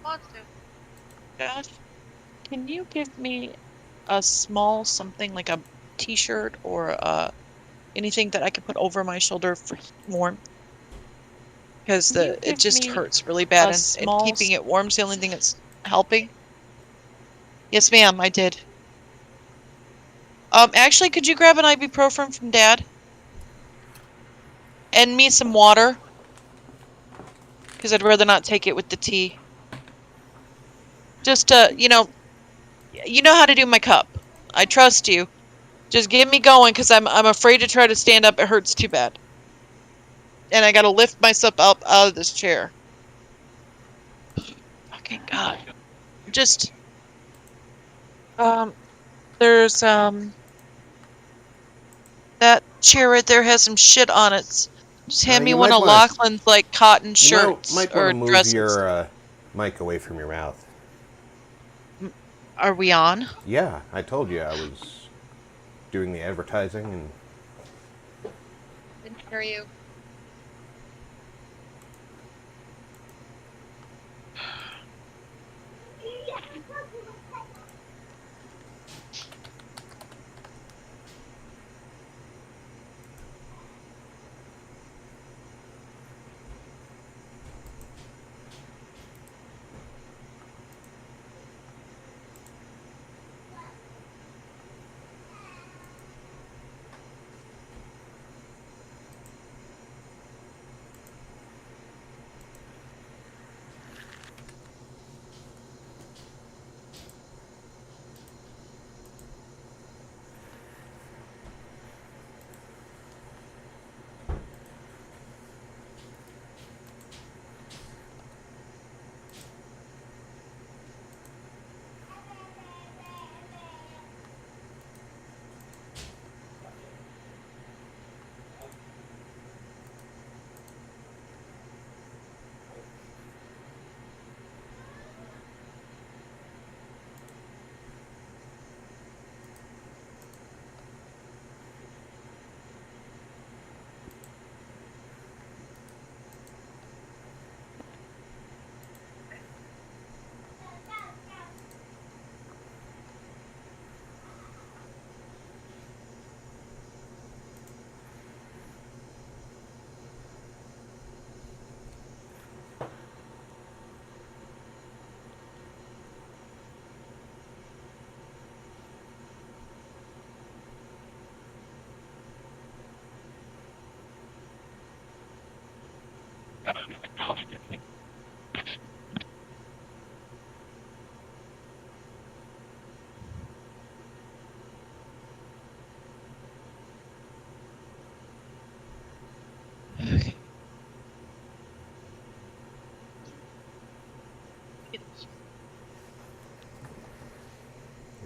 Wants to. Josh, can you give me a small something like a t-shirt or anything that I could put over my shoulder for warmth? Because it just hurts really bad, and keeping it warm is the only thing that's helping. Yes, ma'am, I did. Actually, could you grab an ibuprofen from Dad? And me some water? Because I'd rather not take it with the tea. Just, you know how to do my cup. I trust you. Just get me going, because I'm afraid to try to stand up. It hurts too bad. And I gotta lift myself up out of this chair. Fucking God. Just, there's, that chair right there has some shit on it. Just hand me one of Lachlan's, like, cotton shirts might or want to move dresses. your mic away from your mouth. Are we on? Yeah, I told you I was doing the advertising and... Didn't hear you.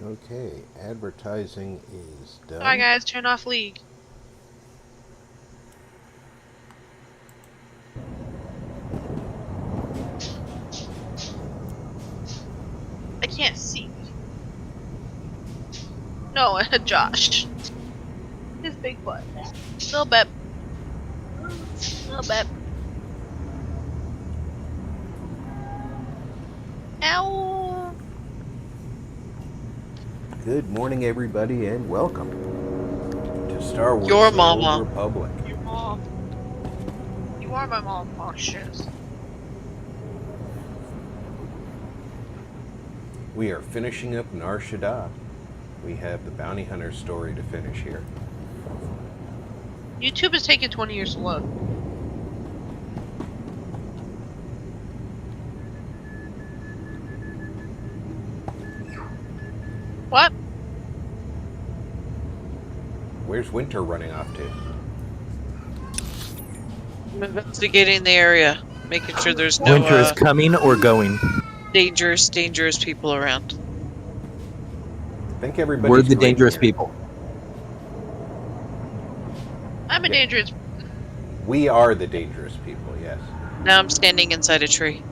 Okay, advertising is done. Alright guys, turn off League. I can't see. No, Josh. His big butt. Little bit. Little bit. Ow! Good morning, everybody, and welcome to Star Wars: Your The mama. Old Republic. Your mom. You are my mom. Oh shit. We are finishing up Nar Shaddaa. We have the bounty hunter story to finish here. YouTube is taking 20 years to load. What? Where's Winter running off to? I'm investigating the area, making sure there's no Winter is coming or going. dangerous people around. I think everybody's We're the green dangerous here. people. I'm a dangerous. We are the dangerous people, yes. Now I'm standing inside a tree.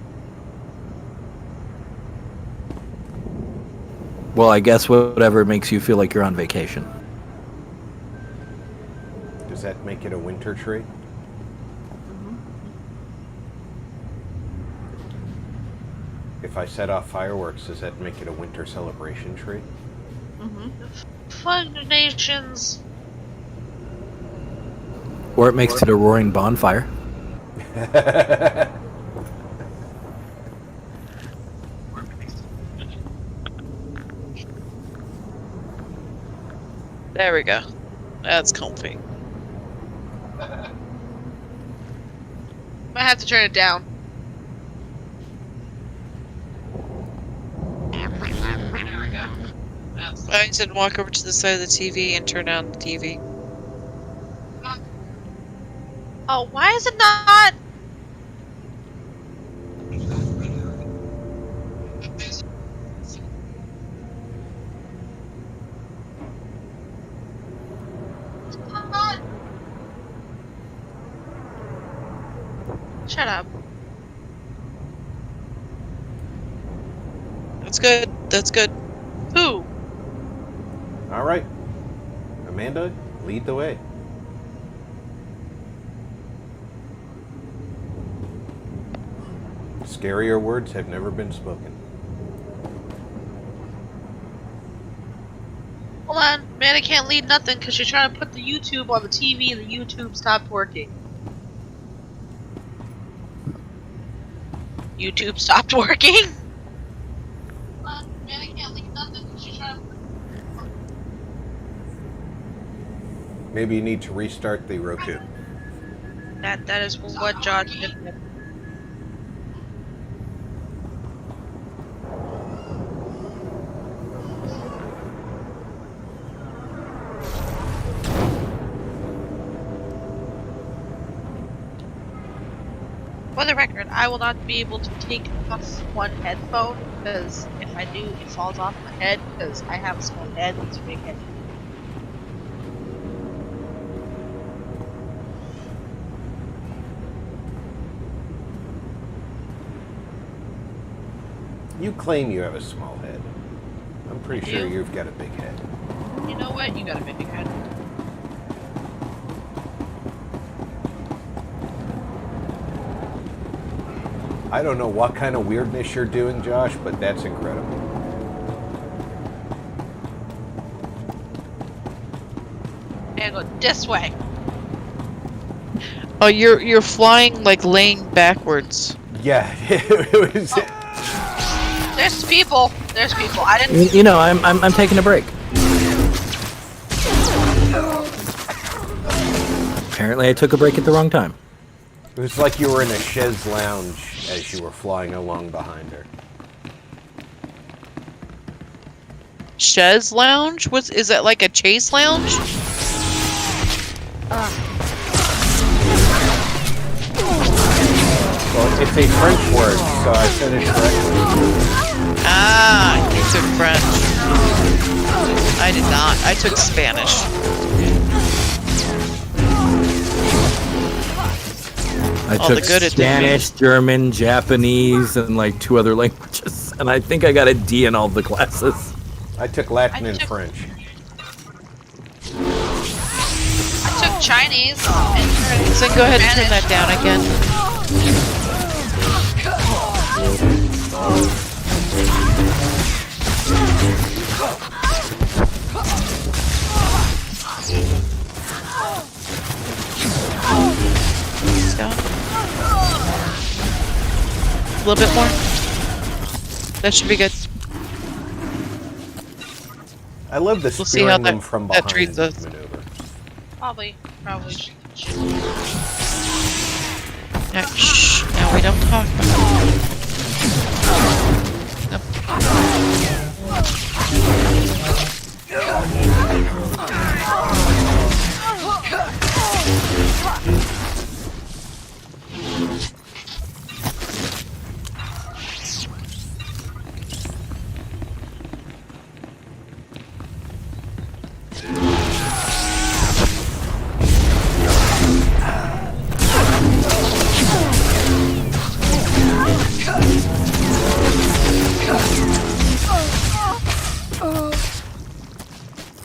Well, I guess whatever makes you feel like you're on vacation. Does that make it a winter tree? If I set off fireworks, does that make it a winter celebration tree? Fun nations. Or it makes it a roaring bonfire. There we go. That's comfy. Might have to turn it down. I said walk over to the side of the TV and turn on the TV. Oh, why is it not? Shut up. That's good. That's good. Who? All right. Amanda, lead the way. Scarier words have never been spoken. Hold on. Amanda can't lead nothing because she's trying to put the YouTube on the TV and the YouTube stopped working. YouTube stopped working? Hold on. Amanda can't lead nothing because she's trying to put... Maybe you need to restart the Roku. That is what John did. For the record, I will not be able to take off one headphone because if I do, it falls off my head because I have a small head and it's a big head. You claim you have a small head. I'm pretty sure you've got a big head. You know what? You got a big head. I don't know what kind of weirdness you're doing, Josh, but that's incredible. And go this way. Oh, you're flying like laying backwards. Yeah, it was. There's people. There's people. I didn't. You know, I'm taking a break. Apparently, I took a break at the wrong time. It was like you were in a chaise lounge as you were flying along behind her. Chaise lounge? Is that like a chase lounge? Well, it's a French word, so I said it correctly. Ah, you took French. I did not. I took Spanish. I Oh, the took good at Spanish, German, Japanese, and like 2 other languages, and I think I got a D in all the classes. I took Latin and French. I took Chinese. And So go ahead and turn that down again. Down. A little bit more. That should be good. I love the We'll see how spearing them from that behind treats us. maneuver. probably. Yeah, shh. Now we don't talk about it.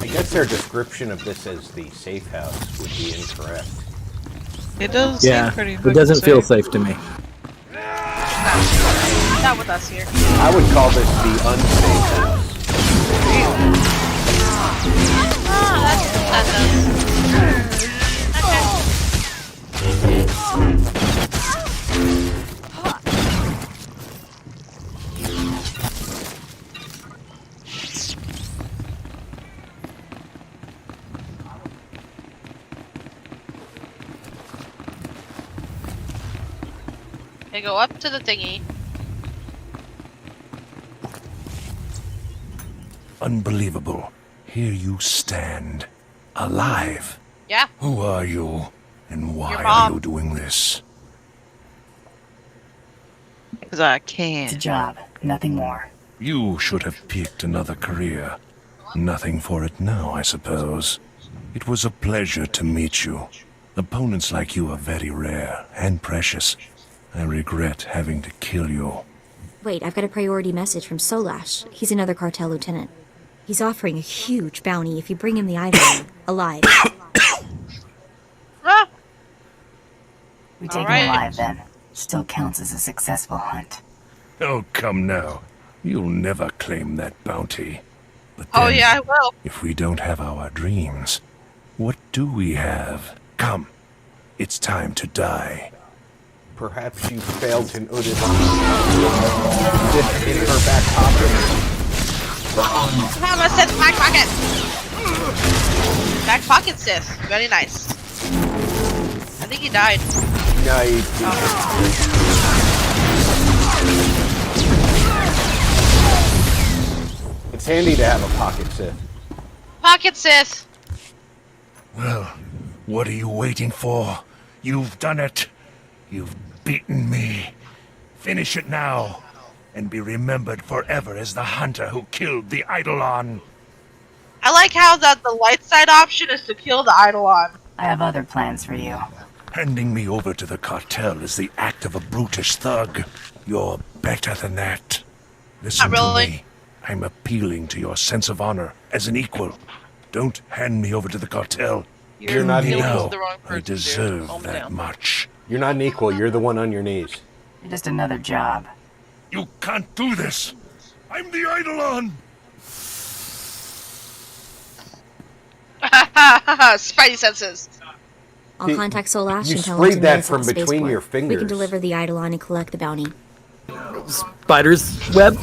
I guess their description of this as the safe house would be incorrect. It does Yeah, seem pretty it doesn't feel safe. safe to me. Not not with us here. I would call this the unsafe house. That does. Okay, go up to the thingy. Unbelievable. Here you stand. Alive. Yeah. Who are you? And why Your are mom. you doing this? Because I It's a can. job, nothing more. You should have picked another career. Nothing for it now, I suppose. It was a pleasure to meet you. Opponents like you are very rare and precious. I regret having to kill you. Wait, I've got a priority message from Solash. He's another cartel lieutenant. He's offering a huge bounty if you bring him the item alive. Ah! We take Alright. him alive then. Still counts as a successful hunt. Oh, come now. You'll never claim that bounty. But Oh then, yeah, I will. if we don't have our dreams, what do we have? Come. It's time to die. Perhaps you failed to notice this in her back pocket. Have a Sith back pocket. Back pocket Sith. Very nice. I think he died. No, you, it's handy to have a pocket Sith. Pocket Sith. Well, what are you waiting for? You've done it. You've beaten me. Finish it now, and be remembered forever as the hunter who killed the Eidolon. I like how that the light side option is to kill the Eidolon. I have other plans for you. Handing me over to the cartel is the act of a brutish thug. You're better than that. Listen Not really. to me. I'm appealing to your sense of honor as an equal. Don't hand me over to the cartel. You're not dealing equal. with the wrong I person, dude. deserve Calm that down. much. You're not an equal. You're the one on your knees. You're just another job. You can't do this. I'm the Eidolon. Spidey senses. I'll contact Solash You and tell him to sprayed that meet us from at the between spaceport. your We fingers. can deliver the Eidolon and collect the bounty. Spider's web.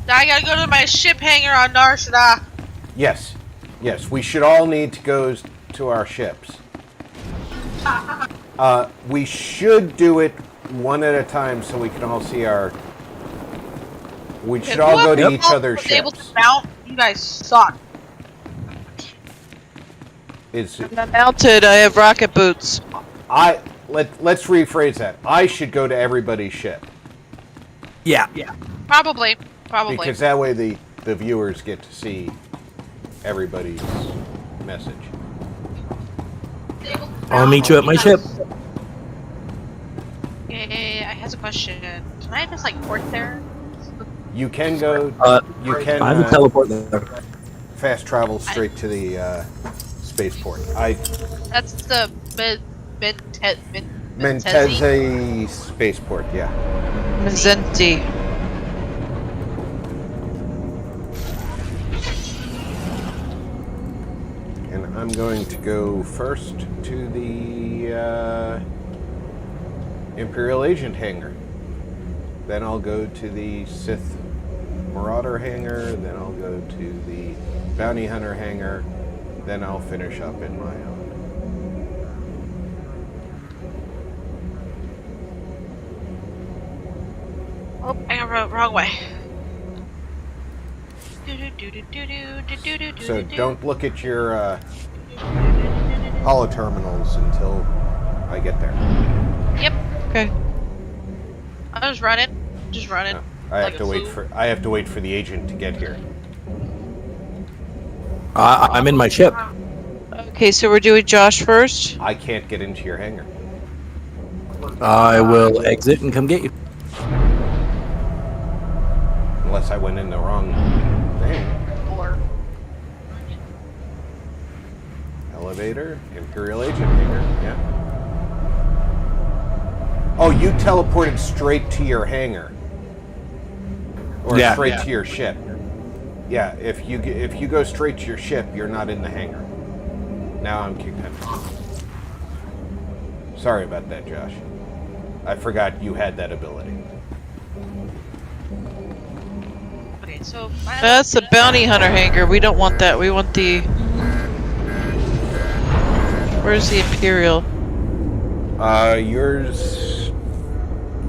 Now I gotta go to my ship hangar on Nar Shaddaa. Yes. Yes, we should all need to go to our ships. We should do it one at a time so we can all see our... We should all go to each other's was able ships. to mount. You guys suck. Is I'm not mounted. I have rocket boots. let's rephrase that. I should go to everybody's ship. Yeah. Probably. Because that way the viewers get to see everybody's message. I'll meet you at my ship. Hey, I has a question. Can I just like port there? You can go. You can I will teleport there. fast travel straight to the spaceport. That's the Menteze spaceport. Yeah. Mazenti. And I'm going to go first to the Imperial Agent hangar. Then I'll go to the Sith Marauder hangar. Then I'll go to the Bounty Hunter hangar. Then I'll finish up in my own. Oh, I got wrong way. So don't look at your holo terminals until I get there. Yep, Okay. I was running. Just running. I Like have a to wait fool. I have to wait for the agent to get here. I'm in my ship. Okay, so we're doing Josh first. I can't get into your hangar. I will exit and come get you. Unless I went in the wrong thing. Or Elevator, Imperial Agent hangar, yeah. Oh, you teleported straight to your hangar. Or Yeah. straight to your ship. Yeah, if you go straight to your ship, you're not in the hangar. Now I'm kicked out. Sorry about that, Josh. I forgot you had that ability. Okay, so That's the bounty hunter hangar. We don't want that. We want the... Where's the Imperial?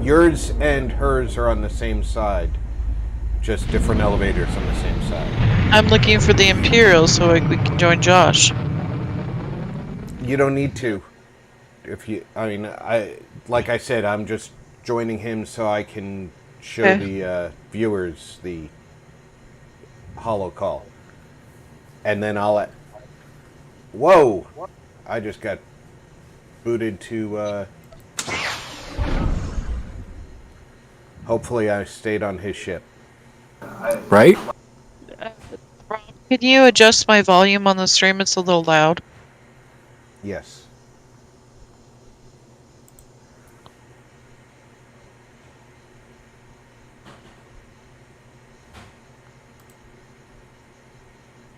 Yours and hers are on the same side. Just different elevators on the same side. I'm looking for the Imperial so we can join Josh. You don't need to. Like I said, I'm just joining him so I can show Okay. the viewers the holo call. And then I'll... Whoa! I just got booted to... Hopefully I stayed on his ship. Right? Rob, can you adjust my volume on the stream? It's a little loud. Yes.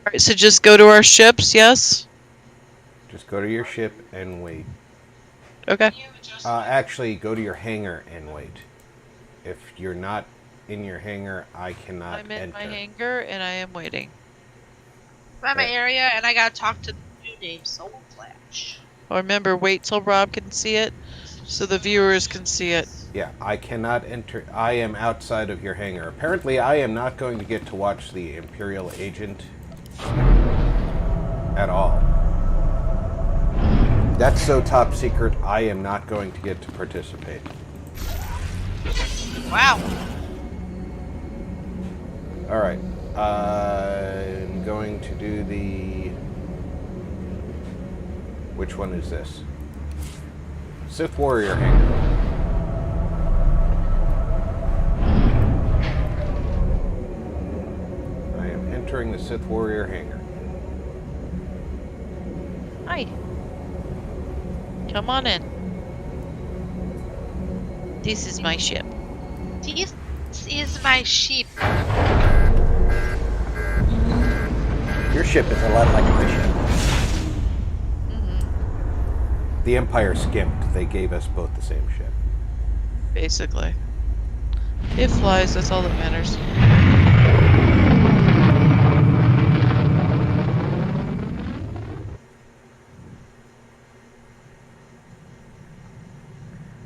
Alright, so just go to our ships, yes? Just go to your ship and wait. Okay. Actually, go to your hangar and wait. If you're not in your hangar, I cannot I'm in enter. my hangar and I am waiting. I'm at my area, and I gotta talk to the dude named Soulflash. Well, remember, wait till Rob can see it so the viewers can see it. Yeah, I cannot enter. I am outside of your hangar. Apparently, I am not going to get to watch the Imperial agent at all. That's so top secret, I am not going to get to participate. Wow. Alright. I'm going to do the... Which one is this? Sith Warrior hangar. I am entering the Sith Warrior hangar. Hi. Come on in. This is my ship. This is my sheep. Your ship is a lot like my ship. The Empire skimped. They gave us both the same ship. Basically. It flies, that's all that matters.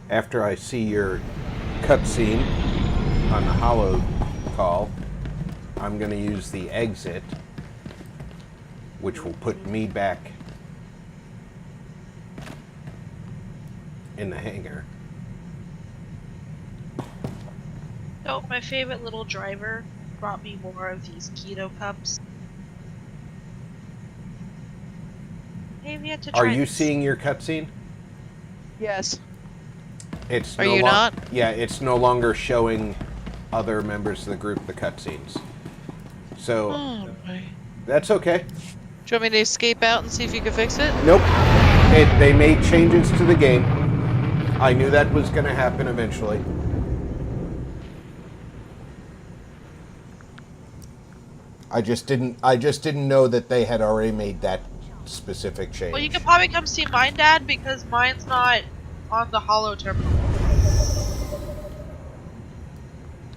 After I see your cutscene on the holo call, I'm going to use the exit, which will put me back in the hangar. So, my favorite little driver brought me more of these keto cups. Maybe I have to try Are you this. seeing your cutscene? Yes. It's Are no you not? Yeah, it's no longer showing other members of the group the cutscenes. So Oh, boy. that's okay. Do you want me to escape out and see if you can fix it? Nope. They made changes to the game. I knew that was going to happen eventually. I just didn't know that they had already made that specific change. Well, you can probably come see mine, Dad, because mine's not on the holo terminal.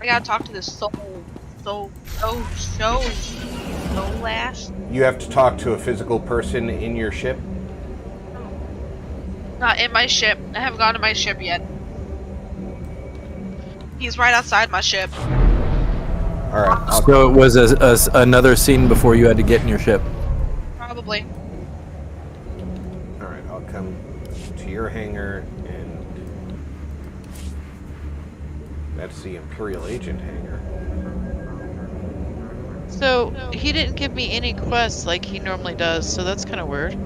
I gotta talk to this Soulash. You have to talk to a physical person in your ship? Not in my ship. I haven't gone to my ship yet. He's right outside my ship. Alright. So it was another scene before you had to get in your ship. Probably. Alright, I'll come to your hangar, and that's the Imperial Agent hangar. So, he didn't give me any quests like he normally does, so that's kind of weird.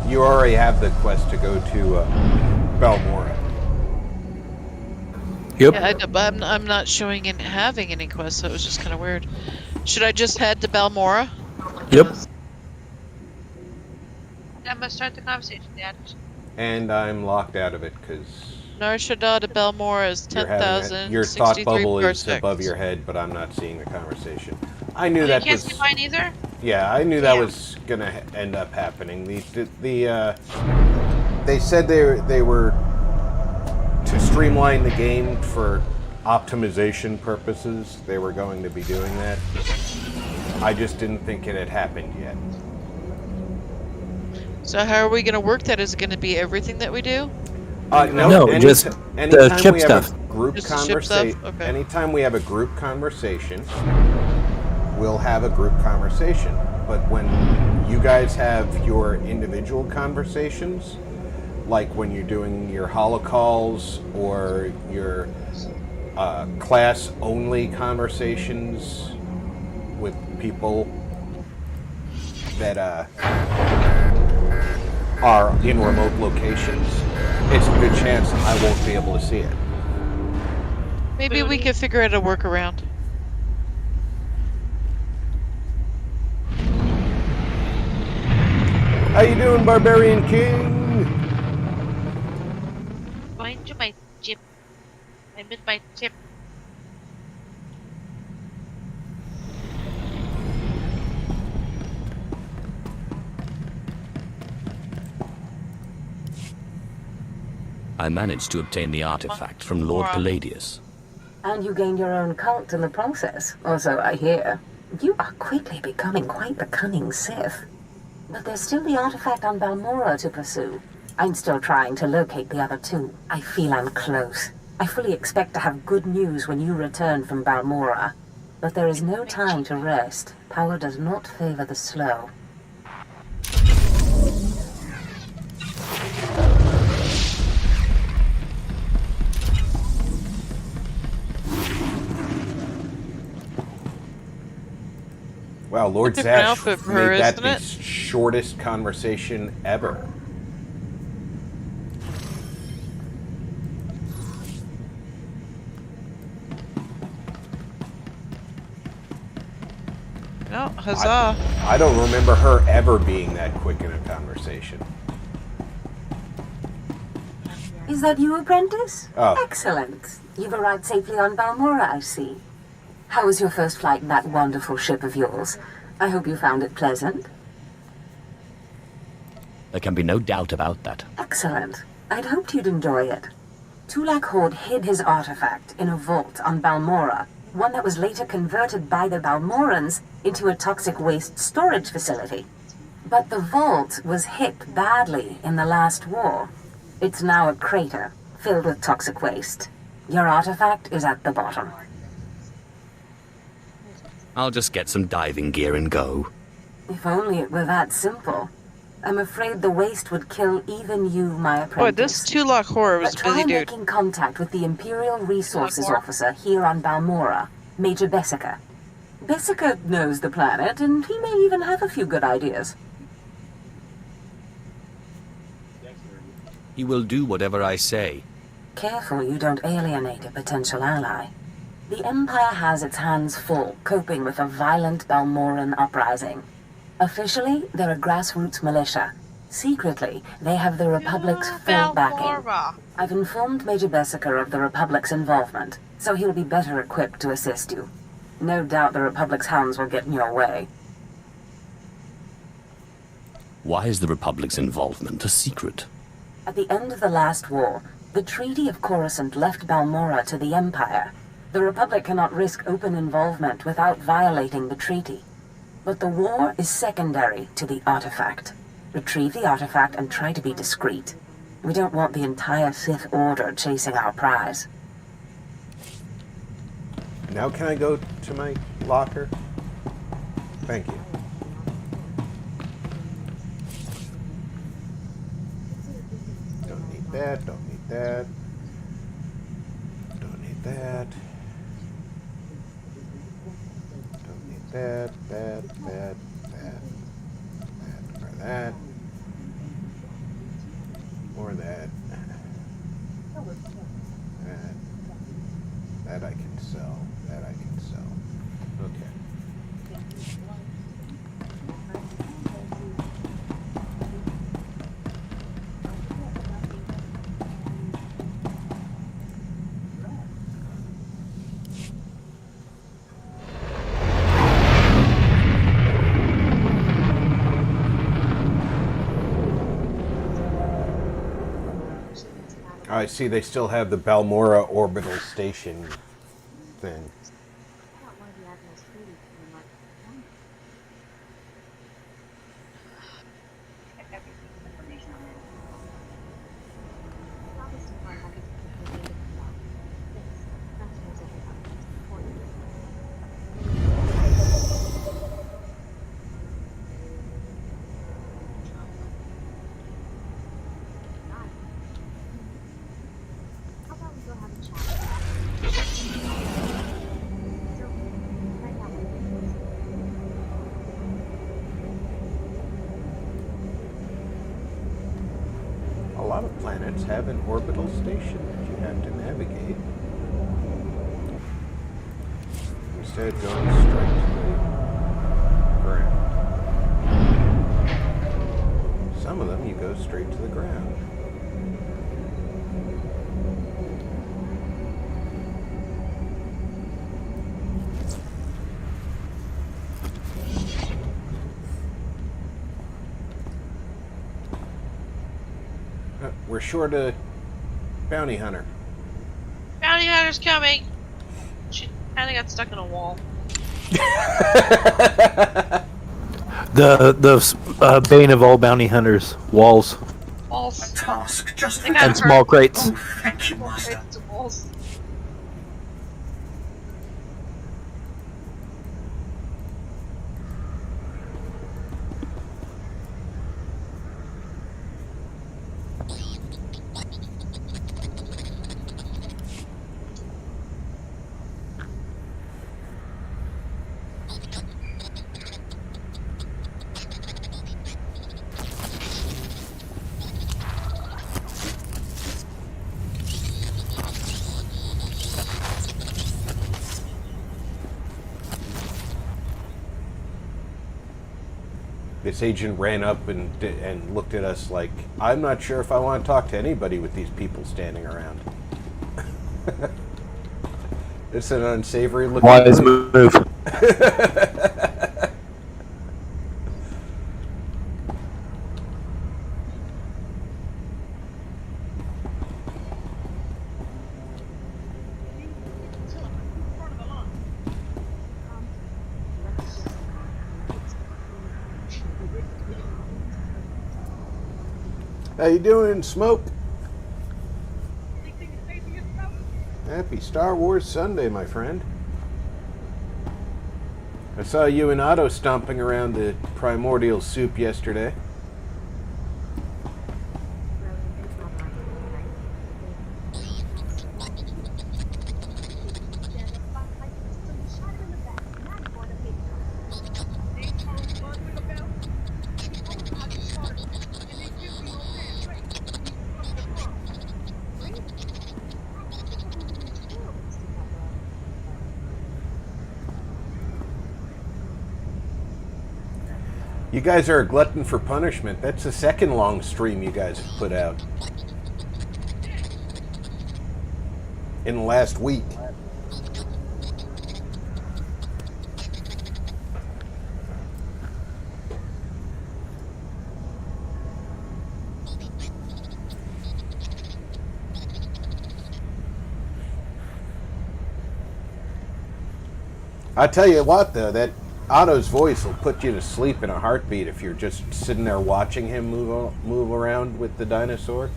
You already have the quest to go to Balmora. Yep. Yeah, but I'm not showing having any quests, so it was just kind of weird. Should I just head to Balmora? Yep. I must start the conversation, Dad. And I'm locked out of it because Narshada to Belmore is your thought 10,063 bubble is parsecs. above your head, but I'm not seeing the conversation. I knew You that can't was. see mine either? Yeah, I knew that Yeah. was gonna end up happening. They said they were to streamline the game for optimization purposes. They were going to be doing that. I just didn't think it had happened yet. So how are we going to work that? Is it going to be everything that we do? No, just the anytime ship we have stuff. a group Just the ship stuff? Okay. Anytime we have a group conversation, we'll have a group conversation. But when you guys have your individual conversations, like when you're doing your holocalls or your class-only conversations with people that are in remote locations, it's a good chance I won't be able to see it. Maybe we could figure out a workaround. How you doing, Barbarian King? Going to my chip. I'm in my chip. I managed to obtain the artifact from Lord Palladius. And you gained your own cult in the process, or so I hear. You are quickly becoming quite the cunning Sith. But there's still the artifact on Balmora to pursue. I'm still trying to locate the other two. I feel I'm close. I fully expect to have good news when you return from Balmora. But there is no time to rest. Power does not favor the slow. Wow, Lord Different Zash outfit for her, made that isn't the it? shortest conversation ever. No, huzzah. I don't remember her ever being that quick in a conversation. Is that you, apprentice? Oh. Excellent. You've arrived safely on Balmora, I see. How was your first flight in that wonderful ship of yours? I hope you found it pleasant. There can be no doubt about that. Excellent. I'd hoped you'd enjoy it. Tulak Horde hid his artifact in a vault on Balmora, one that was later converted by the Balmorans into a toxic waste storage facility. But the vault was hit badly in the last war. It's now a crater, filled with toxic waste. Your artifact is at the bottom. I'll just get some diving gear and go. If only it were that simple. I'm afraid the waste would kill even you, my apprentice. Boy, this Tulak horror was But a try busy dude. making contact with the Imperial Resources Jaguar. Officer here on Balmora, Major Bessica. Bessica knows the planet, and he may even have a few good ideas. He will do whatever I say. Careful you don't alienate a potential ally. The Empire has its hands full coping with a violent Balmoran uprising. Officially, they're a grassroots militia. Secretly, they have the Republic's full backing. Balmora. I've informed Major Bessica of the Republic's involvement, so he'll be better equipped to assist you. No doubt the Republic's hounds will get in your way. Why is the Republic's involvement a secret? At the end of the last war, the Treaty of Coruscant left Balmora to the Empire. The Republic cannot risk open involvement without violating the treaty. But the war is secondary to the artifact. Retrieve the artifact and try to be discreet. We don't want the entire Sith Order chasing our prize. Now can I go to my locker? Thank you. Don't need that, don't need that. Don't need that. Don't need that, that, or that. Or that. That I can sell. That I can sell. Okay. I see they still have the Balmora orbital station thing. A lot of planets have an orbital station that you have to navigate. Instead of going straight to the ground. Some of them you go straight to the ground. We're short a bounty hunter. Bounty hunter's coming. She kind of got stuck in a wall. The bane of all bounty hunters, walls Walls. Task just They got and small crates. Thank you, Master. Crates to walls. This agent ran up and looked at us like, I'm not sure if I want to talk to anybody with these people standing around. It's an unsavory looking Wise move. How you doing, Smoke? Happy Star Wars Sunday, my friend. I saw you and Otto stomping around the primordial soup yesterday. You guys are a glutton for punishment. That's the second long stream you guys have put out in the last week. I tell you what, though, that Otto's voice will put you to sleep in a heartbeat if you're just sitting there watching him move around with the dinosaur.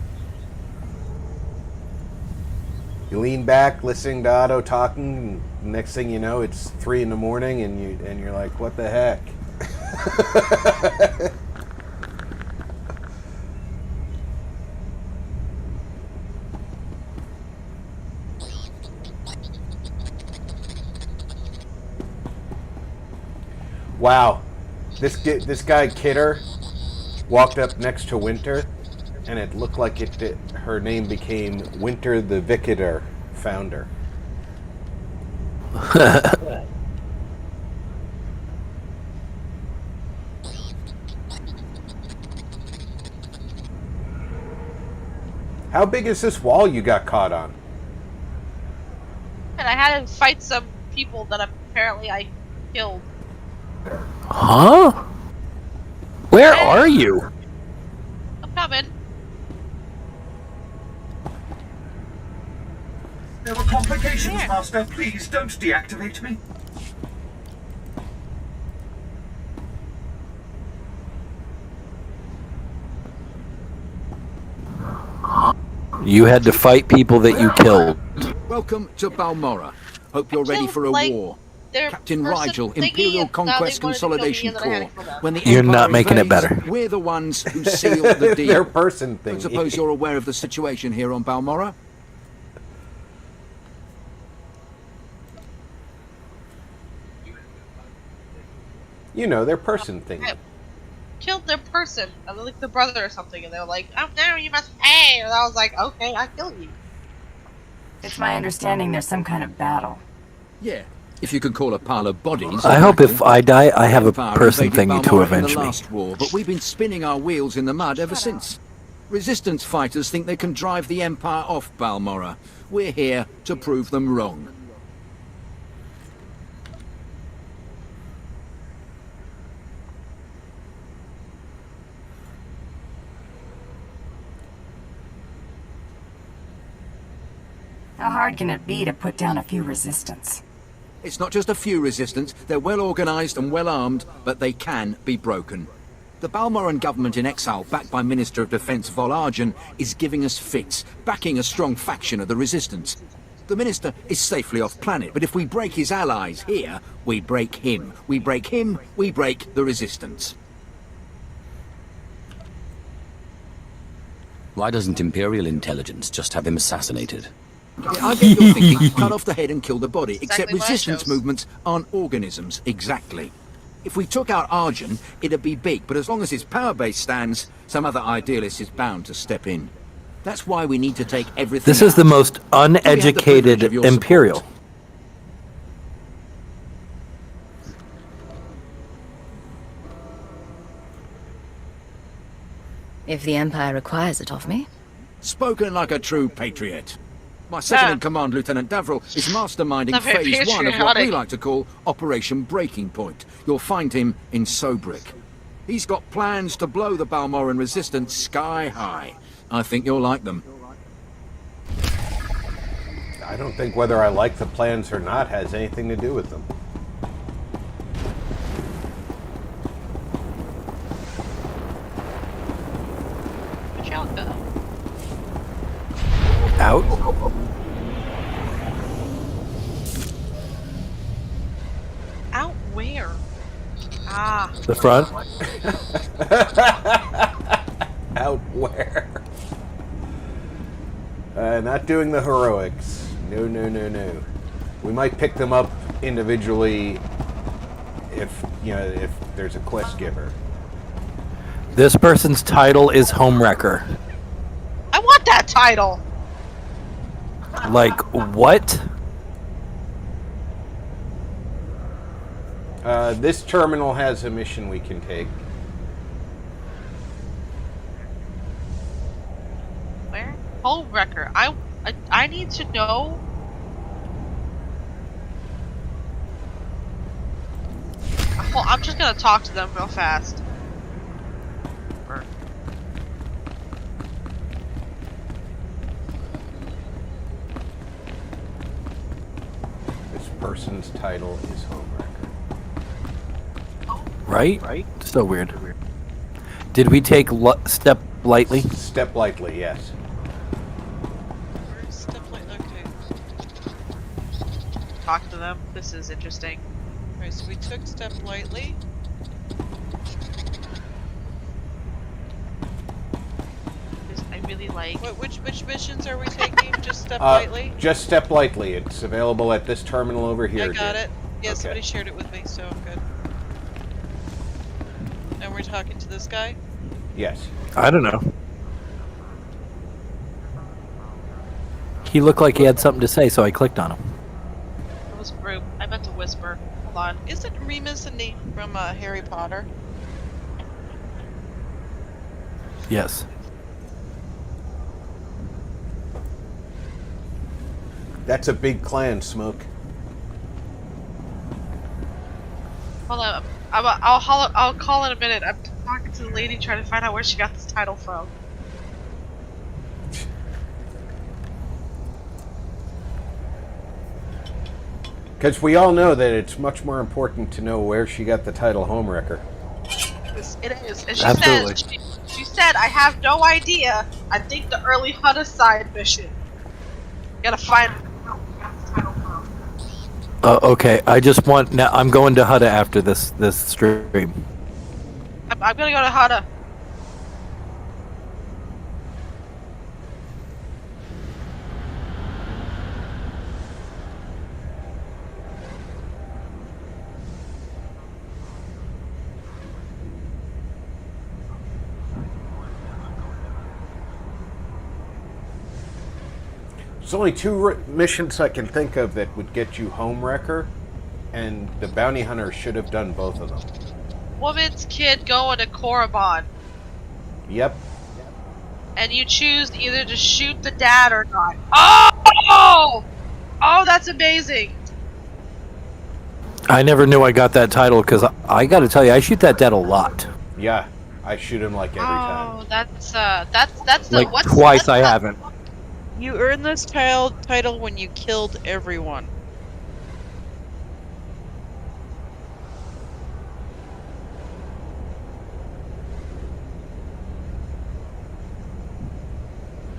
You lean back, listening to Otto talking, and next thing you know, it's 3 in the morning, and you're like, what the heck? Wow, this guy Kidder walked up next to Winter, and it looked like her name became Winter the Victor founder. How big is this wall you got caught on? And I had to fight some people that apparently I killed. Huh? Where are you? I'm coming. There were complications, Master. Please don't deactivate me. You had to fight people that you killed. Welcome to Balmorra. Hope you're ready for a war. Captain Rigel, Imperial Conquest Consolidation Corps. When the You're not Empire making it invades, better. We're the ones who seal the deal. Their person thing. I suppose you're aware of the situation here on Balmorra? You know, their person thing. I killed their person, like the brother or something, and they were like, "Oh no, you must pay." And I was like, "Okay, I kill you." It's my understanding there's some kind of battle. Yeah, if you could call a pile of bodies. I hope if I die, I have a Empire person invaded thingy to Balmorra in avenge the me. last war, but we've been spinning our wheels in the mud ever since. Resistance fighters think they can drive the Empire off Balmorra. We're here to prove them wrong. How hard can it be to put down a few resistance? It's not just a few resistance, they're well organised and well armed, but they can be broken. The Balmoran government in exile, backed by Minister of Defence Volargen, is giving us fits, backing a strong faction of the resistance. The Minister is safely off planet, but if we break his allies here, we break him. We break him, we break the resistance. Why doesn't Imperial intelligence just have him assassinated? I get your thinking, cut off the head and kill the body, except Exactly what I resistance chose. movements aren't organisms, exactly. If we took out Arjun, it'd be big, but as long as his power base stands, some other idealist is bound to step in. That's why we need to take everything This is out. the most uneducated privilege of your Imperial. support? If the Empire requires it of me. Spoken like a true patriot. My second-in-command, Lieutenant Davril, is masterminding Not very Phase 1 of what we patriotic. like to call Operation Breaking Point. You'll find him in Sobrik. He's got plans to blow the Balmoran resistance sky high. I think you'll like them. I don't think whether I like the plans or not has anything to do with them. Where'd y'all go? Out. Out where? Ah. The front. Out where? Not doing the heroics. No, no, no, no. We might pick them up individually if, you know, if there's a quest giver. This person's title is Homewrecker. I want that title! Like, what? This terminal has a mission we can take. Where? Homewrecker. I need to know. I'm just gonna talk to them real fast. This person's title is Homewrecker. Right? So weird. Did we take step lightly? Step lightly, yes. Step like, okay. Talk to them. This is interesting. Alright, so we took step lightly. I really like. Which missions are we taking? Just step lightly? Just step lightly. It's available at this terminal over here. I got dear. it. Yeah, Okay. somebody shared it with me, so I'm good. And we're talking to this guy? Yes. I don't know. He looked like he had something to say, so I clicked on him. It was group. I meant to whisper. Hold on. Isn't Remus a name from Harry Potter? Yes. That's a big clan, Smoke. Hold on. I'll call in a minute. I'm talking to the lady trying to find out where she got this title from. Because we all know that it's much more important to know where she got the title Homewrecker. It is. And she Absolutely. said, she said, I have no idea. I think the early Huda side mission. Gotta find. Okay, I just want now. I'm going to Hutta after this stream. I'm gonna go to Huda. There's only two missions I can think of that would get you Homewrecker, and the bounty hunter should have done both of them. Woman's kid going to Korriban. Yep. And you choose either to shoot the dad or not. Oh! Oh, that's amazing. I never knew I got that title because I got to tell you, I shoot that dead a lot. Yeah, I shoot him like every time. Oh, that's the Like what's twice, what's I the- haven't. You earned this title when you killed everyone.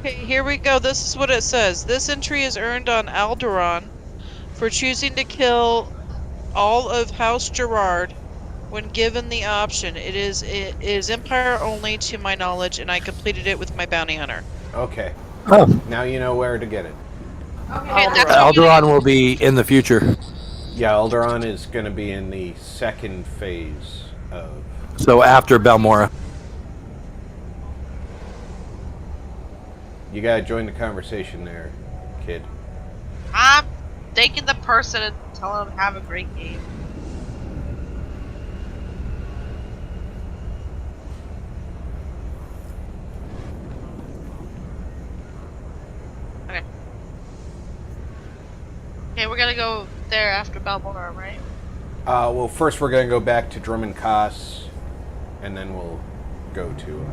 Okay, here we go. This is what it says. This entry is earned on Alderaan for choosing to kill all of House Gerard when given the option. It is Empire only to my knowledge, and I completed it with my bounty hunter. Okay. Oh. Now you know where to get it. Okay, Alderaan will be in the future. Yeah, Alderaan is going to be in the second phase of... So after Balmora. You gotta join the conversation there, kid. I'm thanking the person and telling them have a great game. Okay. Okay, we're gonna go there after Balmora, right? Well, first we're gonna go back to Drummond Koss, and then we'll go to...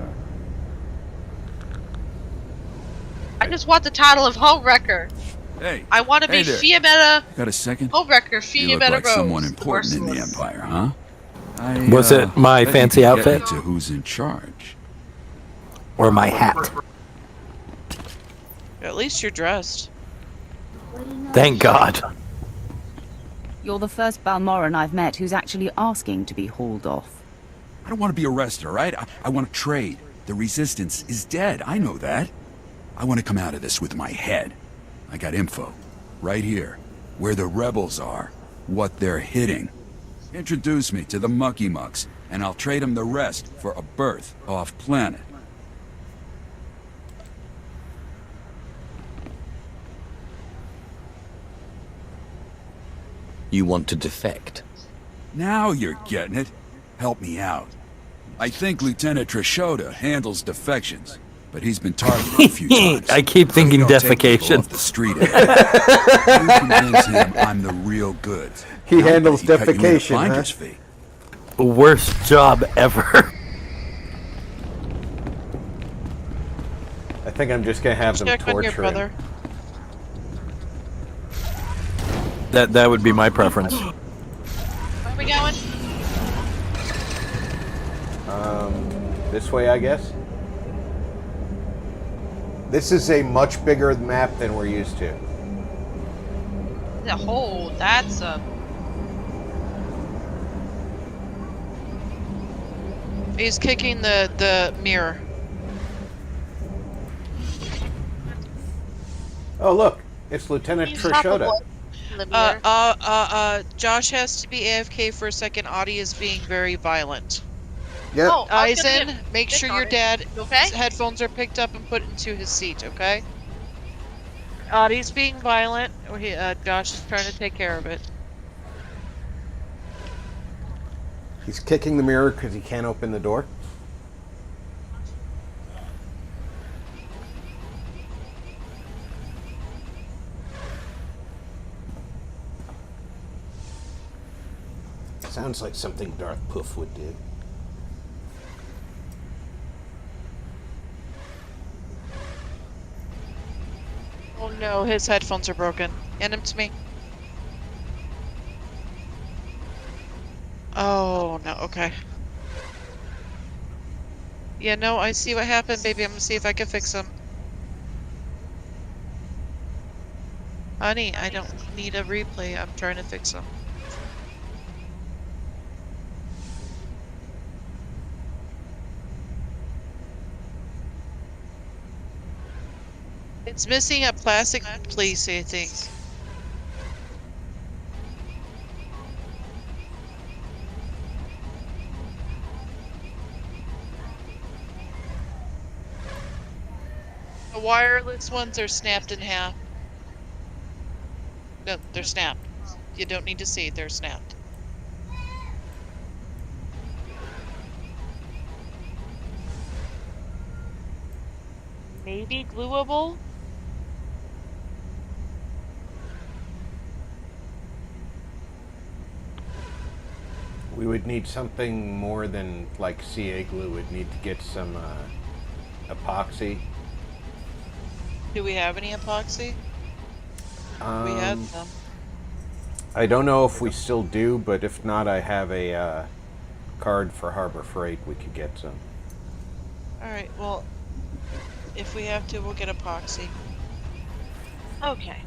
I just want the title of Homewrecker. Hey. I want to be there. Fiametta. Got a second? Homewrecker, You look Fiametta like Rose. someone important in the Empire, huh? Was it my bet you fancy could get outfit? to who's in charge? Or my hat? At least you're dressed. Thank God. You're the first Balmoran I've met who's actually asking to be hauled off. I don't want to be arrested, all right? I want to trade. The Resistance is dead. I know that. I want to come out of this with my head. I got info. Right here. Where the rebels are. What they're hitting. Introduce me to the Mucky Mucks, and I'll trade them the rest for a berth off-planet. You want to defect? Now you're getting it. Help me out. I think Lieutenant Trishota handles defections, but he's been targeted a few times. I keep thinking Don't take people defecation. off the street. You convince him I'm the real goods. He handles He cut you in a defecation, huh? finder's fee. Worst job ever. I think I'm just gonna have them Check on your torture him. brother. That would be my preference. Where are we going? This way, I guess. This is a much bigger map than we're used to. The hole, that's a... He's kicking the mirror. Oh, look. It's Lieutenant Trishota. Josh has to be AFK for a second. Audie is being very violent. Yep. Oh, I was gonna Eisen, get make Nick sure on your it. dad's You okay? headphones are picked up and put into his seat, okay? Audie's being violent. Josh is trying to take care of it. He's kicking the mirror because he can't open the door. Sounds like something Darth Poof would do. Oh no, his headphones are broken. Hand him to me. Oh, no, okay. Yeah, no, I see what happened, baby. I'm gonna see if I can fix them. Honey, I don't need a replay. I'm trying to fix them. It's missing a plastic piece, I think. The wireless ones are snapped in half. No, they're snapped. You don't need to see, they're snapped. Maybe gluable? We would need something more than like CA glue. We'd need to get some epoxy. Do we have any epoxy? We had some. I don't know if we still do, but if not, I have a card for Harbor Freight. We could get some. Alright, well, if we have to, we'll get epoxy. Okay.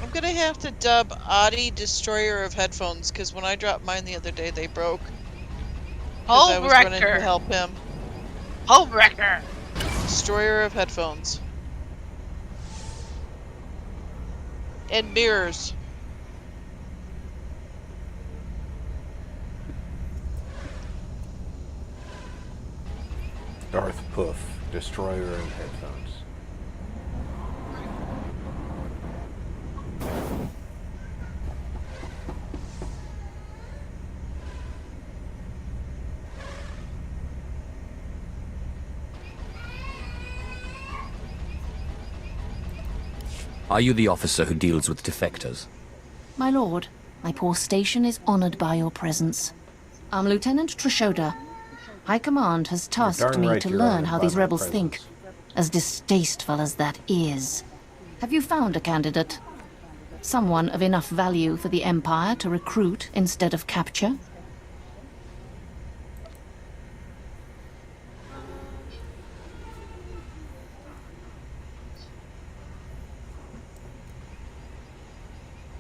I'm gonna have to dub Adi Destroyer of Headphones, because when I dropped mine the other day, they broke. I was running to help him. Homewrecker! Destroyer of Headphones. And mirrors. Darth Poof, Destroyer of Headphones. Are you the officer who deals with defectors? My lord, my poor station is honored by your presence. I'm Lieutenant Trushoda. High Command has tasked me to learn how these rebels think, as distasteful as that is. Have you found a candidate? Someone of enough value for the Empire to recruit instead of capture?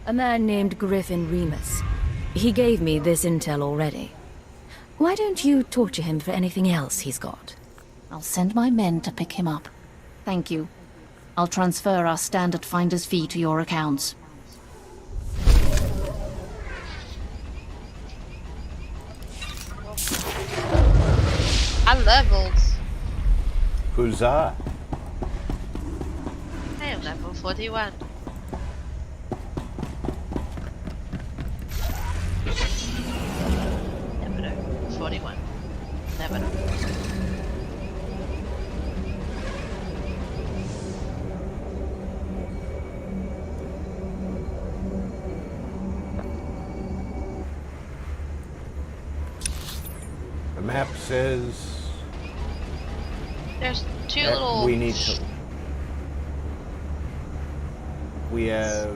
A man named Griffin Remus. He gave me this intel already. Why don't you torture him for anything else he's got? I'll send my men to pick him up. Thank you. I'll transfer our standard finder's fee to your accounts. I levels. Huzzah! I am level 41. Never know. 41. Never know. The map says There's two that little. we need to. We have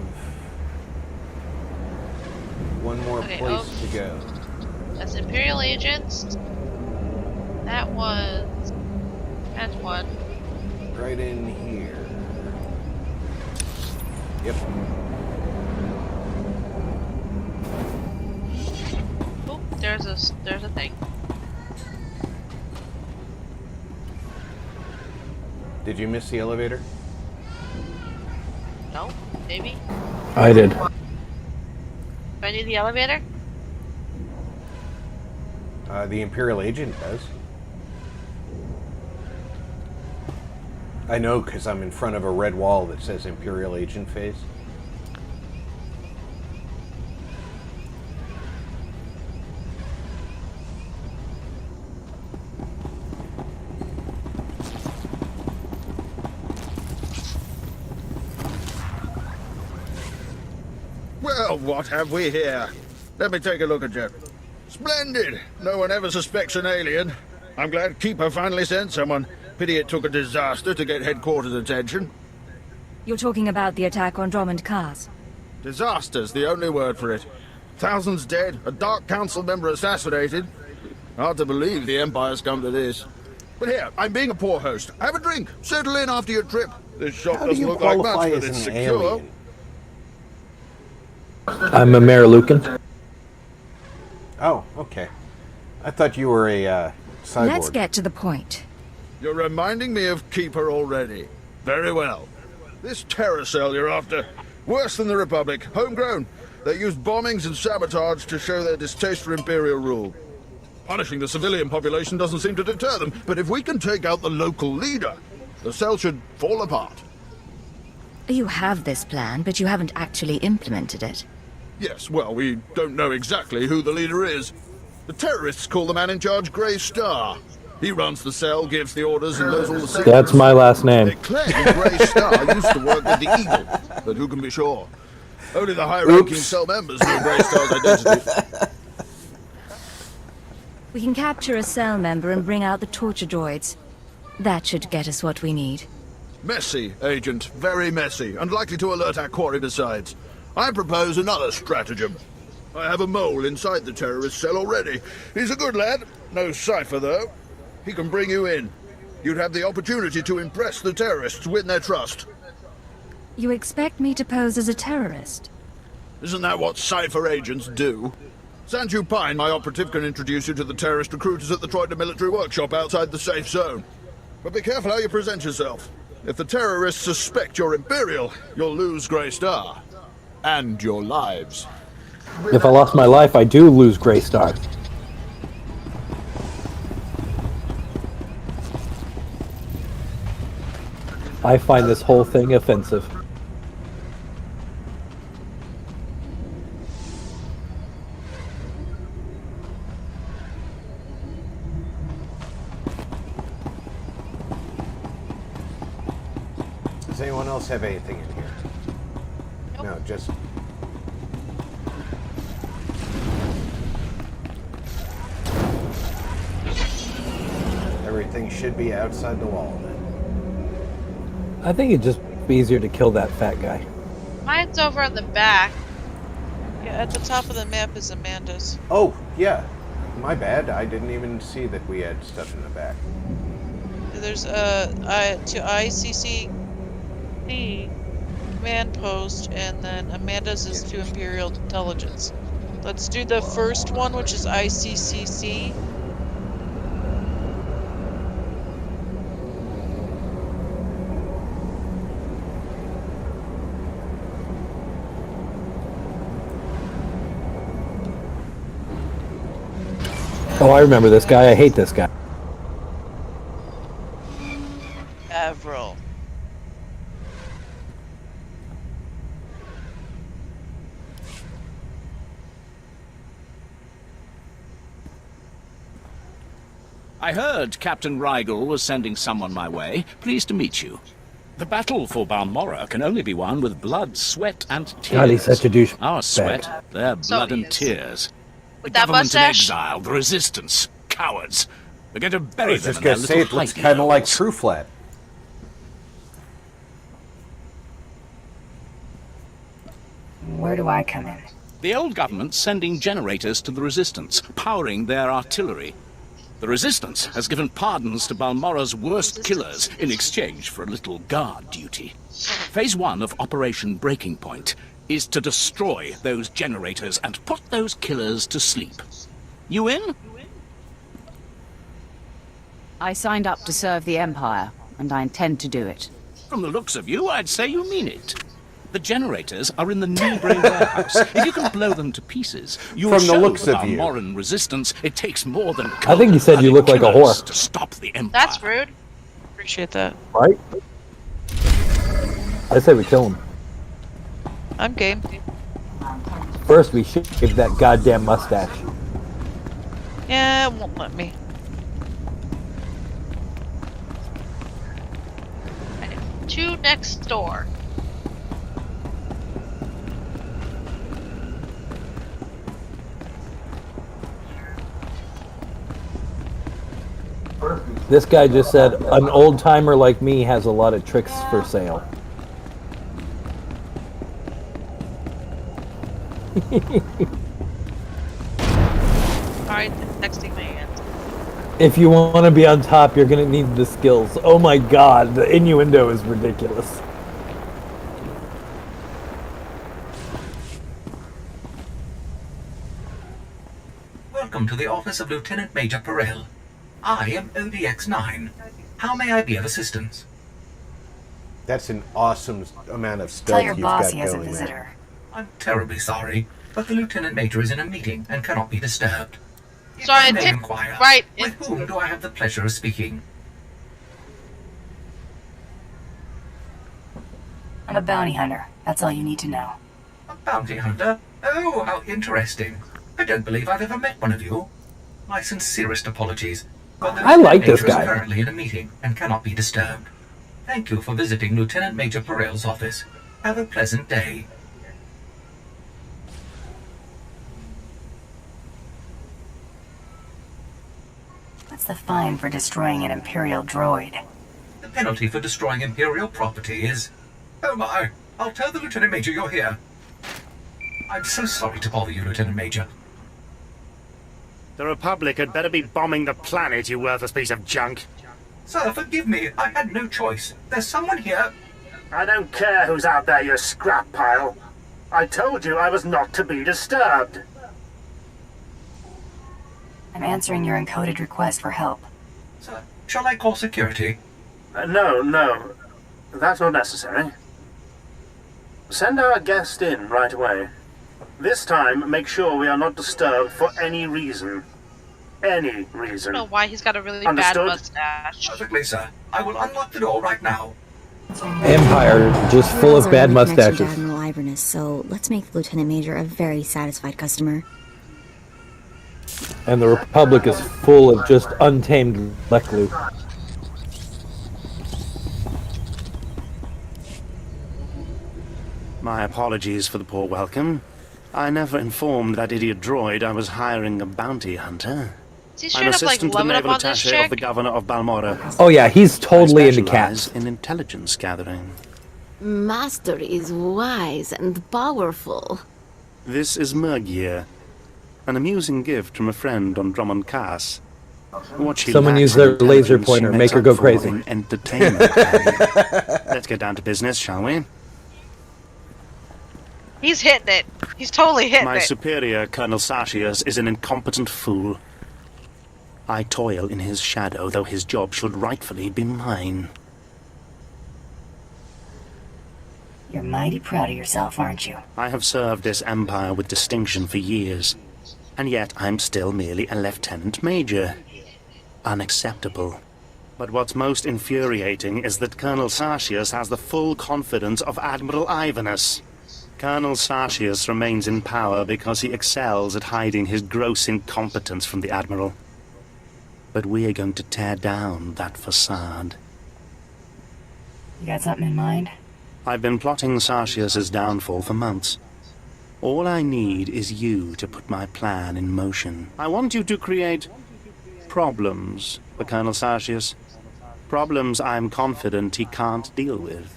one more place to go. That's Imperial agents. That was. That's one. Right in here. Yep. Oh, there's a thing. Did you miss the elevator? No, maybe. I did. Do I need the elevator? The Imperial agent does. I know because I'm in front of a red wall that says Imperial agent phase. Well, what have we here? Let me take a look at you. Splendid! No one ever suspects an alien. I'm glad Keeper finally sent someone. Pity it took a disaster to get headquarters attention. You're talking about the attack on Drummond Cars? Disaster's the only word for it. Thousands dead, a Dark Council member assassinated. Hard to believe the Empire's come to this. But here, I'm being a poor host. Have a drink. Settle in after your trip. This shop How do doesn't you look like much, qualify but as it's an secure. alien? I'm a Marilucan. Oh, okay. I thought you were a cyborg. Let's get to the point. You're reminding me of Keeper already. Very well. This terror cell you're after, worse than the Republic, homegrown. They use bombings and sabotage to show their distaste for Imperial rule. Punishing the civilian population doesn't seem to deter them, but if we can take out the local leader, the cell should fall apart. You have this plan, but you haven't actually implemented it. Yes, well, we don't know exactly who the leader is. The terrorists call the man in charge Grey Star. He runs the cell, gives the orders, and knows all the secrets. That's my last name. They claim Grey Star used to work with the Eagle, but who can be sure? Only the high-ranking cell members know Grey Star's identity. We can capture a cell member and bring out the torture droids. That should get us what we need. Messy, Agent. Very messy, and likely to alert our quarry besides. I propose another stratagem. I have a mole inside the terrorist cell already. He's a good lad. No cipher, though. He can bring you in. You'd have the opportunity to impress the terrorists, win their trust. You expect me to pose as a terrorist? Isn't that what cipher agents do? Sanju Pine, my operative, can introduce you to the terrorist recruiters at the Troida military workshop outside the safe zone. But be careful how you present yourself. If the terrorists suspect you're Imperial, you'll lose Grey Star. And your lives. If I lost my life, I do lose Grey Star. I find this whole thing offensive. Does anyone else have anything in here? Nope. No, just... Everything should be outside the wall then. I think it'd just be easier to kill that fat guy. Mine's over on the back. Yeah, at the top of the map is Amanda's. Oh, yeah. My bad. I didn't even see that we had stuff in the back. There's to ICC command post, and then Amanda's is to Imperial Intelligence. Let's do the first one, which is ICCC. Oh, I remember this guy. I hate this guy. Avril. I heard Captain Rigel was sending someone my way. Pleased to meet you. The battle for Balmorra can only be won with blood, sweat, and tears. God, he's such a douche. Our sweat, their blood and tears. With The that government in mustache? exile, the resistance, cowards. We're going to I bury was them just in their going to say, it little looks hidey kind of like holes. Truflat. Where do I come in? The old government's sending generators to the resistance, powering their artillery. The resistance has given pardons to Balmorra's worst killers in exchange for a little guard duty. Phase 1 of Operation Breaking Point is to destroy those generators and put those killers to sleep. You in? I signed up to serve the Empire, and I intend to do it. From the looks of you, I'd say you mean it. The generators are in the Newbury warehouse. If you can blow them to pieces, you'll From the show looks the of you. Balmorran resistance it takes more than I think he said you look like a killers whore. to stop the Empire. That's rude. Appreciate that. Right? I say we kill him. I'm game. First, we shave that goddamn mustache. Yeah, it won't let me. To next door. First, we This guy just said, an old timer like me has a lot of tricks for sale. Alright, texting my aunt. If you want to be on top, you're going to need the skills. Oh my god, the innuendo is ridiculous. Welcome to the office of Lieutenant Major Perel. I am ODX-9. How may I be of assistance? That's an awesome amount of stuff Tell your you've boss got he has a going there. visitor. I'm terribly sorry, but the Lieutenant Major is in a meeting and cannot be disturbed. Sorry, I may inquire, right. With whom do I have the pleasure of speaking? I'm a bounty hunter. That's all you need to know. A bounty hunter? Oh, how interesting. I don't believe I've ever met one of you. My sincerest apologies, but the I like this Major guy. is currently in a meeting and cannot be disturbed. Thank you for visiting Lieutenant Major Perel's office. Have a pleasant day. What's the fine for destroying an Imperial droid? The penalty for destroying Imperial property is... Oh my, I'll tell the Lieutenant Major you're here. I'm so sorry to bother you, Lieutenant Major. The Republic had better be bombing the planet, you worthless piece of junk. Sir, forgive me. I had no choice. There's someone here. I don't care who's out there, you scrap pile. I told you I was not to be disturbed. I'm answering your encoded request for help. Sir, shall I call security? No. That's not necessary. Send our guest in right away. This time, make sure we are not disturbed for any reason. Any reason. I don't know why he's got a really Understood? bad mustache. Perfectly, sir. I will unlock the door right now. Empire, just full of bad mustaches. Admiral Iverness, so let's make the Lieutenant Major a very satisfied customer. And the Republic is full of just untamed Leklu. My apologies for the poor welcome. I never informed that idiot droid I was hiring a bounty hunter. Is he I'm straight up like assistant to the loving up naval on this attaché chick? of the governor of Balmora. Oh yeah, he's totally I into specialize cats. in intelligence gathering. Master is wise and powerful. This is Murgier, an amusing gift from a friend on Drummond Cass. What she Someone lacks use in their laser intelligence, she pointer, makes make her up go for crazy. in entertainment. Let's get down to business, shall we? He's hitting it. He's totally hitting My it. superior, Colonel Sartius, is an incompetent fool. I toil in his shadow, though his job should rightfully be mine. You're mighty proud of yourself, aren't you? I have served this empire with distinction for years, and yet I'm still merely a lieutenant major. Unacceptable. But what's most infuriating is that Colonel Sartius has the full confidence of Admiral Iverness. Colonel Sartius remains in power because he excels at hiding his gross incompetence from the Admiral. But we are going to tear down that facade. You got something in mind? I've been plotting Sartius's downfall for months. All I need is you to put my plan in motion. I want you to create problems for Colonel Sartius. Problems I'm confident he can't deal with.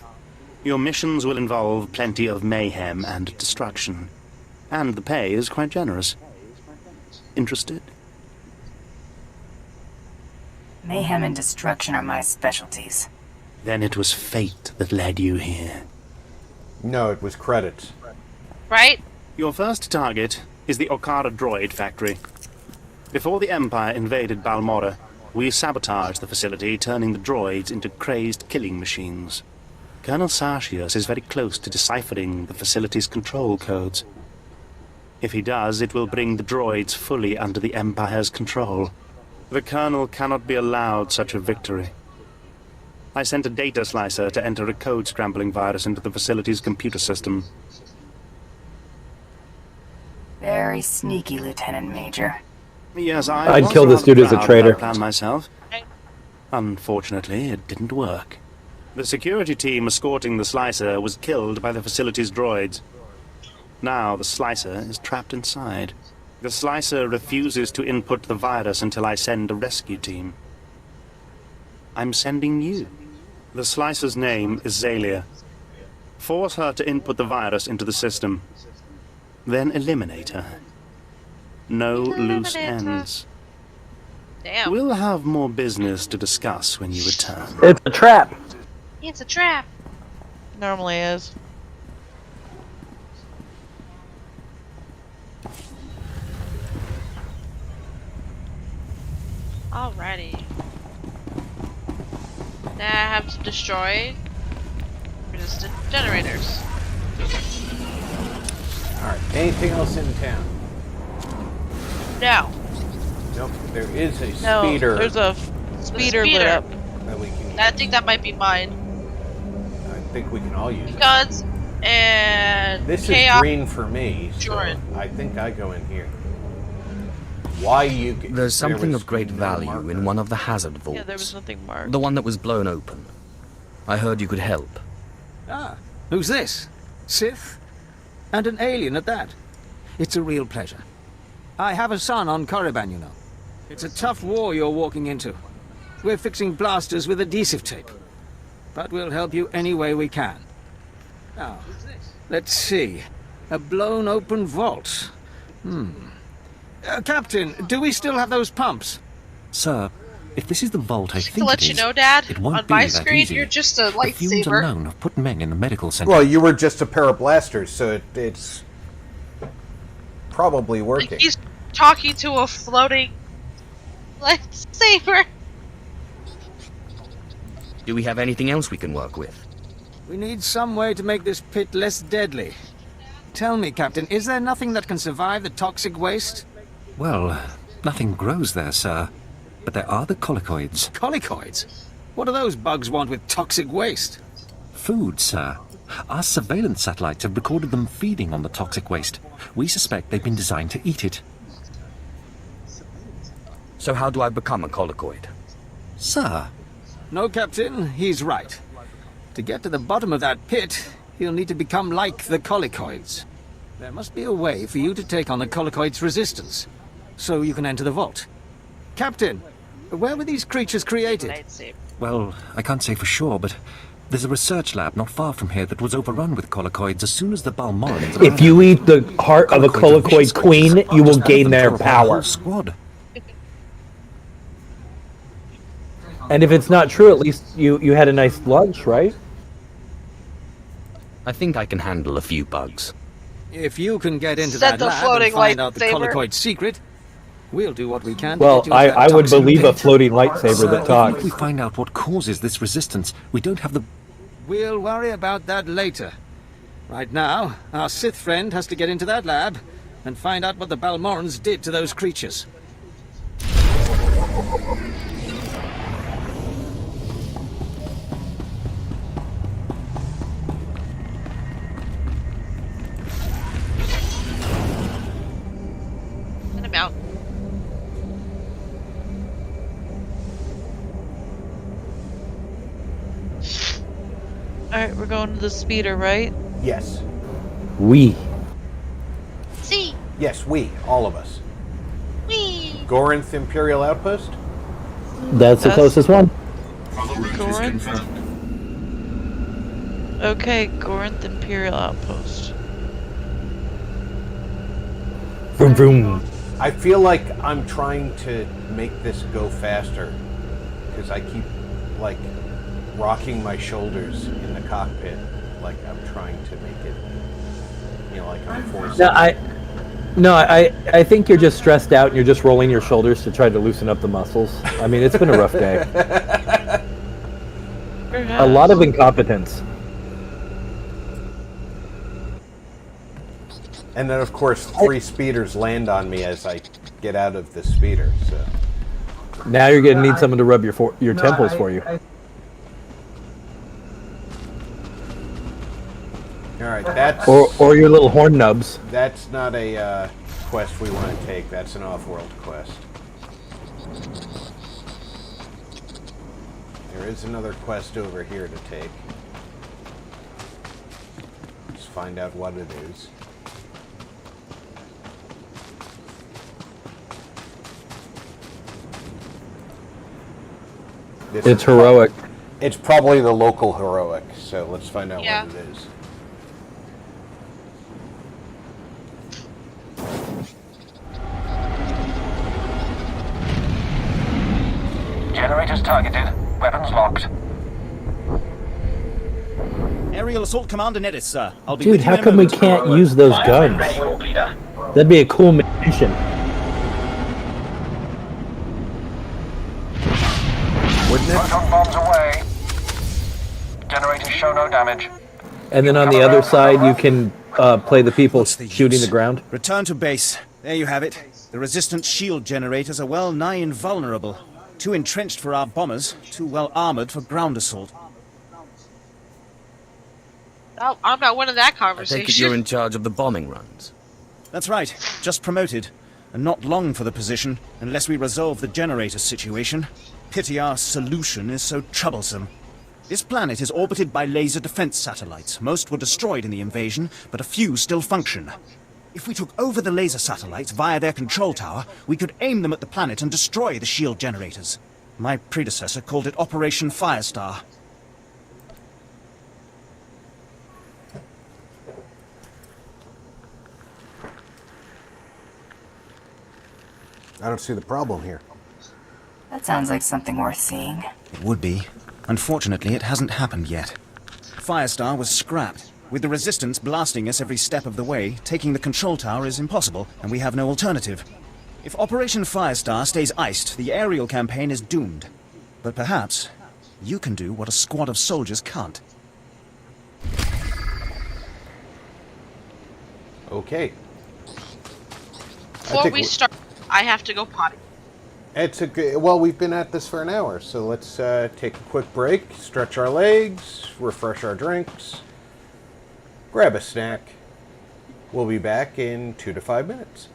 Your missions will involve plenty of mayhem and destruction. And the pay is quite generous. Interested? Mayhem and destruction are my specialties. Then it was fate that led you here. No, it was credits. Right? Your first target is the Okara droid factory. Before the Empire invaded Balmora, we sabotaged the facility, turning the droids into crazed killing machines. Colonel Sartius is very close to deciphering the facility's control codes. If he does, it will bring the droids fully under the Empire's control. The Colonel cannot be allowed such a victory. I sent a data slicer to enter a code-scrambling virus into the facility's computer system. Very sneaky, Lieutenant Major. Yes, I'd kill this dude as a traitor. Plan myself. Unfortunately, it didn't work. The security team escorting the slicer was killed by the facility's droids. Now the slicer is trapped inside. The slicer refuses to input the virus until I send a rescue team. I'm sending you. The slicer's name is Zalia. Force her to input the virus into the system. Then eliminate her. No loose ends. Damn. We'll have more business to discuss when you return. It's a trap. It's a trap. Normally is. Alrighty. Now I have to destroy resistant generators. Alright, anything else in town? No. Nope, there is a No, speeder. there's a speeder lit up. That we can, I think that might be mine. I think we can all use it. Guns and This chaos. is green for me, so Jordan. I think I go in here. Why you? There's something of great value in one of the hazard vaults. Yeah, there was nothing marked. The one that was blown open. I heard you could help. Ah, who's this? Sith? And an alien at that. It's a real pleasure. I have a son on Korriban, you know. It's a tough war you're walking into. We're fixing blasters with adhesive tape. But we'll help you any way we can. Now, let's see. A blown open vault. Captain, do we still have those pumps? Sir, if this is the vault I Just to think let it you is, know, Dad, it won't on be my that screen, easy. you're just a The fumes lightsaber. alone have put men in the medical center. Well, you were just a pair of blasters, so it's probably working. Like he's talking to a floating lightsaber. Do we have anything else we can work with? We need some way to make this pit less deadly. Tell me, Captain, is there nothing that can survive the toxic waste? Well, nothing grows there, sir. But there are the colicoids. Colicoids? What do those bugs want with toxic waste? Food, sir. Our surveillance satellites have recorded them feeding on the toxic waste. We suspect they've been designed to eat it. So how do I become a colicoid? Sir? No, Captain, he's right. To get to the bottom of that pit, you'll need to become like the colicoids. There must be a way for you to take on the colicoids' resistance, so you can enter the vault. Captain, where were these creatures created? Well, I can't say for sure, but there's a research lab not far from here that was overrun with colicoids as soon as the Balmorans... If you eat the heart of a colicoid queen, you will gain their power. Squad. And if it's not true, at least you had a nice lunch, right? I think I can handle a few bugs. If you can get into Set that the lab floating and find out the lightsaber. colicoid secret, we'll do what we can to Well, get you out of that I would toxic believe a pit. floating lightsaber that If talks. we find out what causes this resistance, we don't have the... We'll worry about that later. Right now, our Sith friend has to get into that lab and find out what the Balmorans did to those creatures. Let him out. Alright, we're going to the speeder, right? Yes. We. See. Yes, we. All of us. Wee. Gorinth Imperial Outpost? That's the closest one. Corinth? Okay, Corinth Imperial Outpost. Vroom vroom. I feel like I'm trying to make this go faster because I keep like rocking my shoulders in the cockpit, like I'm trying to make it, you know, like I'm forcing. I think you're just stressed out and you're just rolling your shoulders to try to loosen up the muscles. I mean, it's been a rough day. A lot of incompetence. And then, of course, 3 speeders land on me as I get out of the speeder. So Now you're gonna need someone to rub your temples for you. all right, that's Or your little horn nubs. that's not a quest we want to take. That's an off-world quest. There is another quest over here to take. Let's find out what it is. It's heroic. It's probably the local heroic, so let's find out what it is. Generators targeted. Weapons locked. Aerial Assault Commander Nettis, sir. I'll be Dude, with you how in a come we moment. can't use those guns? That'd be a cool mission. Wouldn't it? Proton bombs away. Generators show no damage. And then on the other side, you can play the people shooting the ground. Return to base. There you have it. The Resistance shield generators are well nigh invulnerable. Too entrenched for our bombers, too well armored for ground assault. Oh, I'm not one of that I conversation. take it you're in charge of the bombing runs. That's right. Just promoted. And not long for the position, unless we resolve the generator situation. Pity our solution is so troublesome. This planet is orbited by laser defense satellites. Most were destroyed in the invasion, but a few still function. If we took over the laser satellites via their control tower, we could aim them at the planet and destroy the shield generators. My predecessor called it Operation Firestar. I don't see the problem here. That sounds like something worth seeing. It would be. Unfortunately, it hasn't happened yet. Firestar was scrapped. With the Resistance blasting us every step of the way, taking the control tower is impossible, and we have no alternative. If Operation Firestar stays iced, the aerial campaign is doomed. But perhaps you can do what a squad of soldiers can't. Okay. Before we start, I have to go potty. It's a good. Well, we've been at this for an hour, so let's take a quick break, stretch our legs, refresh our drinks, grab a snack. We'll be back in 2 to 5 minutes.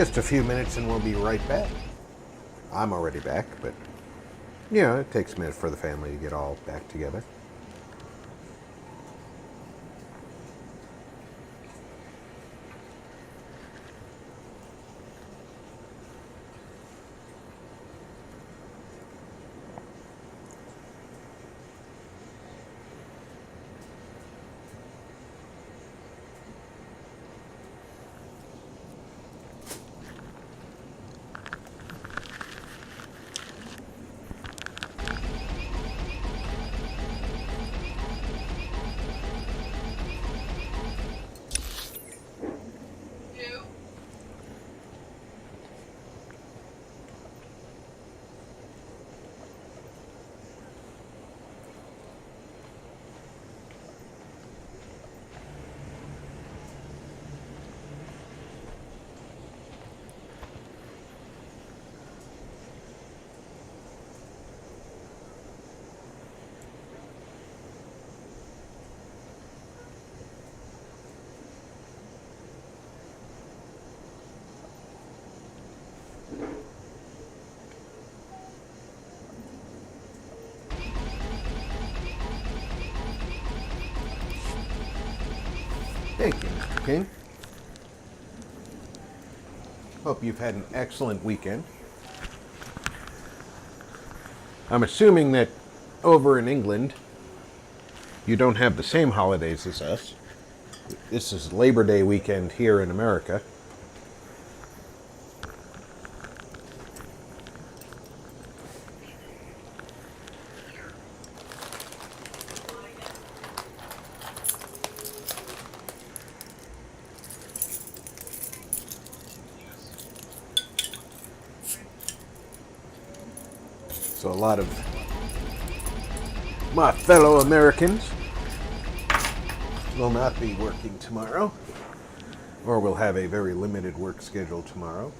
Just a few minutes and we'll be right back. I'm already back, but, you know, it takes a minute for the family to get all back together. Thank you, Mr. King. Hope you've had an excellent weekend. I'm assuming that over in England, you don't have the same holidays as us. This is Labor Day weekend here in America. So a lot of my fellow Americans will not be working tomorrow, or will have a very limited work schedule tomorrow.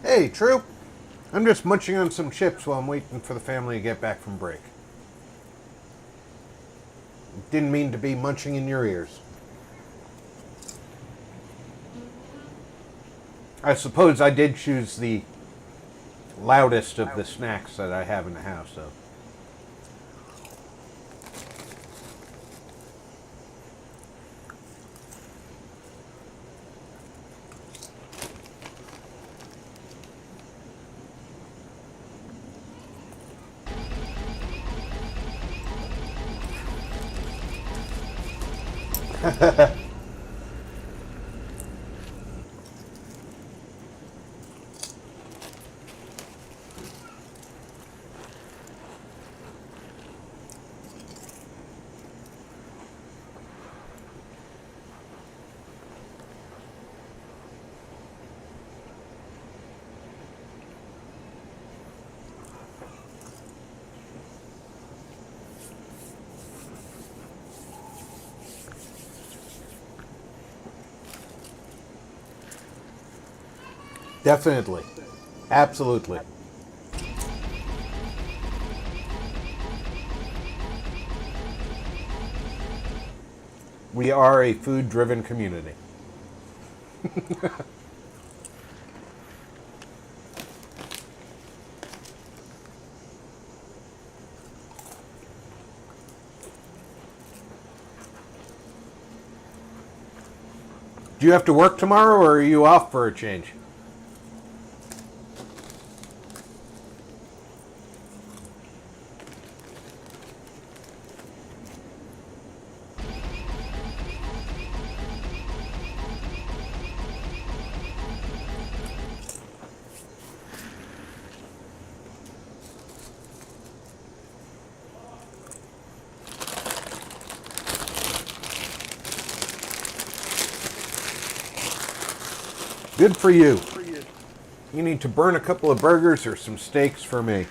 Hey, Troop. I'm just munching on some chips while I'm waiting for the family to get back from break. Didn't mean to be munching in your ears. I suppose I did choose the loudest of the snacks that I have in the house, though. Definitely. Absolutely. We are a food-driven community. Do you have to work tomorrow, or are you off for a change? Good for you. You need to burn a couple of burgers or some steaks for me.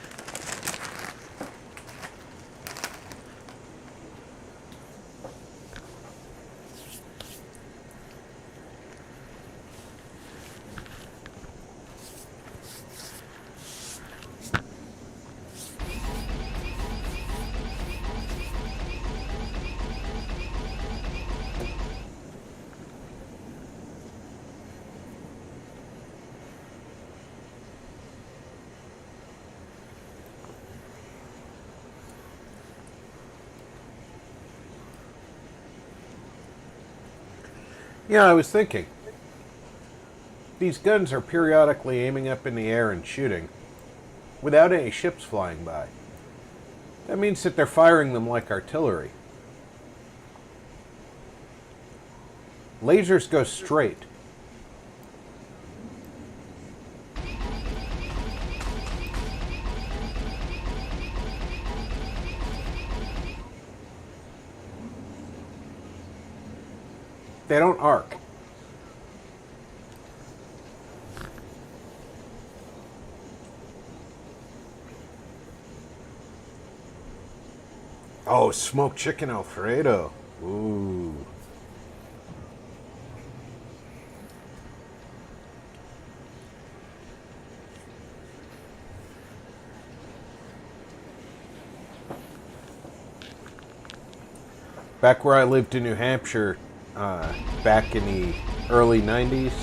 Yeah, I was thinking. These guns are periodically aiming up in the air and shooting, without any ships flying by. That means that they're firing them like artillery. Lasers go straight. They don't arc. Oh, smoked chicken Alfredo. Ooh. Back where I lived in New Hampshire, back in the early 90s,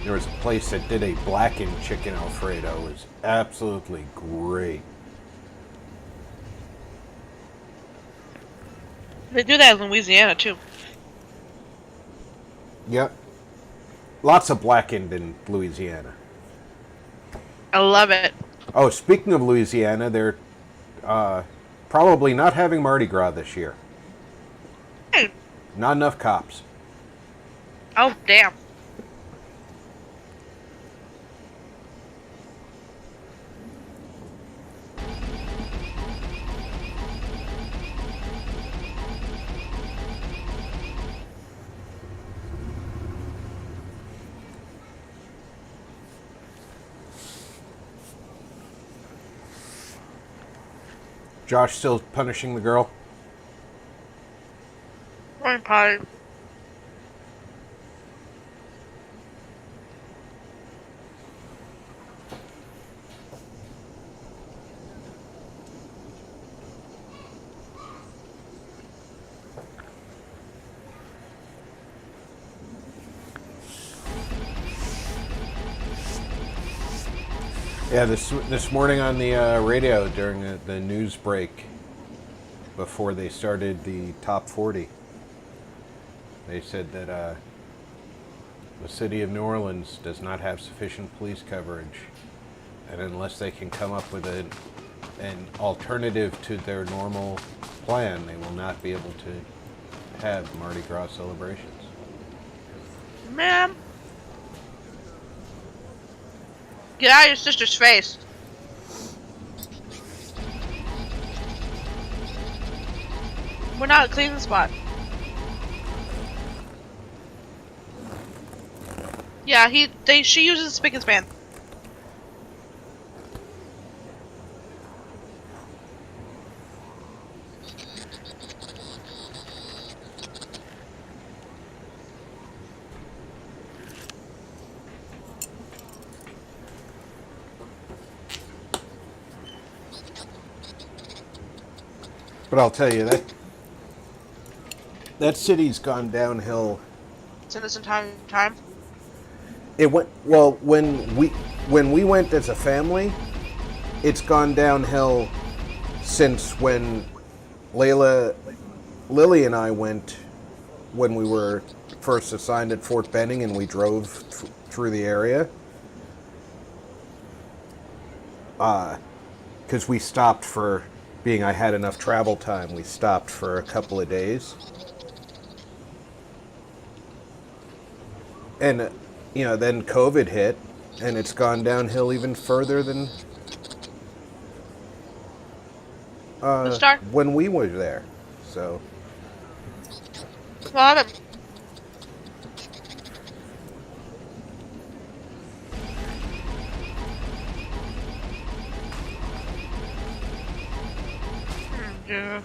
there was a place that did a blackened chicken Alfredo. It was absolutely great. They do that in Louisiana, too. Yep. Lots of blackened in Louisiana. I love it. Oh, speaking of Louisiana, they're probably not having Mardi Gras this year. Not enough cops. Oh, damn. Josh still punishing the girl? I'm potty. Yeah, this morning on the radio during the news break, before they started the top 40, they said that the city of New Orleans does not have sufficient police coverage, and unless they can come up with an alternative to their normal plan, they will not be able to have Mardi Gras celebrations. Ma'am, get out of your sister's face. We're not a cleaning spot. Yeah, she uses spick and span. But I'll tell you that city's gone downhill. Since this entire time. It went well when we went as a family. It's gone downhill since when Lily and I went when we were first assigned at Fort Benning, and we drove through the area. Because we stopped for, being I had enough travel time, we stopped for a couple of days. And, then COVID hit, and it's gone downhill even further than when we were there. So. What happened? Yeah.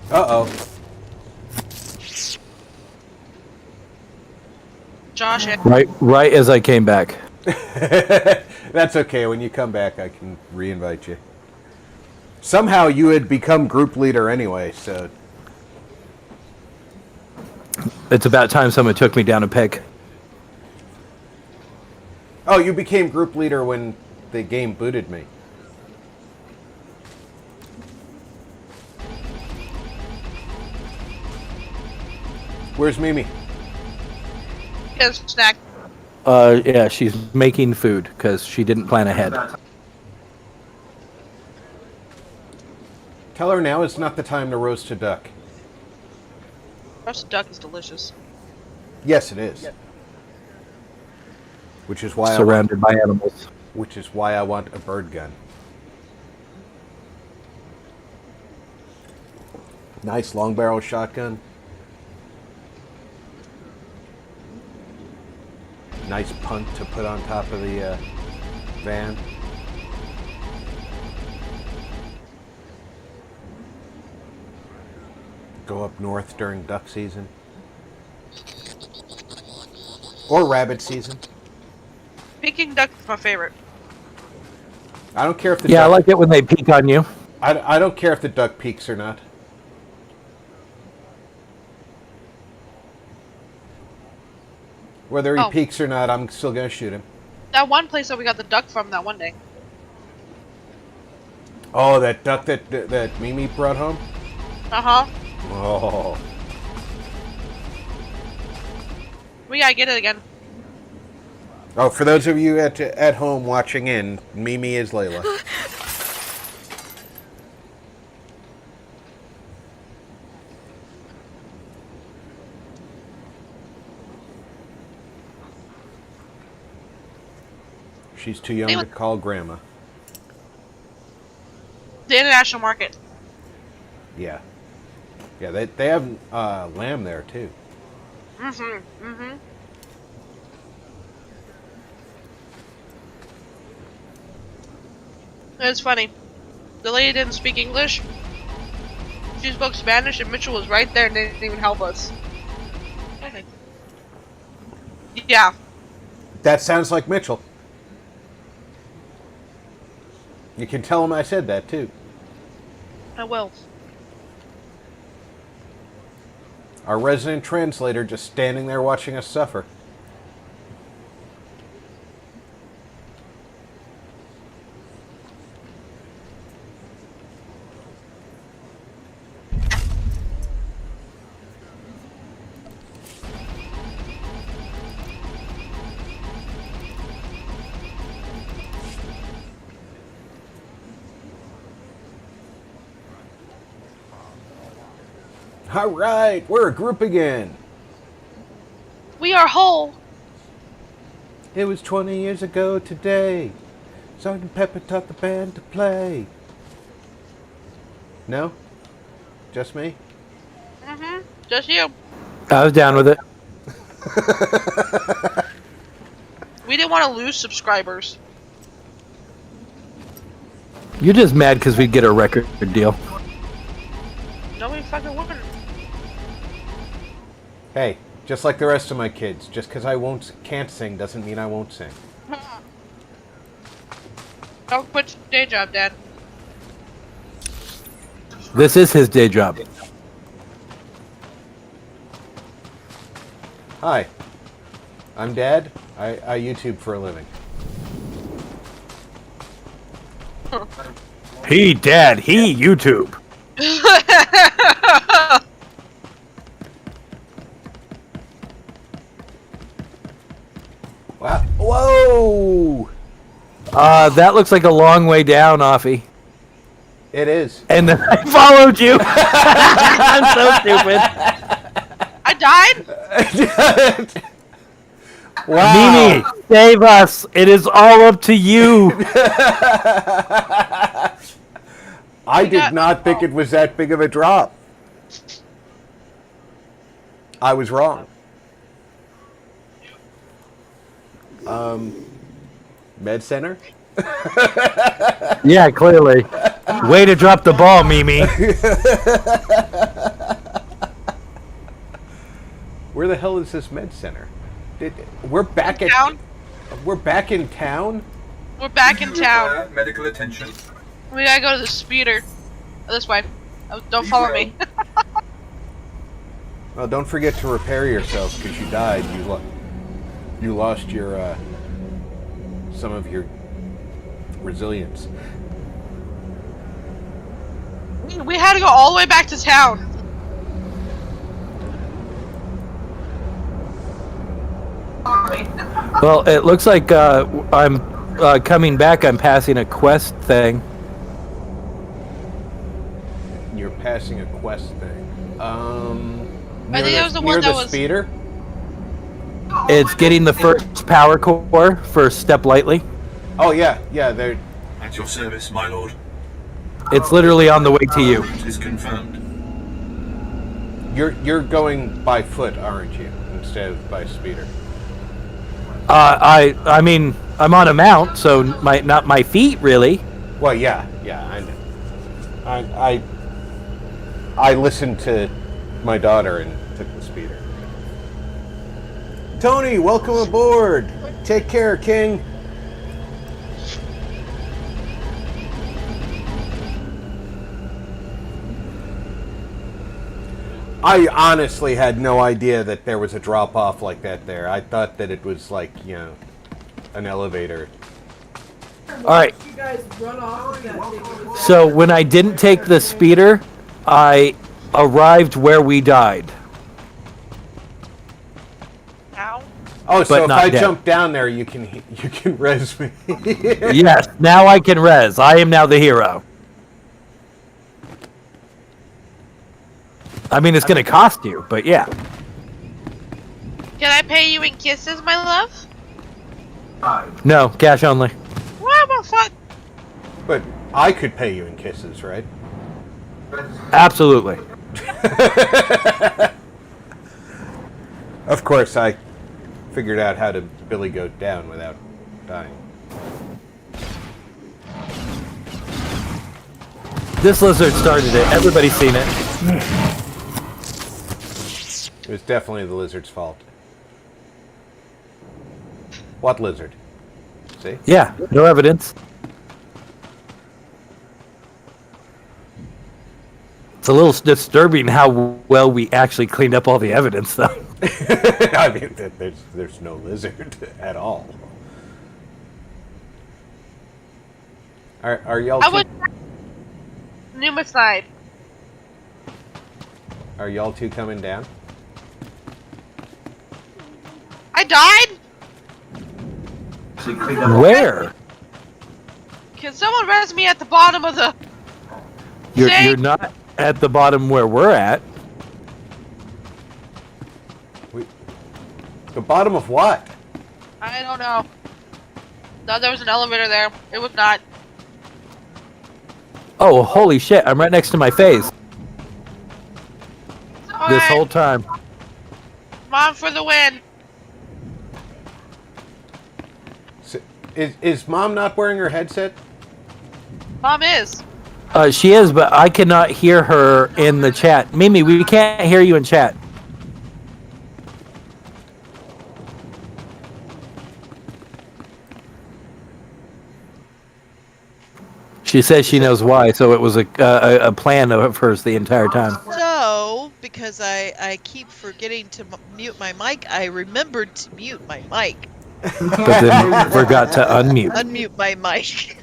Uh-oh. Josh. Right as I came back. That's okay. When you come back, I can re-invite you. Somehow you had become group leader anyway, so. It's about time someone took me down a peg. Oh, you became group leader when the game booted me. Where's Mimi? Yes, snack. Yeah, she's making food because she didn't plan ahead. Tell her now is not the time to roast a duck. Roasted duck is delicious. Yes, it is. Which is why Surrounded by animals. Which is why I want a bird gun. Nice long barrel shotgun. Nice punt to put on top of the van. Go up north during duck season. Or rabbit season. Peking duck is my favorite. I don't care if the Yeah, duck, I like it when they peek on you. I don't care if the duck peeks or not. Whether he peeks or not, I'm still gonna shoot him. That one place that we got the duck from that one day. Oh, that duck that Mimi brought home? Uh-huh. Oh. We gotta get it again. Oh, for those of you at home watching in, Mimi is Leila. She's too young to call grandma. The international market. Yeah. Yeah, they have lamb there too. It's funny. The lady didn't speak English. She spoke Spanish, and Mitchell was right there and didn't even help us. Okay. Yeah. That sounds like Mitchell. You can tell him I said that too. I will. Our resident translator just standing there watching us suffer. All right, we're a group again. We are whole. It was 20 years ago today. Sergeant Pepper taught the band to play. No? Just me? Just you. I was down with it. We didn't want to lose subscribers. You're just mad because we get a record deal. No, we fucking wouldn't. Hey, just like the rest of my kids, just because I can't sing doesn't mean I won't sing. Don't quit your day job, Dad. This is his day job. Hi, I'm Dad. I YouTube for a living. He Dad, he YouTube. Wow. Whoa! That looks like a long way down, Offie. It is. And then I followed you. I'm so stupid. I died? Wow. Mimi, save us. It is all up to you. I did not think it was that big of a drop. I was wrong. Med Center? Yeah, clearly. Way to drop the ball, Mimi. Where the hell is this Med Center? We're back at town? We're back in town? We're back in town. Medical attention. We gotta go to the speeder. This way. Oh, don't follow me. Well, don't forget to repair yourself because you died. You lost your some of your resilience. We had to go all the way back to town. Well, it looks like I'm coming back. I'm passing a quest thing. You're passing a quest thing. I think that was the one that was speeder. It's getting the first power core for Step Lightly. Oh yeah, they're At your service, my lord. It's literally on the way to you. Route is confirmed. You're going by foot, aren't you, instead of by speeder? I mean, I'm on a mount, so not my feet really. Well, yeah, I know. I listened to my daughter and took the speeder. Tony, welcome aboard. Take care, King. I honestly had no idea that there was a drop-off like that there. I thought that it was like, an elevator. Alright. So when I didn't take the speeder, I arrived where we died. Ow. Oh, so if I dead. jump down there, you can res me. Yes, now I can res. I am now the hero. I mean, it's going to cost you, but yeah. Can I pay you in kisses, my love? No, cash only. What the fuck? But I could pay you in kisses, right? Absolutely. Of course, I figured out how to Billy Goat down without dying. This lizard started it. Everybody's seen it. It was definitely the lizard's fault. What lizard? See? Yeah, no evidence. It's a little disturbing how well we actually cleaned up all the evidence, though. I mean, there's no lizard at all. Are y'all? I would. Pneumicide. Are y'all two coming down? I died. Where? Can someone res me at the bottom of the? You're not at the bottom where we're at. The bottom of what? I don't know. No, there was an elevator there. It was not. Oh, holy shit! I'm right next to my face. This whole time. Mom for the win. Is Mom not wearing her headset? Mom is. She is, but I cannot hear her in the chat. Mimi, we can't hear you in chat. She says she knows why, so it was a plan of hers the entire time. So, because I keep forgetting to mute my mic, I remembered to mute my mic. But then forgot to unmute. Unmute my mic.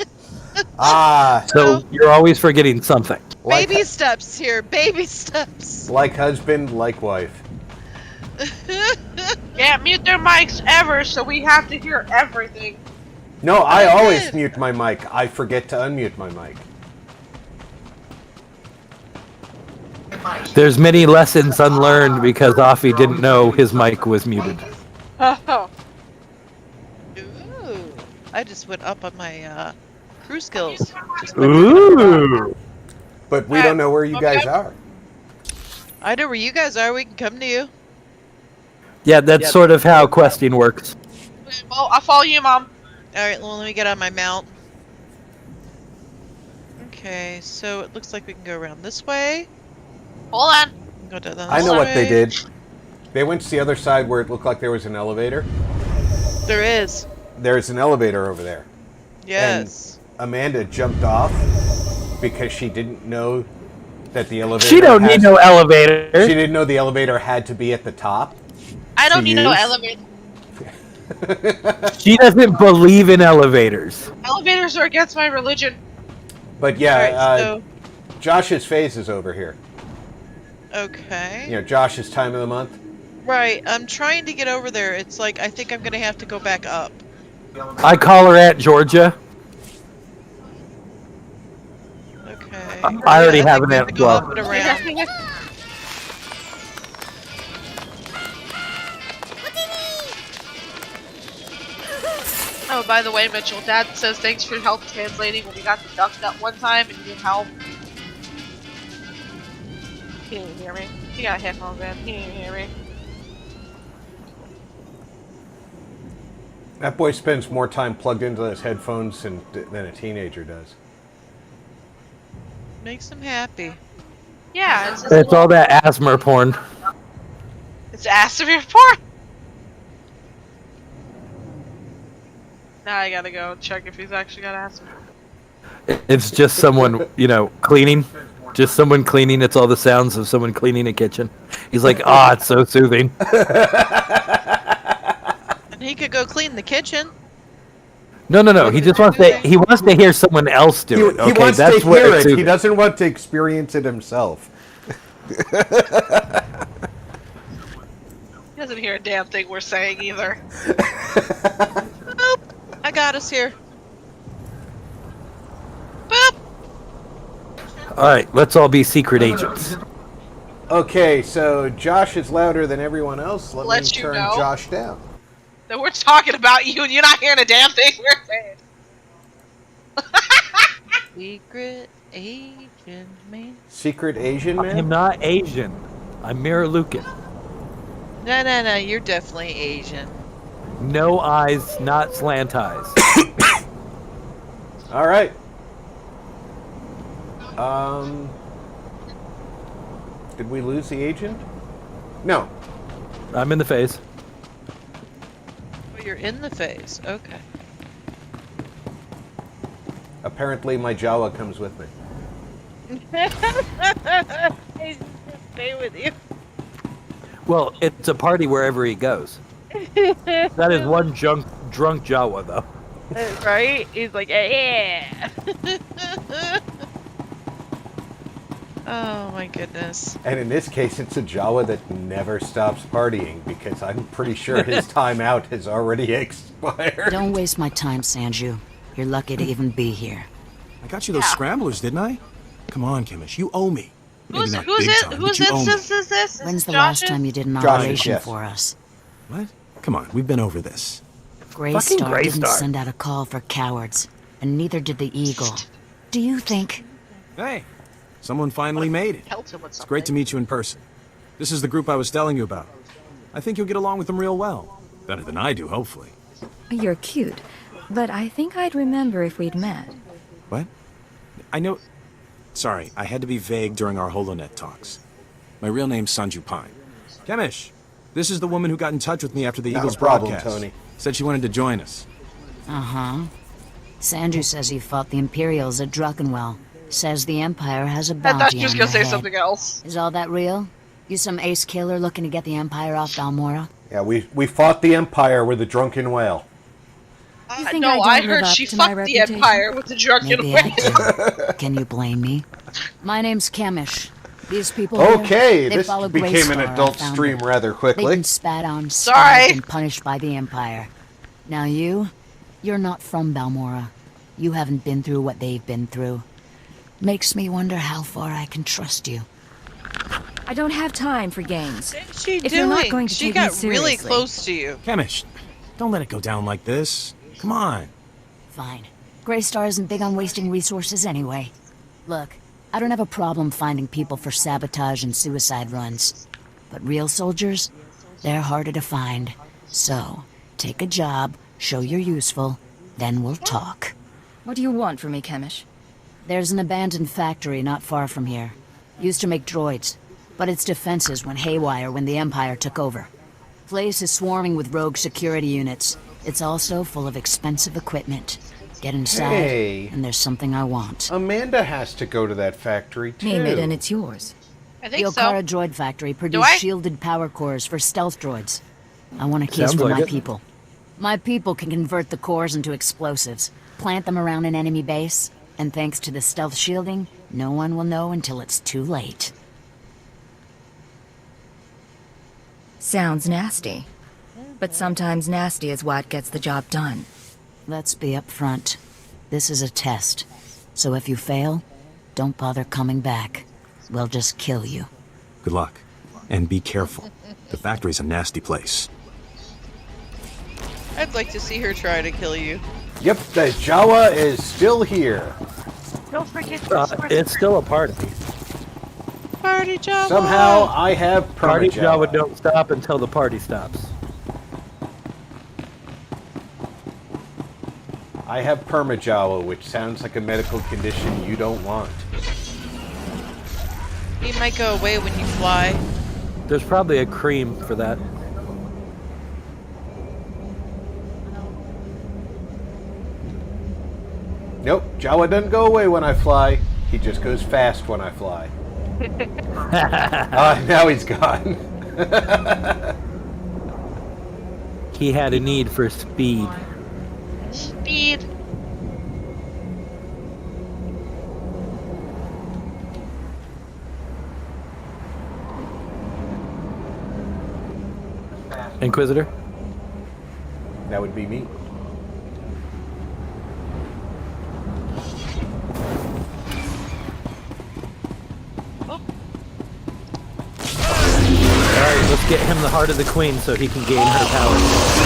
So you're always forgetting something. Baby steps here, baby steps. Like husband, like wife. Can't mute their mics ever, so we have to hear everything. No, I always mute my mic. I forget to unmute my mic. There's many lessons unlearned because Offie didn't know his mic was muted. Oh. Ooh, I just went up on my crew skills. Ooh. But we don't know where you guys are. I know where you guys are. We can come to you. Yeah, that's sort of how questing works. Well, I'll follow you, Mom. Alright, well, let me get on my mount. Okay, so it looks like we can go around this way. Hold on. Go down this I know way. what they did. They went to the other side where it looked like there was an elevator. There is. There's an elevator over there. Yes. And Amanda jumped off because she didn't know that the elevator. She don't need no elevator. She didn't know the elevator had to be at the top. I don't need no elevator. She doesn't believe in elevators. Elevators are against my religion. But yeah, Alright, so- Josh's phase is over here. Okay. You know, Josh's time of the month. Right, I'm trying to get over there. It's like, I think I'm gonna have to go back up. I call her at Georgia. Okay. I already have an app as well. Up and around. Oh, by the way, Mitchell, Dad says thanks for help translating when we got the duck that one time and you didn't help. He didn't hear me. He got headphones in. He didn't hear me. That boy spends more time plugged into those headphones than a teenager does. Makes him happy. Yeah, it's just It's all that asthma porn. It's Asimir porn. Now I gotta go check if he's actually got asthma. It's just someone, cleaning. Just someone cleaning. It's all the sounds of someone cleaning a kitchen. He's like, it's so soothing. And he could go clean the kitchen. No. He just wants to. He wants to hear someone else do it. Okay, He wants that's to what hear it's it. soothing. He doesn't want to experience it himself. He doesn't hear a damn thing we're saying either. Boop! I got us here. Boop! Alright, let's all be secret agents. Okay, so Josh is louder than everyone else. Let Let me you turn know. Josh down. that we're talking about you and you're not hearing a damn thing we're saying. Secret Asian man. Secret Asian man? I'm not Asian. I'm Mira Lukin. No, you're definitely Asian. No eyes, not slant eyes. All right. Did we lose the agent? No. I'm in the phase. Oh, you're in the phase. Okay. Apparently my Jawa comes with me. He's just stay with you. Well, it's a party wherever he goes. That is one drunk Jawa, though. Right? He's like, yeah. Oh my goodness. And in this case, it's a Jawa that never stops partying because I'm pretty sure his time out has already expired. Don't waste my time, Sanju. You're lucky to even be here. I got you those scramblers, didn't I? Come on, Kimish, you owe me. Whose instance is this? When's the Josh's? last time you did an Josh's, operation yes. for us? What? Come on, we've been over this. Greystar didn't send out a call for cowards, and neither did the Eagle. Do you think... Hey, someone finally made it. It's great to meet you in person. This is the group I was telling you about. I think you'll get along with them real well. Better than I do, hopefully. You're cute, but I think I'd remember if we'd met. What? I know... Sorry, I had to be vague during our HoloNet talks. My real name's Sanju Pine. Kemish, this is the woman who got in touch with me after the Not Eagles a problem, broadcast. Tony. Said she wanted to join us. Uh-huh. Sanju says you fought the Imperials at Druckenwell. Says the Empire has a I bounty thought you was on gonna your say head. something else. Is all that real? You some ace killer looking to get the Empire off Balmora? Yeah, we fought the Empire with a drunken whale. You think No, I I don't heard live up she to my fucked the reputation? Empire with the drunken Maybe whale. I do. Can you blame me? My name's Kemish. These people here, Okay, they this follow became an Greystar, adult I found stream it. rather They've quickly. been spat on, Sorry. starved, and punished by the Empire. Now you're not from Balmora. You haven't been through what they've been through. Makes me wonder how far I can trust you. I don't have time for games. What's she If doing? you're not going to she take got me seriously. really close to you. Kemish, don't let it go down like this. Come on. Fine. Greystar isn't big on wasting resources anyway. Look, I don't have a problem finding people for sabotage and suicide runs. But real soldiers, they're harder to find. So, take a job, show you're useful, then we'll talk. What do you want from me, Kemish? There's an abandoned factory not far from here. Used to make droids, but its defenses went haywire when the Empire took over. Place is swarming with rogue security units. It's also full of expensive equipment. Get inside, Hey. and there's something I want. Amanda has to go to that factory too. Name it and it's yours. I The think so. Okara droid factory I? produced shielded power cores for stealth droids. I want a case Sounds for like my it. people. My people can convert the cores into explosives, plant them around an enemy base, and thanks to the stealth shielding, no one will know until it's too late. Sounds nasty. But sometimes nasty is what gets the job done. Let's be upfront. This is a test. So if you fail, don't bother coming back. We'll just kill you. Good luck. And be careful. The factory's a nasty place. I'd like to see her try to kill you. Yep, the Jawa is still here. Don't forget It's still a party. Party Jawa. Somehow I have Party perma-Jawa. Jawa don't stop until the party stops. I have perma-Jawa, which sounds like a medical condition you don't want. He might go away when you fly. There's probably a cream for that. Nope, Jawa doesn't go away when I fly. He just goes fast when I fly. Now he's gone. He had a need for speed. Speed. Inquisitor? That would be me. Alright, let's get him the heart of the queen so he can gain her power.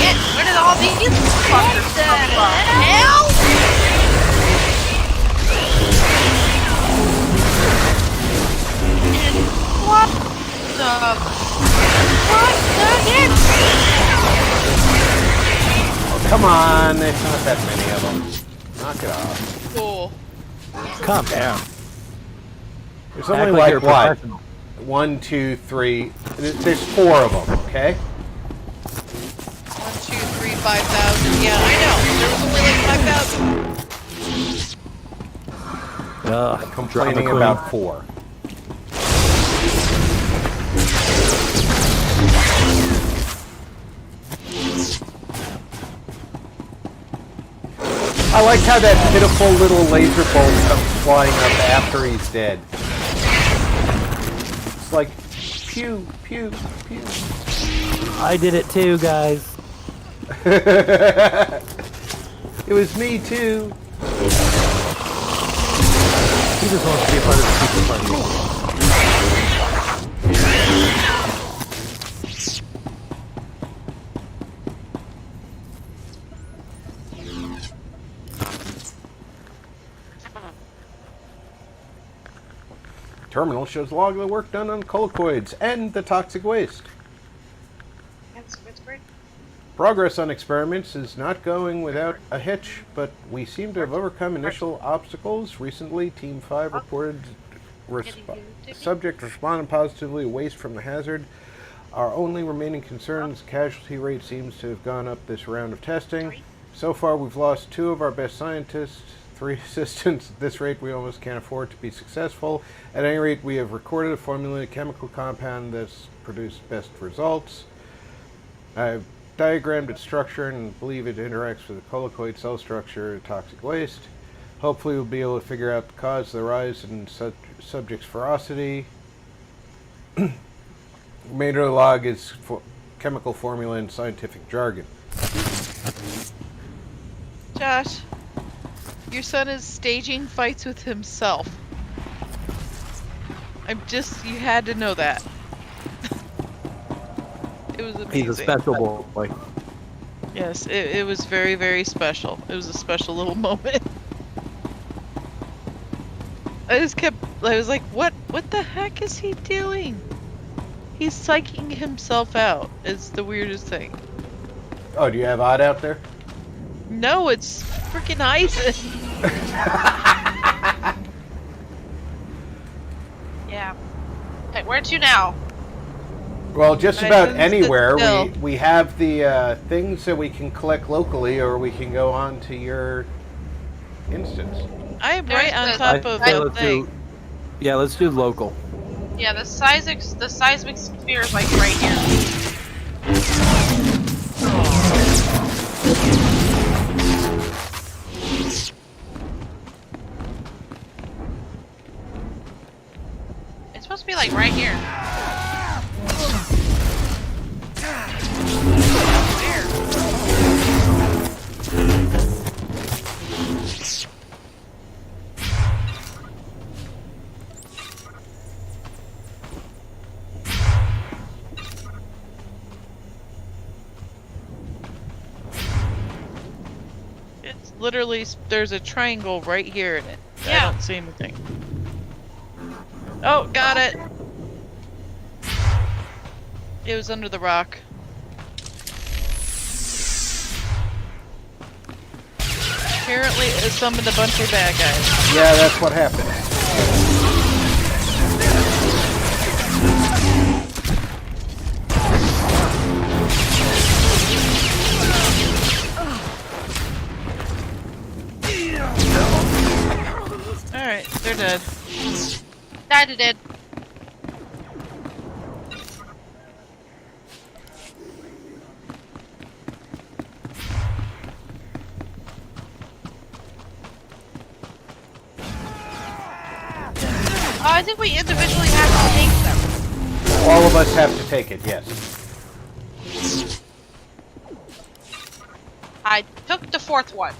Get rid of Oh, come on, there's not that many of them. Knock it off. Cool. Calm down. There's only Act like you're a what? professional. 1, 2, 3. There's 4 of them, okay? 1, 2, 3, 5,000. Yeah, I know. There was only like 5,000. Complaining about 4. I like how that pitiful little laser bolt comes flying up after he's dead. It's like, pew, pew, pew. I did it too, guys. It was me too. He just wants to be a part of the people party. Terminal shows log of the work done on collocoids and the toxic waste. That's great. Progress on experiments is not going without a hitch, but we seem to have overcome initial obstacles. Recently, Team 5 reported subject responded positively to waste from the hazard. Our only remaining concern is the casualty rate seems to have gone up this round of testing. So far, we've lost 2 of our best scientists, 3 assistants. At this rate, we almost can't afford to be successful. At any rate, we have recorded a formulated chemical compound that's produced best results. I've diagrammed its structure and believe it interacts with the collocoid cell structure of toxic waste. Hopefully we'll be able to figure out the cause of the rise in subject's ferocity. Remainder of the log is chemical formula and scientific jargon. Josh, your son is staging fights with himself. You had to know that. It was amazing. He's a special boy. Yes, it was very, very special. It was a special little moment. I was like, what the heck is he doing? He's psyching himself out. It's the weirdest thing. Oh, do you have Odd out there? No, it's freaking Isaac. Yeah. Hey, where to now? Well, just about anywhere. still. We have the things that we can collect locally, or we can go on to your instance. I am right on There's top of the thing. Yeah, let's do local. Yeah, the seismic sphere is like right here. It's supposed to be like right here. It's literally, there's a triangle right here in it. Yeah. I don't see anything. Oh, got it. It was under the rock. Apparently it summoned a bunch of bad guys. Yeah, that's what happened. Alright, they're dead. Dead. I think we individually have to take them. All of us have to take it, yes. I took the 4th one.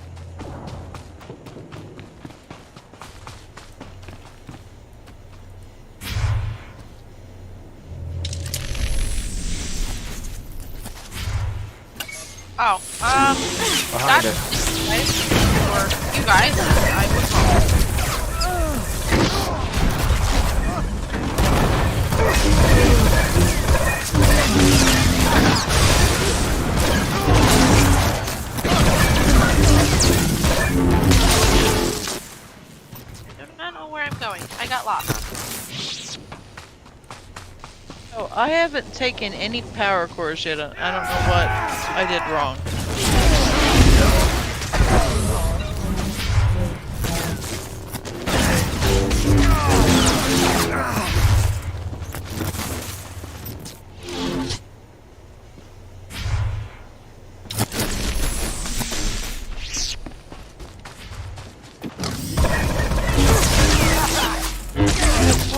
Oh, Behind that's us. or you guys. I would follow. I do not know where I'm going. I got lost. Oh, I haven't taken any power cores yet. I don't know what I did wrong.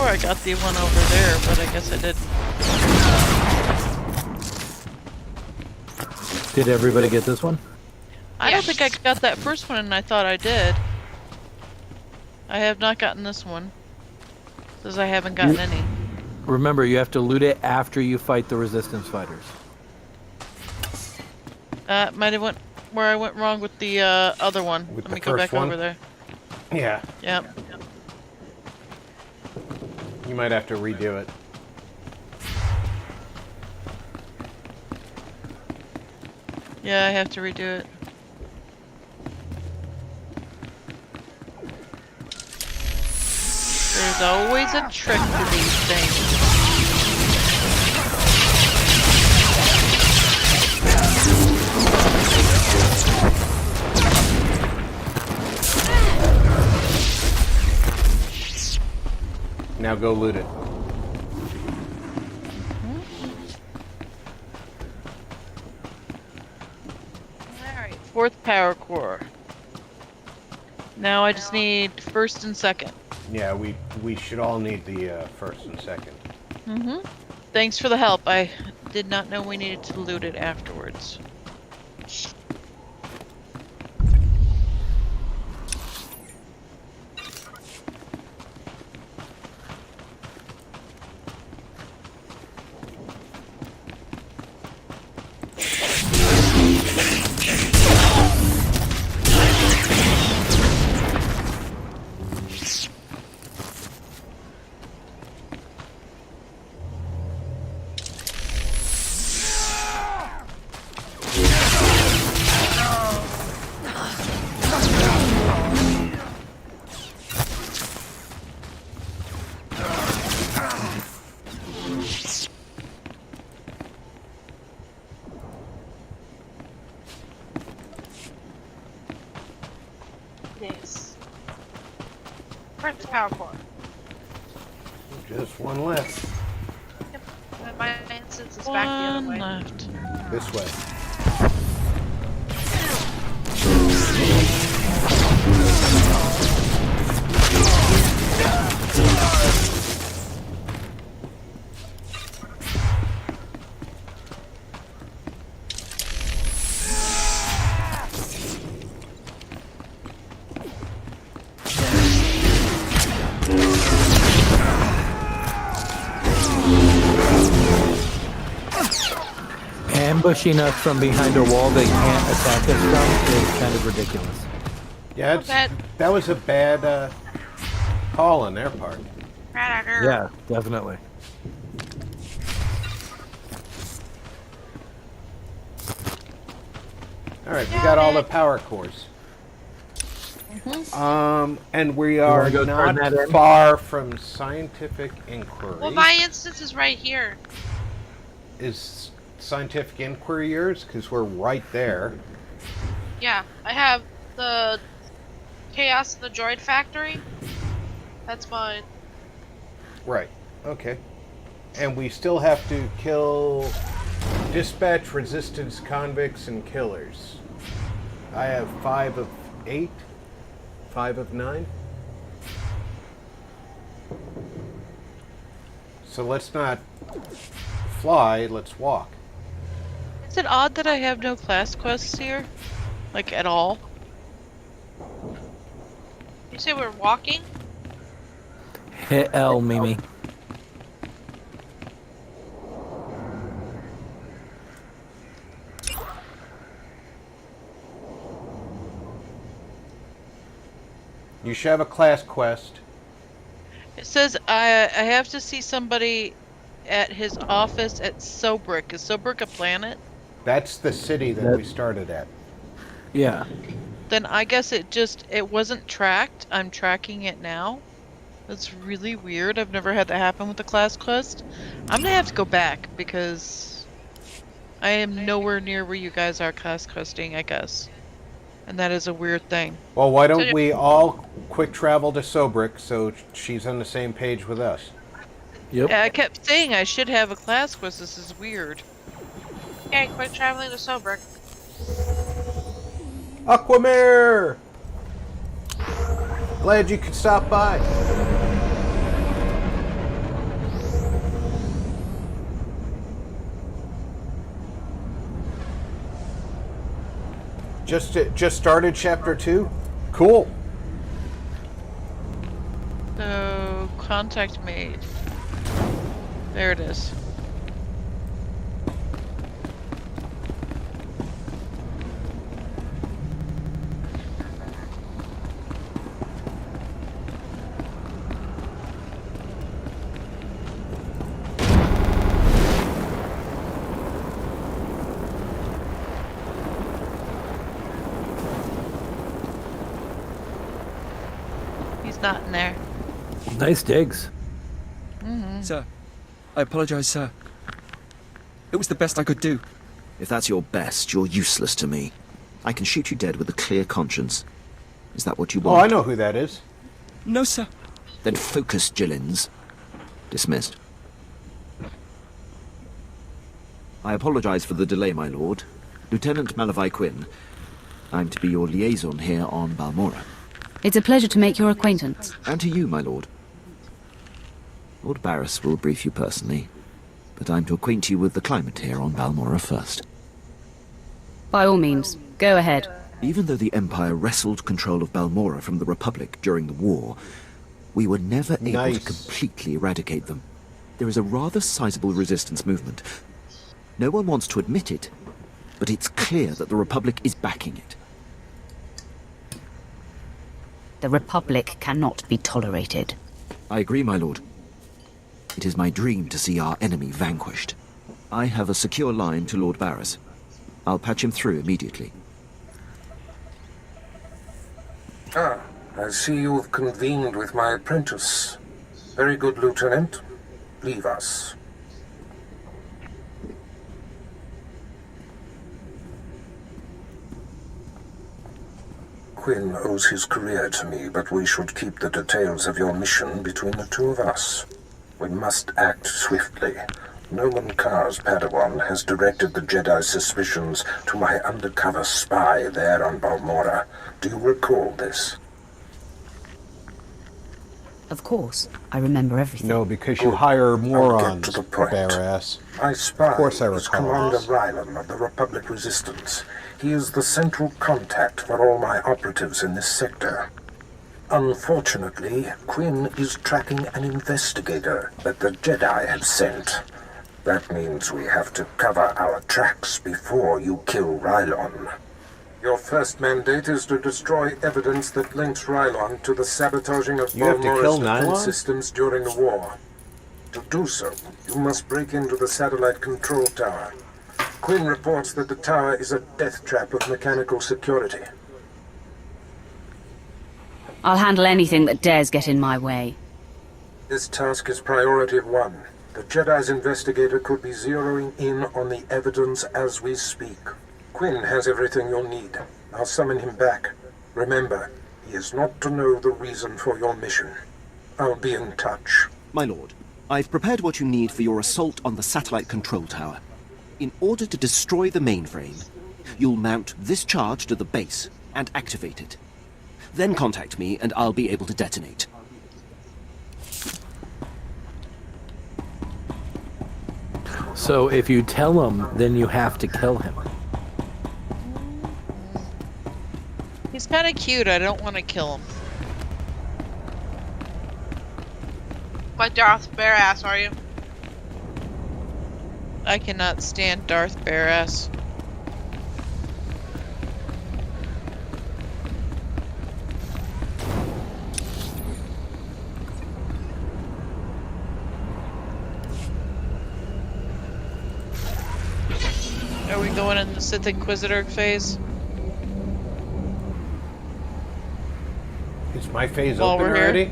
I got the one over there, but I guess I didn't. Did everybody get this one? I don't think I got that first one, and I thought I did. I have not gotten this one. Says I haven't gotten any. Remember, you have to loot it after you fight the resistance fighters. Might have went where I went wrong with the other one. With Let me the go first back one? over there. Yeah. Yep. You might have to redo it. Yeah, I have to redo it. There's always a trick to these things. Now go loot it. Alright, fourth power core. Now I just need first and second. Yeah, we should all need the first and second. Mm-hmm. Thanks for the help. I did not know we needed to loot it afterwards. Yes. First power core. Just one left. Yep. And my instance is back the other way. Left. This way. Ambushing us from behind a wall they can't attack us from is kind of ridiculous. Yeah, that was a bad call on their part. Yeah, definitely. Alright, we got all the power cores. And we are go turn not that in? far from scientific inquiry. Well, my instance is right here. Is scientific inquiry yours? Because we're right there. Yeah, I have the Chaos in the Droid Factory. That's mine. Right. Okay. And we still have to dispatch resistance convicts and killers. I have 5 of 8. 5 of 9. So let's not fly, let's walk. Is it odd that I have no class quests here? Like, at all? You say we're walking? Hit L, Mimi. You should have a class quest. It says I have to see somebody at his office at Sobrik. Is Sobrik a planet? That's the city that we started at. Yeah. Then I guess it wasn't tracked. I'm tracking it now. That's really weird. I've never had that happen with the class quest. I'm gonna have to go back because I am nowhere near where you guys are class questing, I guess. And that is a weird thing. Well, why don't we all quick travel to Sobrik so she's on the same page with us? Yep. Yeah, I kept saying I should have a class quest. This is weird. Okay, quit traveling to Sobrik. Aquamare! Glad you could stop by. Just started chapter 2? Cool. So, contact made. There it is. Not in there. Nice digs. Sir, I apologize, sir. It was the best I could do. If that's your best, you're useless to me. I can shoot you dead with a clear conscience. Is that what you want? Oh, I know who that is. No, sir. Then focus, Gillins. Dismissed. I apologize for the delay, my lord. Lieutenant Malavai Quinn. I'm to be your liaison here on Balmora. It's a pleasure to make your acquaintance. And to you, my lord. Lord Barris will brief you personally, but I'm to acquaint you with the climate here on Balmora first. By all means, go ahead. Even though the Empire wrestled control of Balmora from the Republic during the war, we were never able to completely eradicate them. There is a rather sizable resistance movement. No one wants to admit it, but it's clear that the Republic is backing it. The Republic cannot be tolerated. I agree, my lord. It is my dream to see our enemy vanquished. I have a secure line to Lord Barris. I'll patch him through immediately. Ah, I see you've convened with my apprentice. Very good, Lieutenant. Leave us. Quinn owes his career to me, but we should keep the details of your mission between the two of us. We must act swiftly. Noman Carr's Padawan has directed the Jedi's suspicions to my undercover spy there on Balmora. Do you recall this? Of course. I remember everything. No, because you hire morons, I'll get to the point. bare-ass. My spy Of course I is recall. Commander Rylan of the Republic Resistance. He is the central contact for all my operatives in this sector. Unfortunately, Quinn is tracking an investigator that the Jedi have sent. That means we have to cover our tracks before you kill Rylon. Your first mandate is to destroy evidence that links Rylon to the sabotaging of You have to kill Balmora's defense Nylon? systems during the war. To do so, you must break into the satellite control tower. Quinn reports that the tower is a death trap of mechanical security. I'll handle anything that dares get in my way. This task is priority 1. The Jedi's investigator could be zeroing in on the evidence as we speak. Quinn has everything you'll need. I'll summon him back. Remember, he is not to know the reason for your mission. I'll be in touch. My lord, I've prepared what you need for your assault on the satellite control tower. In order to destroy the mainframe, you'll mount this charge to the base and activate it. Then contact me and I'll be able to detonate. So if you tell him, then you have to kill him. He's kind of cute. I don't want to kill him. What Darth Bare-ass are you? I cannot stand Darth Bare-ass. going in the Sith Inquisitor phase? Is my phase While open we're here? already?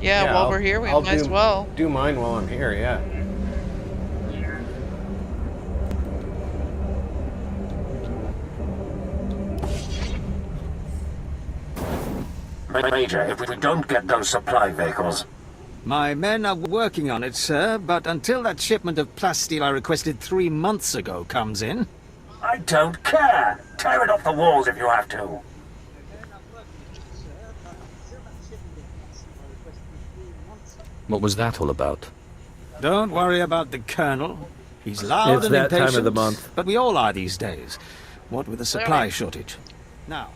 Yeah, while we're here, we might as well. Do mine while I'm here, yeah. Major, if we don't get those supply vehicles... My men are working on it, sir, but until that shipment of plasteel I requested 3 months ago comes in... I don't care! Tear it off the walls if you have to! What was that all about? Don't worry about the Colonel. He's loud It's and that impatient, time of the month. but we all are these days. What with the supply shortage. Now,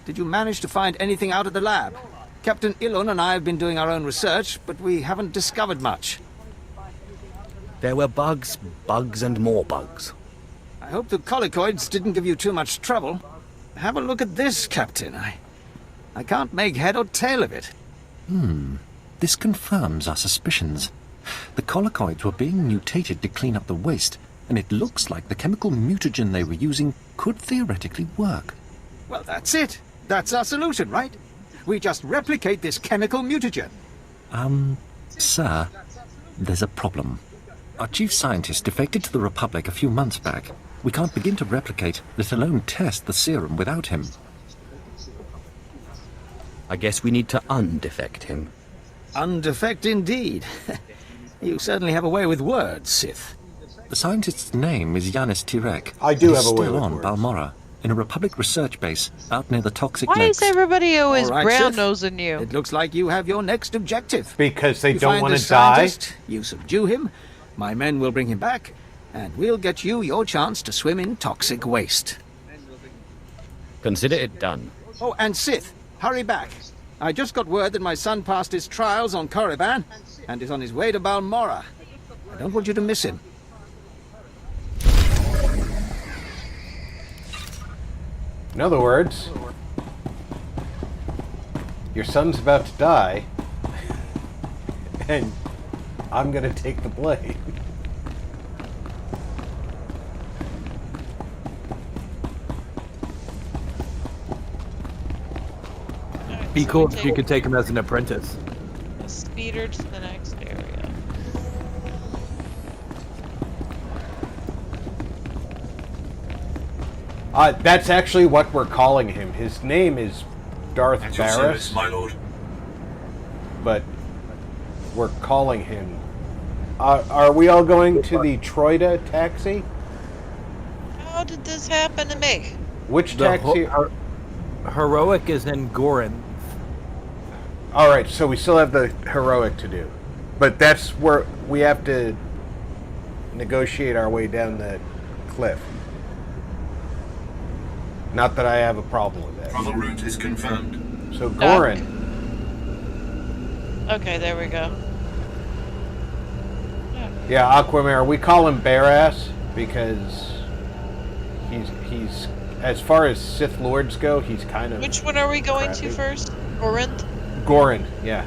did you manage to find anything out of the lab? Captain Ilon and I have been doing our own research, but we haven't discovered much. There were bugs, bugs and more bugs. I hope the colicoids didn't give you too much trouble. Have a look at this, Captain. I can't make head or tail of it. This confirms our suspicions. The colicoids were being mutated to clean up the waste, and it looks like the chemical mutagen they were using could theoretically work. Well, that's it. That's our solution, right? We just replicate this chemical mutagen. Sir, there's a problem. Our chief scientist defected to the Republic a few months back. We can't begin to replicate, let alone test the serum without him. I guess we need to undefect him. Undefect indeed. You certainly have a way with words, Sith. The scientist's name is Yanis Tirek. I do He's have a way still with on words. Balmora, in a Republic research base out near the toxic Why lakes. is everybody always All right, brown Sith. nosing you? It looks like you have your next objective. Because they You don't find want the to die? scientist, you subdue him, my men will bring him back, and we'll get you your chance to swim in toxic waste. Consider it done. Oh, and Sith, hurry back. I just got word that my son passed his trials on Korriban and is on his way to Balmora. I don't want you to miss him. In other words, your son's about to die, and I'm gonna take the blame. Be cool if you could take him as an apprentice. A speeder to the next area. That's actually what we're calling him. His name is Darth At your Barris, service, my lord. but we're calling him. Are we all going to the Troida taxi? How did this happen to me? Which The taxi? Heroic is in Gorin. All right, so we still have the heroic to do, but that's where we have to negotiate our way down the cliff. Not that I have a problem with that. Travel route is confirmed. So Gorin, Okay, there we go. yeah, Aquamare. We call him Barass because he's as far as Sith Lords go, he's kind of. Which one are we going to crappy. first? Corinth? Gorin, yeah.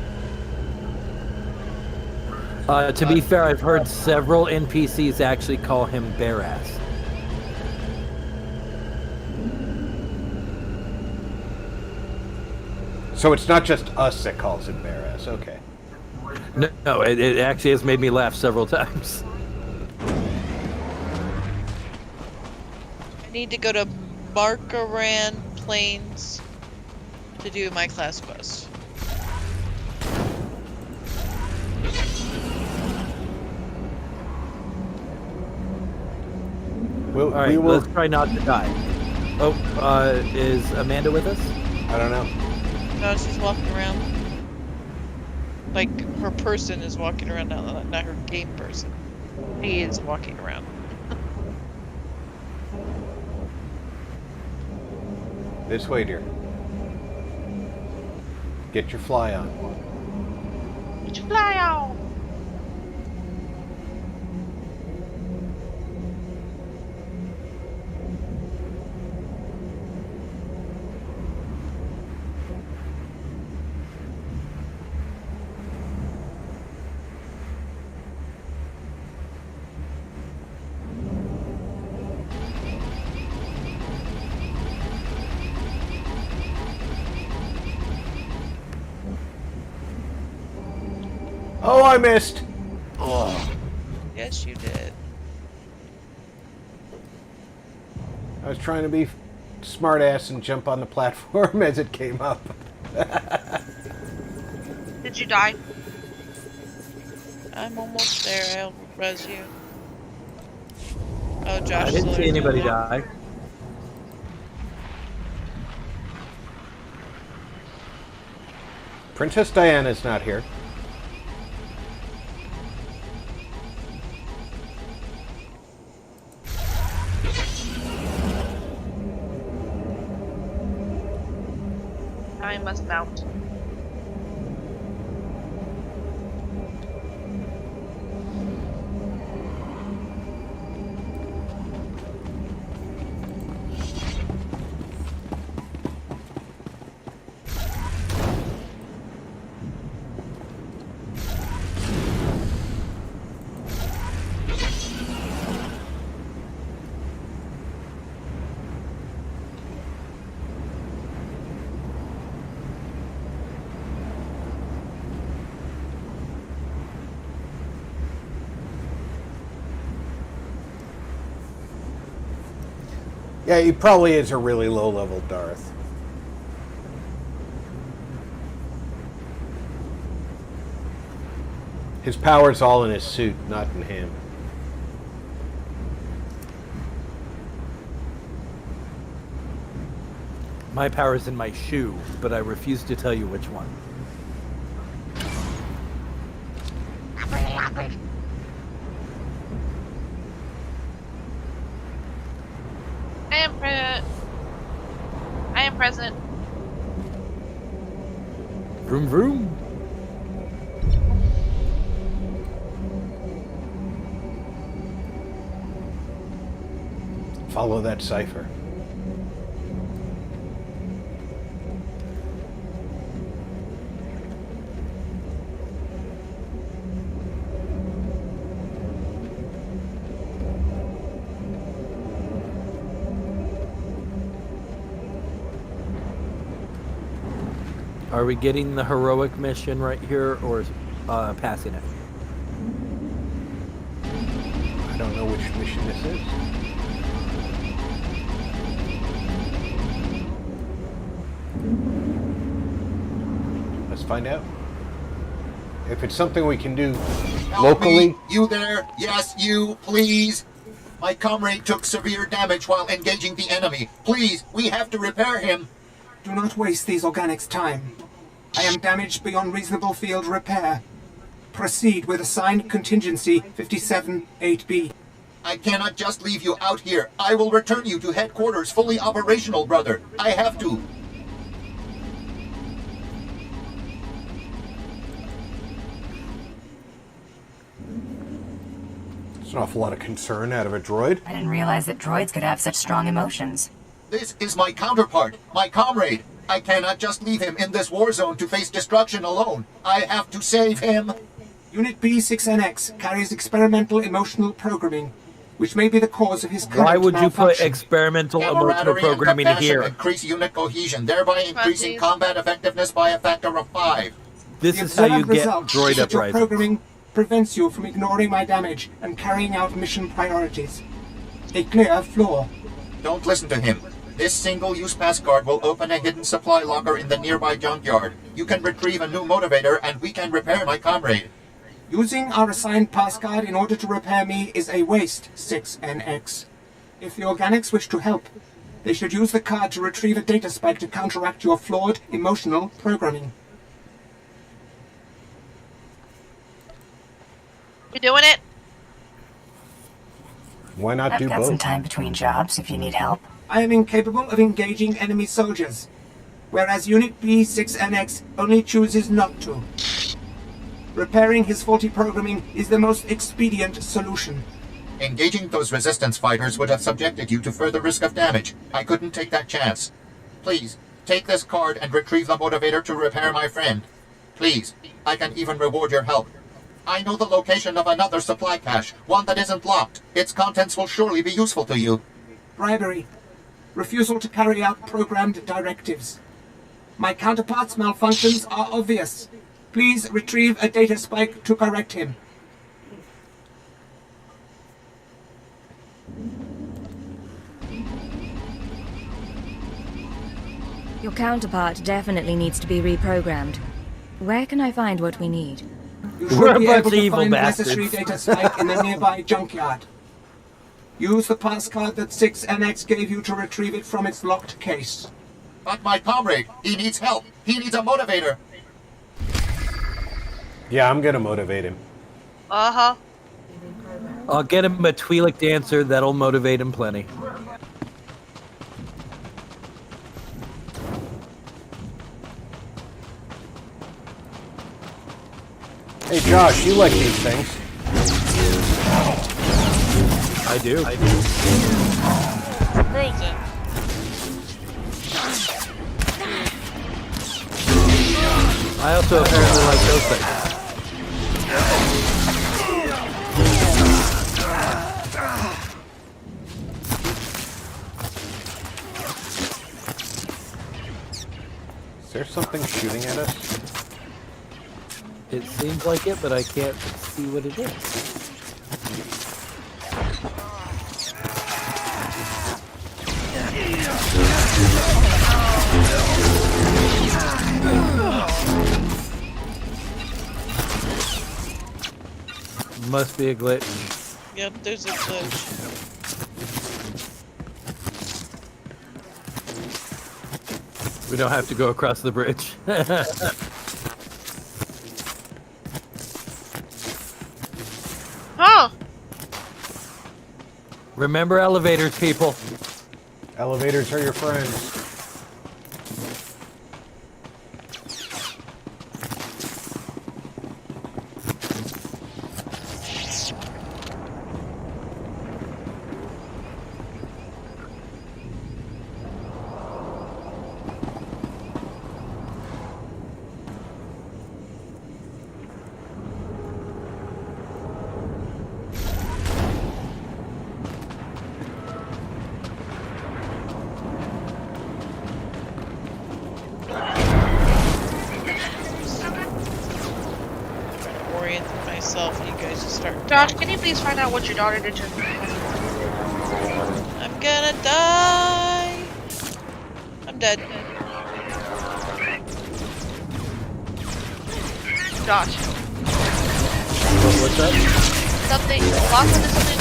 To be fair, I've heard several NPCs actually call him Barass. So it's not just us that calls him Barass. Okay. No, it actually has made me laugh several times. I need to go to Markaran Plains to do my class quest. All right, let's try not to die. Oh, is Amanda with us? I don't know. No, she's walking around. Like, her person is walking around, not her game person. He is walking around. This way, dear. Get your fly on. Get your fly on! Oh, I missed. Oh. Yes, you did. I was trying to be smartass and jump on the platform as it came up. Did you die? I'm almost there. I'll res you. Oh, Josh. I didn't see anybody die. Princess Diana's not here. I must mount. Yeah, he probably is a really low-level Darth. His power's all in his suit, not in him. My power's in my shoe, but I refuse to tell you which one. I am present. Vroom vroom. Follow that cipher. Are we getting the heroic mission right here, or passing it? I don't know which mission this is. Let's find out. If it's something we can do locally. Me. You there? Yes, you, please. My comrade took severe damage while engaging the enemy. Please, we have to repair him. Do not waste these organics' time. I am damaged beyond reasonable field repair. Proceed with assigned contingency 57-8B. I cannot just leave you out here. I will return you to headquarters fully operational, brother. I have to. It's an awful lot of concern out of a droid. I didn't realize that droids could have such strong emotions. This is my counterpart, my comrade. I cannot just leave him in this war zone to face destruction alone. I have to save him. Unit B6NX carries experimental emotional programming, which may be the cause of his current Why would you put malfunction. experimental emotional Camaraderie and programming compassion here? increase unit cohesion, thereby increasing combat effectiveness by a factor of 5. This The is how you observed get result droid is that your uprising. programming prevents you from ignoring my damage and carrying out mission priorities. A clear flaw. Don't listen to him. This single-use pass card will open a hidden supply locker in the nearby junkyard. You can retrieve a new motivator, and we can repair my comrade. Using our assigned pass card in order to repair me is a waste, 6NX. If the organics wish to help, they should use the card to retrieve a data spike to counteract your flawed emotional programming. You doing it? Why not I've do got both? some time between jobs if you need help. I am incapable of engaging enemy soldiers, whereas Unit B6NX only chooses not to. Repairing his faulty programming is the most expedient solution. Engaging those resistance fighters would have subjected you to further risk of damage. I couldn't take that chance. Please, take this card and retrieve the motivator to repair my friend. Please, I can even reward your help. I know the location of another supply cache, one that isn't locked. Its contents will surely be useful to you. Bribery. Refusal to carry out programmed directives. My counterpart's malfunctions are obvious. Please retrieve a data spike to correct him. Your counterpart definitely needs to be reprogrammed. Where can I find what we need? You should be able to find necessary data spike in the nearby junkyard. Use the passcard that 6NX gave you to retrieve it from its locked case. But my comrade, he needs help. He needs a motivator. Yeah, I'm gonna motivate him. Uh-huh. I'll get him a Twi'lek dancer. That'll motivate him plenty. Hey, Josh, you like these things? I do. Frozen. I also apparently like those things. Is there something shooting at us? It seems like it, but I can't see what it is. Must be a glitch. Yep, there's a glitch. We don't have to go across the bridge. Huh. Remember elevators, people. Elevators are your friends. Myself, and you guys just start. Josh, can you please find out what your daughter did to I'm gonna die. I'm dead. Josh? What's up? Something. Lots of something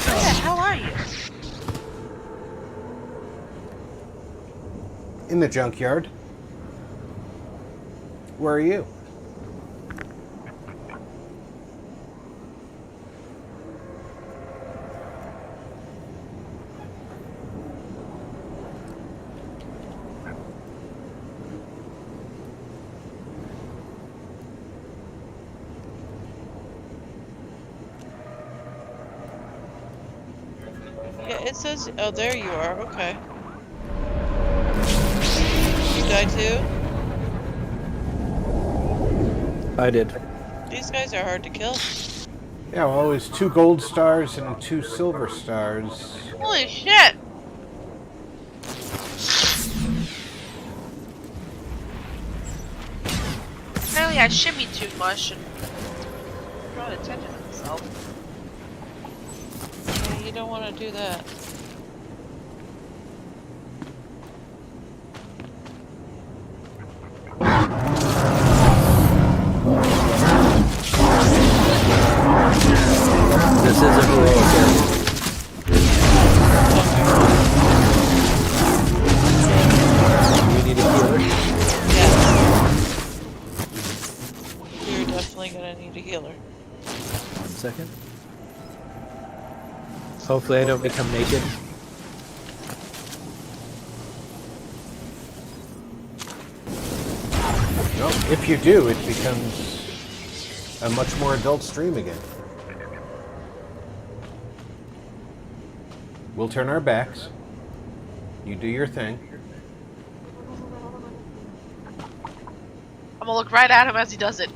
Where the hell are you? In the junkyard. Where are you? Yeah, it says. Oh, there you are. Okay. You died too? I did. These guys are hard to kill. Yeah, well, it was 2 gold stars and 2 silver stars. Holy shit! Apparently I shimmied too much and brought attention to myself. Yeah, you don't want to do that. This isn't heroic. We need a healer. Yeah. You're definitely gonna need a healer. 1 second. Hopefully I don't become naked. No, if you do, it becomes a much more adult stream again. We'll turn our backs. You do your thing. I'm gonna look right at him as he does it.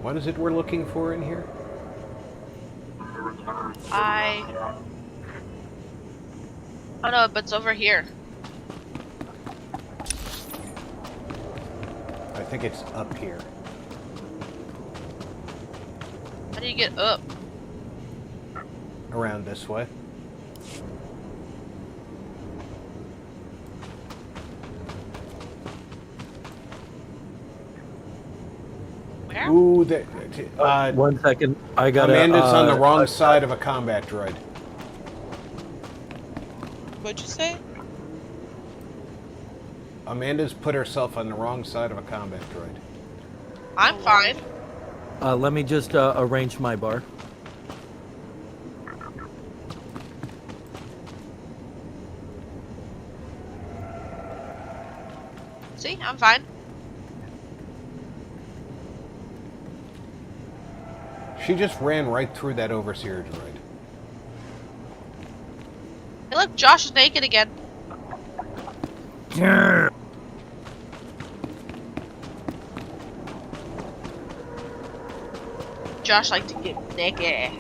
What is it we're looking for in here? Oh no, but it's over here. I think it's up here. How do you get up? Around this way. Where? Ooh, 1 second. I got Amanda's on the wrong side of a combat droid. What'd you say? Amanda's put herself on the wrong side of a combat droid. I'm fine. Let me just arrange my bar. See, I'm fine. She just ran right through that overseer droid. Hey look, Josh is naked again. Yeah. Josh likes to get naked.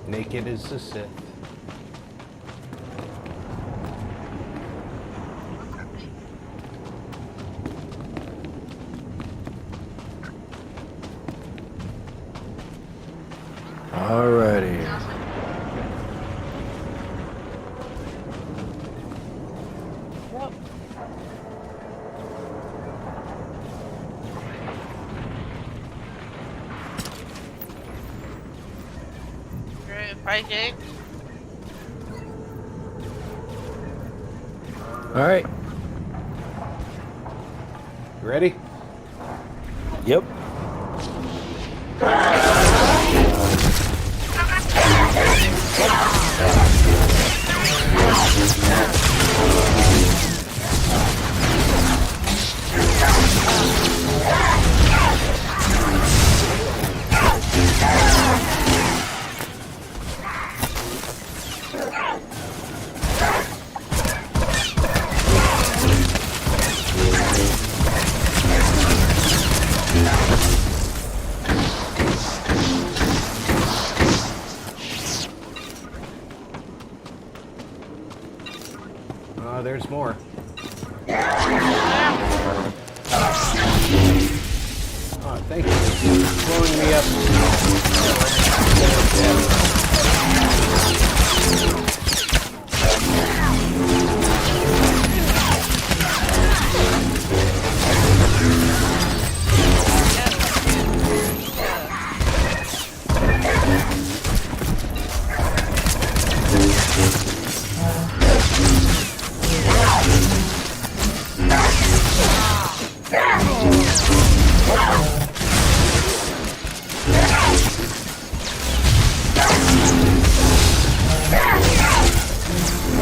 Naked as the Sith. Alrighty. Fighting. Alright. Ready? Yep. There's more. Oh, thank you for blowing me up.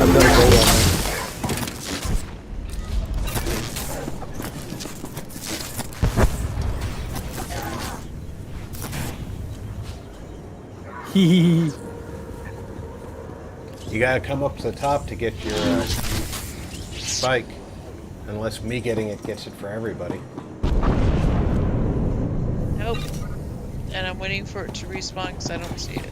I've got a gold on me. Hee. You gotta come up to the top to get your spike. Unless me getting it gets it for everybody. Nope. And I'm waiting for it to respawn because I don't see it.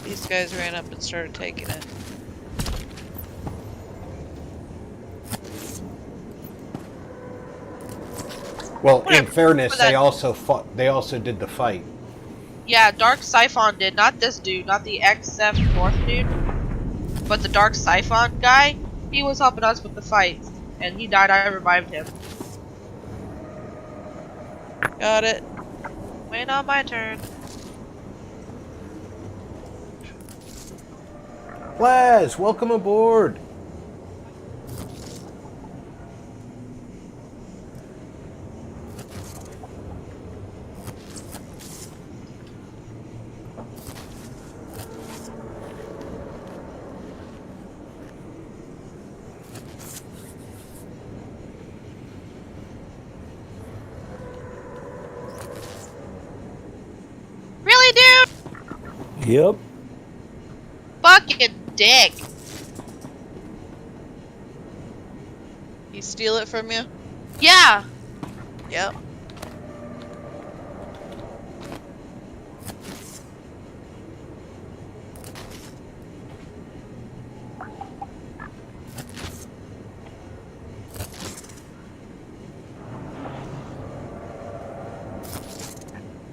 These guys ran up and started taking it. Well, in fairness, they also fought. They also did the fight. Yeah, Dark Siphon did. Not this dude, not the XF North dude, but the Dark Siphon guy. He was helping us with the fight, and he died. I revived him. Got it. Wait on my turn. Laz, welcome aboard. Really, dude? Yep. Fucking dick. He steal it from you? Yeah. Yep.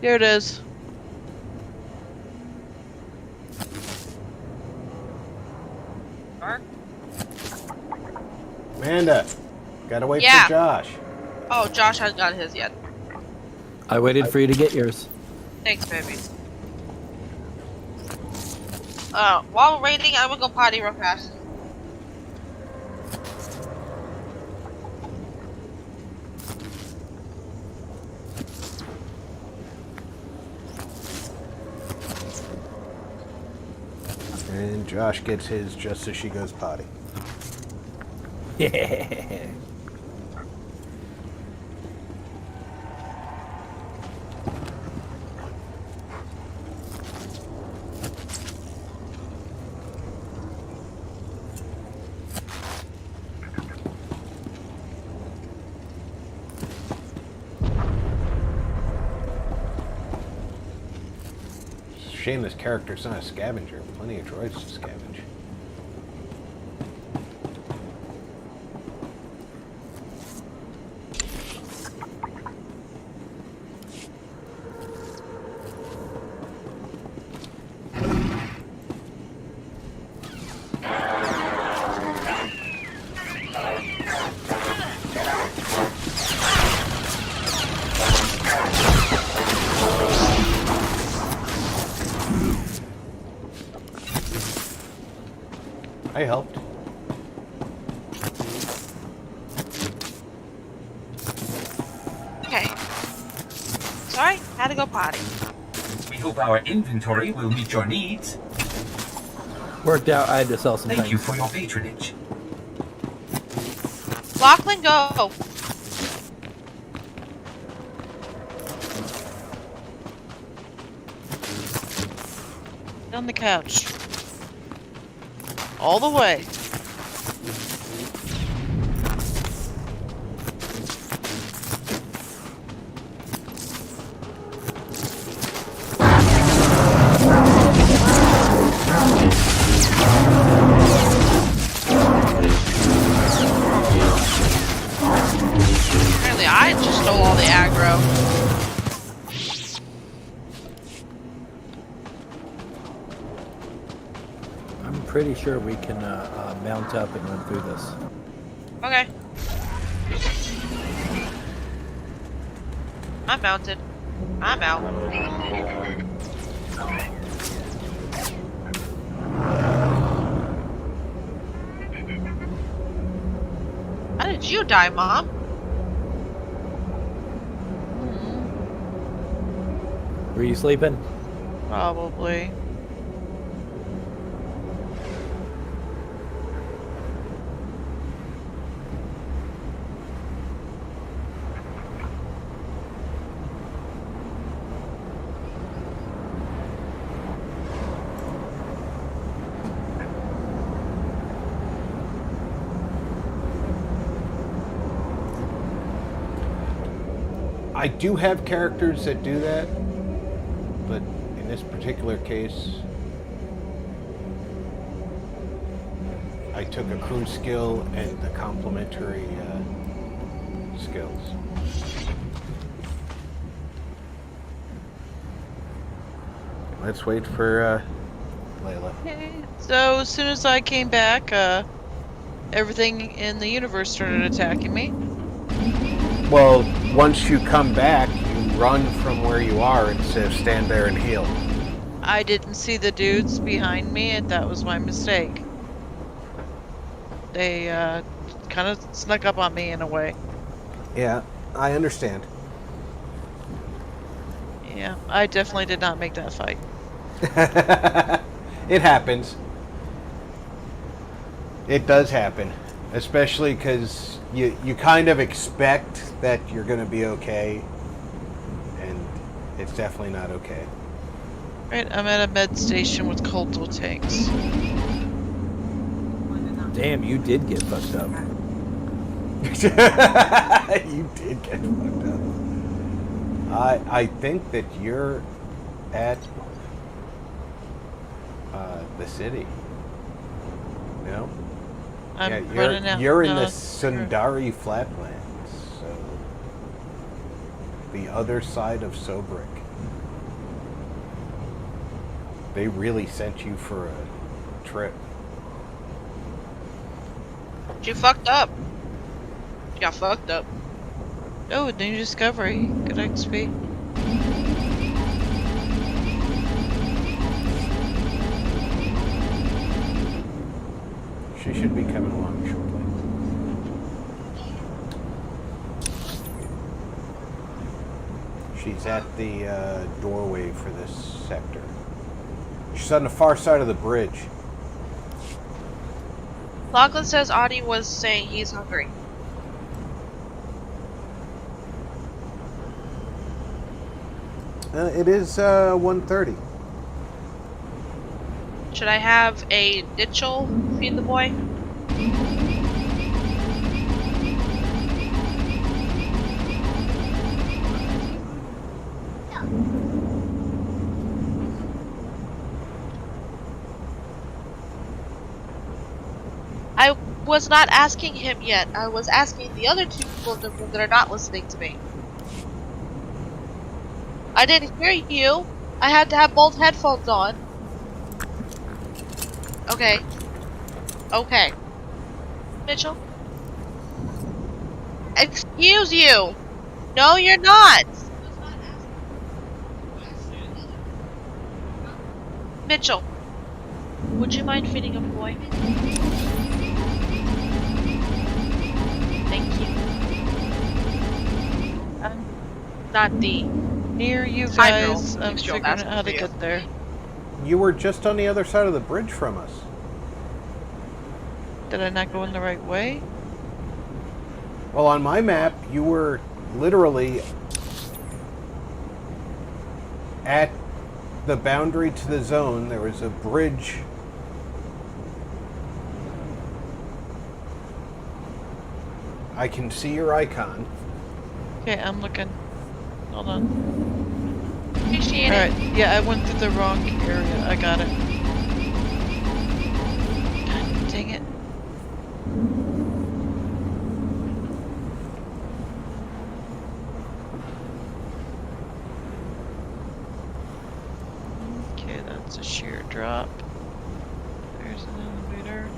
Here it is. Amanda, gotta wait Yeah. for Josh. Oh, Josh hasn't got his yet. I waited for you to get yours. Thanks, baby. While we're waiting, I'm gonna go potty real fast. And Josh gets his just as she goes potty. Yeah. Shame this character's not a scavenger. Plenty of droids to scavenge. I helped. Okay. Sorry, had to go potty. We hope our inventory will meet your needs. Worked out. I had to sell some Thank things. you for your patronage. Lachlan, go. On the couch. All the way. Apparently, I just stole all the aggro. I'm pretty sure we can mount up and run through this. Okay. I'm mounted. I'm out. How did you die, Mom? Were you sleeping? Probably. I do have characters that do that, but in this particular case, I took a crew skill and the complementary skills. Let's wait for Leila. Okay. So as soon as I came back, everything in the universe started attacking me. Well, once you come back, you run from where you are instead of stand there and heal. I didn't see the dudes behind me, and that was my mistake. They kind of snuck up on me in a way. Yeah, I understand. Yeah, I definitely did not make that fight. It happens. It does happen. Especially because you kind of expect that you're going to be okay. And it's definitely not okay. Right, I'm at a med station with cultural tanks. Damn, you did get fucked up. You did get fucked up. I think that you're at the city. No? I'm running out. You're in the Sundari Flatlands, so the other side of Sobrik. They really sent you for a trip. You fucked up. You got fucked up. Oh, new discovery. Good XP. She should be coming along shortly. She's at the doorway for this sector. She's on the far side of the bridge. Lachlan says Audie was saying he's hungry. It is 1:30. Should I have a Ditchell feed the boy? I was not asking him yet. I was asking the other two people in the room that are not listening to me. I didn't hear you. I had to have both headphones on. Okay. Okay. Mitchell? Excuse you! No, you're not! Mitchell, would you mind feeding a boy? Thank you. I'm not the near you guys. I'm figuring out how to get there. You were just on the other side of the bridge from us. Did I not go in the right way? Well, on my map, you were literally at the boundary to the zone. There was a bridge. I can see your icon. Okay, I'm looking. Hold on. Appreciate it. Alright, yeah, I went through the wrong area. I got it. God dang it. Okay, that's a sheer drop. There's an elevator.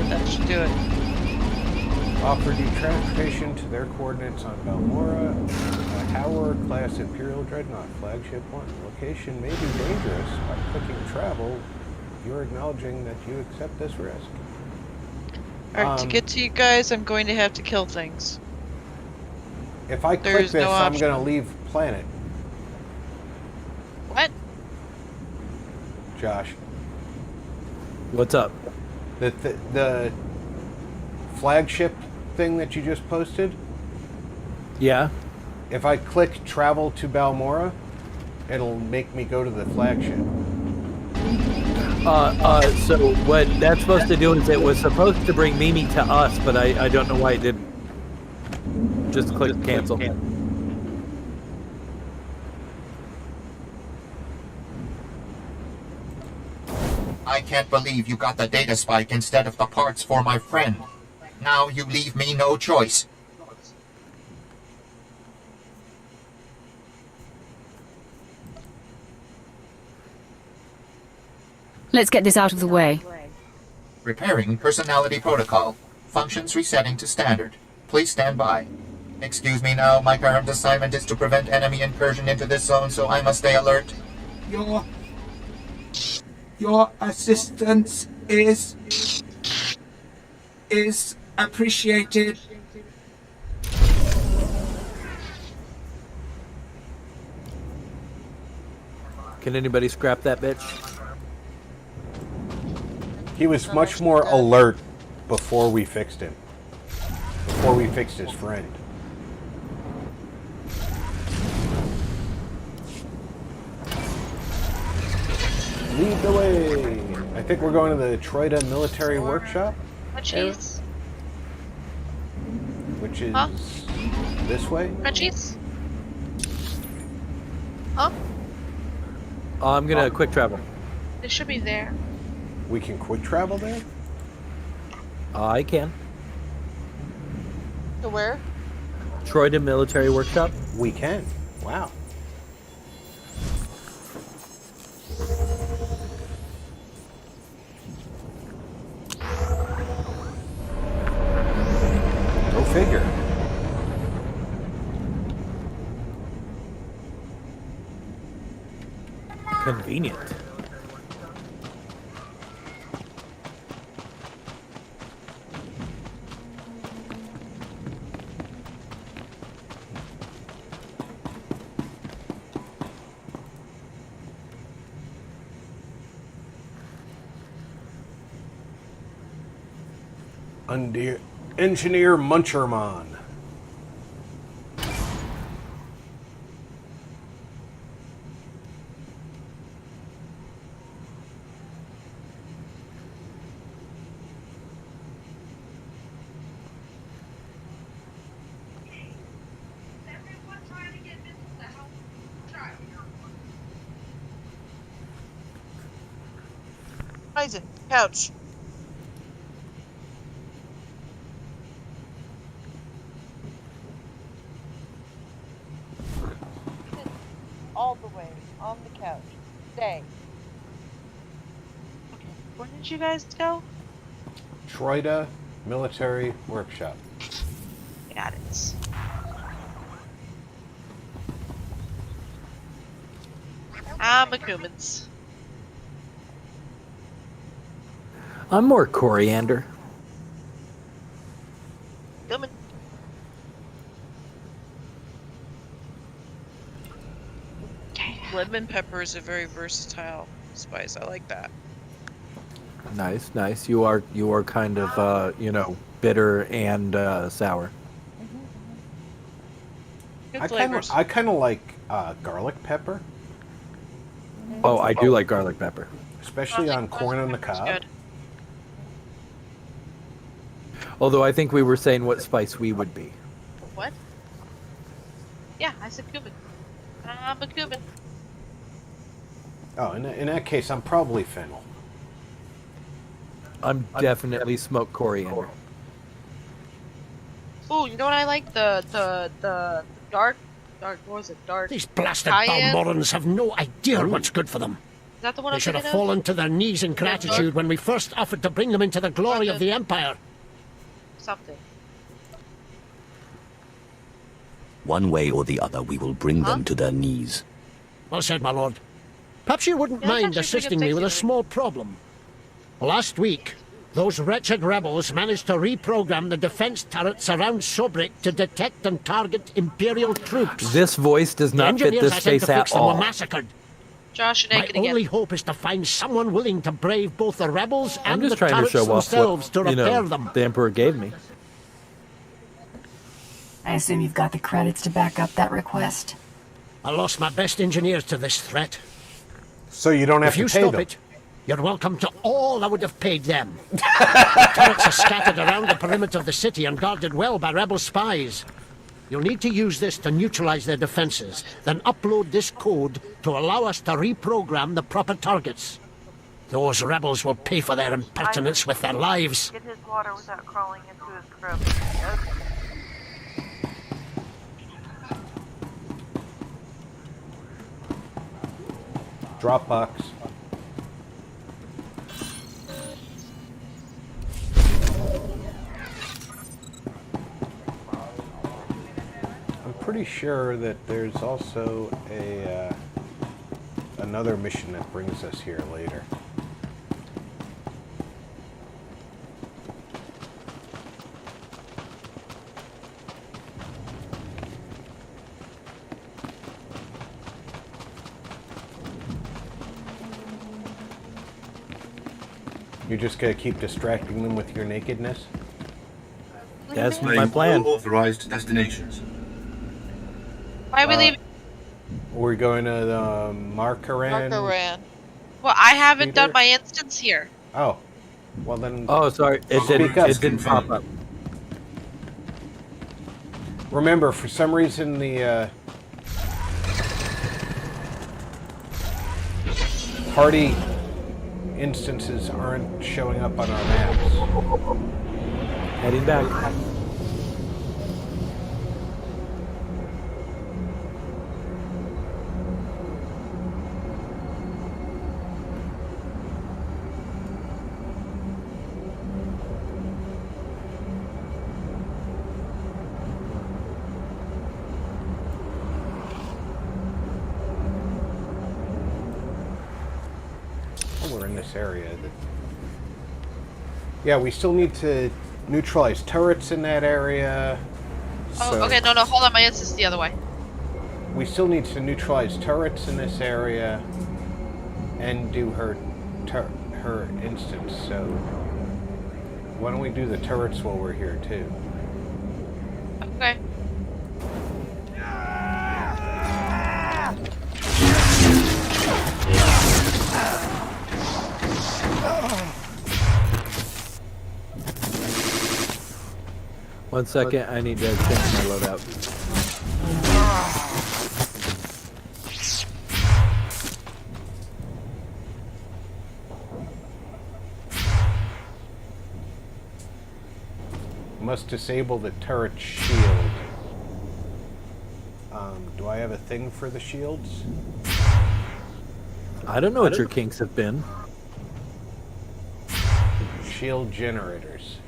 That should do it. Offered you transportation to their coordinates on Balmora, a Howard-class Imperial Dreadnought, Flagship 1. Location may be dangerous. By clicking travel, you're acknowledging that you accept this risk. Alright, to get to you guys, I'm going to have to kill things. If I click There's this, no I'm option. going to leave planet. What? Josh. What's up? The flagship thing that you just posted? Yeah. If I click travel to Balmora, it'll make me go to the flagship. So what that's supposed to do is it was supposed to bring Mimi to us, but I don't know why it didn't. Just click cancel. I can't believe you got the data spike instead of the parts for my friend. Now you leave me no choice. Let's get this out of the way. Repairing personality protocol. Functions resetting to standard. Please stand by. Excuse me now, my current assignment is to prevent enemy incursion into this zone, so I must stay alert. Your assistance is appreciated. Can anybody scrap that bitch? He was much more alert before we fixed him. Before we fixed his friend. Lead the way. I think we're going to the Troida Military Workshop. Munchies? Which is this way. Munchies? Huh? I'm gonna quick travel. They should be there. We can quick travel there? I can. To where? Troida Military Workshop. We can. Wow. Go figure. Convenient. Engineer Muncherman. Isaac, couch. All the way on the couch. Stay. Okay, where did you guys go? Troida Military Workshop. Got it. McCumins. I'm more coriander. Cumin. Lemon pepper is a very versatile spice. I like that. Nice, nice. You are kind of bitter and sour. Good I flavors. kind of like garlic pepper, Oh, I do like garlic pepper. especially on corn on the cob. Good. Although I think we were saying what spice we would be. What? Yeah, I said cumin. I'm a cumin. Oh, in that case, I'm probably fennel. I'm definitely smoked coriander. Ooh, you know what I like? The dark, what was it? Dark. These blasted cayenne? Balmorans have no idea what's good for them. Is that the one They I'm should have thinking of? fallen to their knees in gratitude when we first offered to bring them into the glory of the Empire. Something. One way or the other, we will bring them to their knees. Well said, my lord. Perhaps you wouldn't Yeah, that's mind actually assisting pretty me with a effective. small problem. Last week, those wretched rebels managed to reprogram the defense turrets around Sobrik to detect and target Imperial troops. This voice does The not fit engineers this I sent face to at fix them were all. massacred. Josh and My Akin again. only hope is to find someone willing to brave both the rebels I'm and just the trying to turrets show off themselves what to repair them. the Emperor gave me. I assume you've got the credits to back up that request. I lost my best engineers to this threat. So you don't have If you to pay stop them. it, you're welcome to all I would have paid them. The turrets are scattered around the perimeter of the city and guarded well by rebel spies. You'll need to use this to neutralize their defenses, then upload this code to allow us to reprogram the proper targets. Those rebels will pay for their impertinence with their lives. Get his water without crawling into his grub. Dropbox. I'm pretty sure that there's also a another mission that brings us here later. You're just gonna keep distracting them with your nakedness? That's my plan. Authorized destinations. Why are we leaving? We're going to the Markaran. Well, I haven't done my instance here. Oh. Well then. Oh, sorry. It didn't pop up. Remember, for some reason, the party instances aren't showing up on our maps. Heading back. We're in this area. Yeah, we still need to neutralize turrets in that area. Oh, So okay, no, hold on, my instance the other way. we still need to neutralize turrets in this area and do her instance. So why don't we do the turrets while we're here too? Okay. One second, I need to change my loadout. Must disable the turret shield. Do I have a thing for the shields? I don't know what your kinks have been. Shield generators.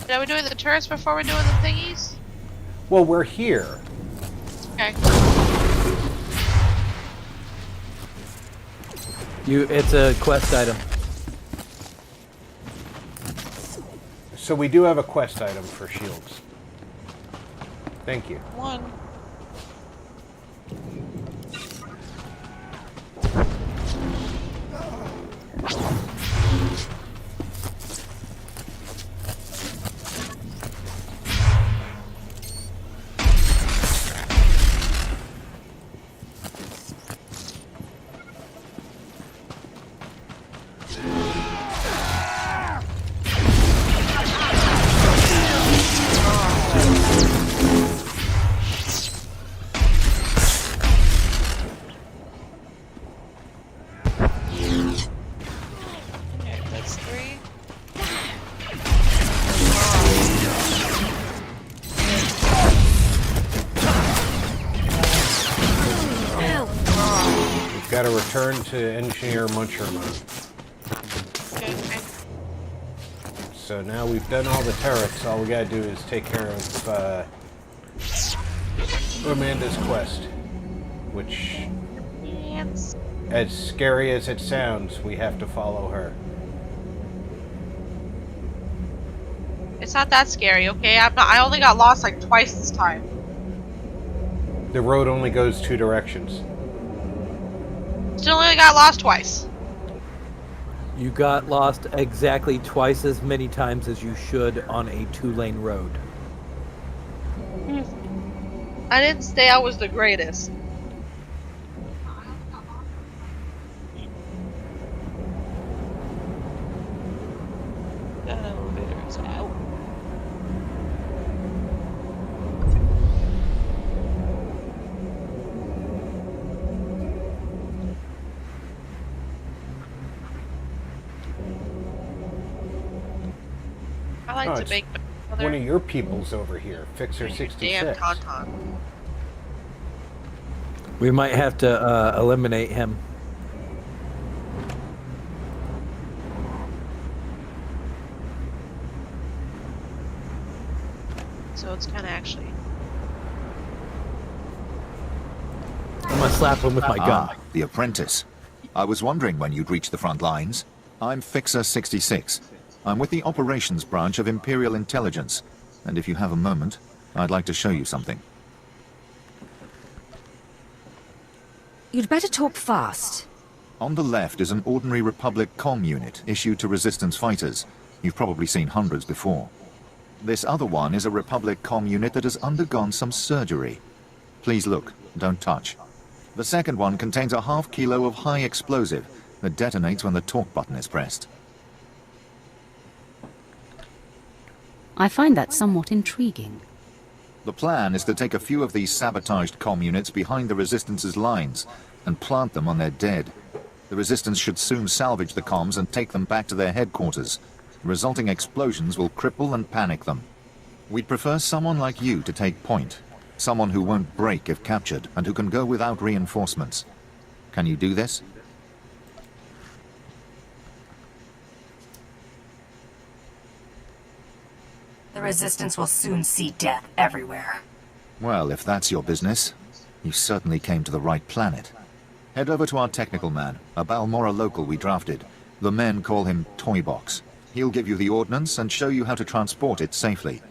Are we doing the turrets before we're doing the thingies? Well, we're here. Okay. It's a quest item. So we do have a quest item for shields. Thank you. One. Got to return to Engineer Muncher mode. Okay. So now we've done all the turrets, all we gotta do is take care of Amanda's quest. Which, as scary as it sounds, we have to follow her. It's not that scary, okay? I only got lost like twice this time. The road only goes 2 directions. Still only got lost twice. You got lost exactly twice as many times as you should on a 2-lane road. I didn't say I was the greatest. That elevator is out. tried No, to it's make one of your peoples over here, Fixer 66. damn tauntaun. We might have to eliminate him. So it's kind of actually. I'm gonna slap him with my gun. Ah, the apprentice. I was wondering when you'd reach the front lines. I'm Fixer 66. I'm with the operations branch of Imperial Intelligence, and if you have a moment, I'd like to show you something. You'd better talk fast. On the left is an ordinary Republic comm unit issued to Resistance fighters. You've probably seen hundreds before. This other one is a Republic comm unit that has undergone some surgery. Please look, don't touch. The second one contains a half kilo of high explosive that detonates when the talk button is pressed. I find that somewhat intriguing. The plan is to take a few of these sabotaged comm units behind the Resistance's lines and plant them on their dead. The Resistance should soon salvage the comms and take them back to their headquarters. The resulting explosions will cripple and panic them. We'd prefer someone like you to take point. Someone who won't break if captured and who can go without reinforcements. Can you do this? The Resistance will soon see death everywhere. Well, if that's your business, you certainly came to the right planet. Head over to our technical man, a Balmora local we drafted. The men call him Toybox. He'll give you the ordnance and show you how to transport it safely.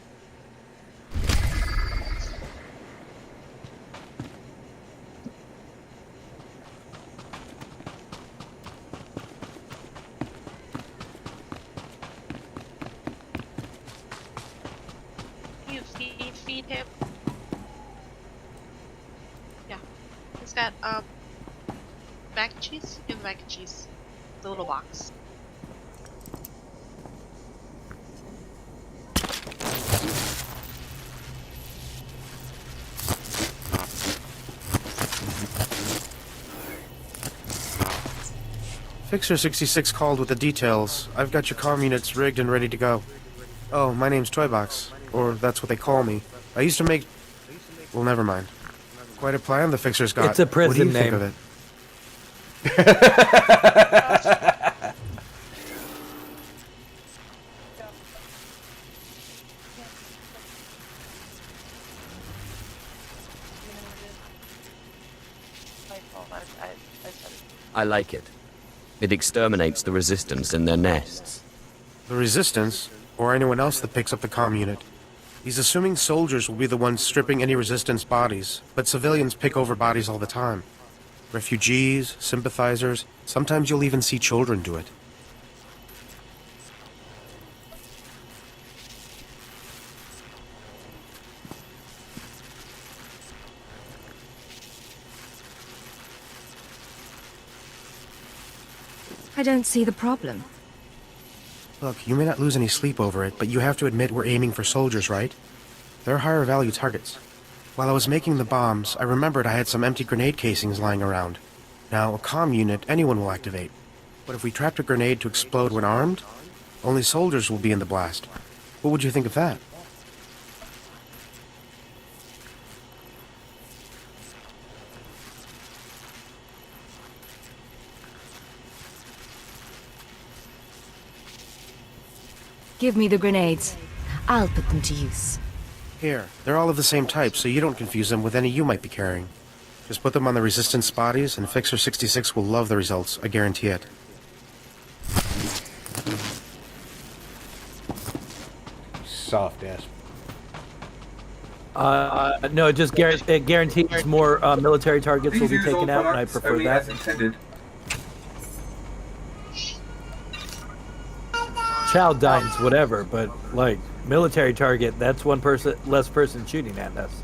You feed him. Yeah. He's got mac and cheese? Give him mac and cheese. The little box. Fixer 66 called with the details. I've got your comm units rigged and ready to go. Oh, my name's Toybox. Or that's what they call me. I used to make... Well, never mind. Quite a plan the Fixer's got. It's a prison what do you name. think of it? I like it. It exterminates the Resistance in their nests. The Resistance? Or anyone else that picks up the comm unit. He's assuming soldiers will be the ones stripping any Resistance bodies, but civilians pick over bodies all the time. Refugees, sympathizers, sometimes you'll even see children do it. I don't see the problem. Look, you may not lose any sleep over it, but you have to admit we're aiming for soldiers, right? They're higher value targets. While I was making the bombs, I remembered I had some empty grenade casings lying around. Now, a comm unit anyone will activate. But if we trapped a grenade to explode when armed, only soldiers will be in the blast. What would you think of that? Give me the grenades. I'll put them to use. Here, they're all of the same type, so you don't confuse them with any you might be carrying. Just put them on the Resistance bodies, and Fixer 66 will love the results, I guarantee it. Soft ass. No, it just it guarantees more military targets will be taken out, and I prefer that. Child dines, whatever, but like military target, that's one person less person shooting at us.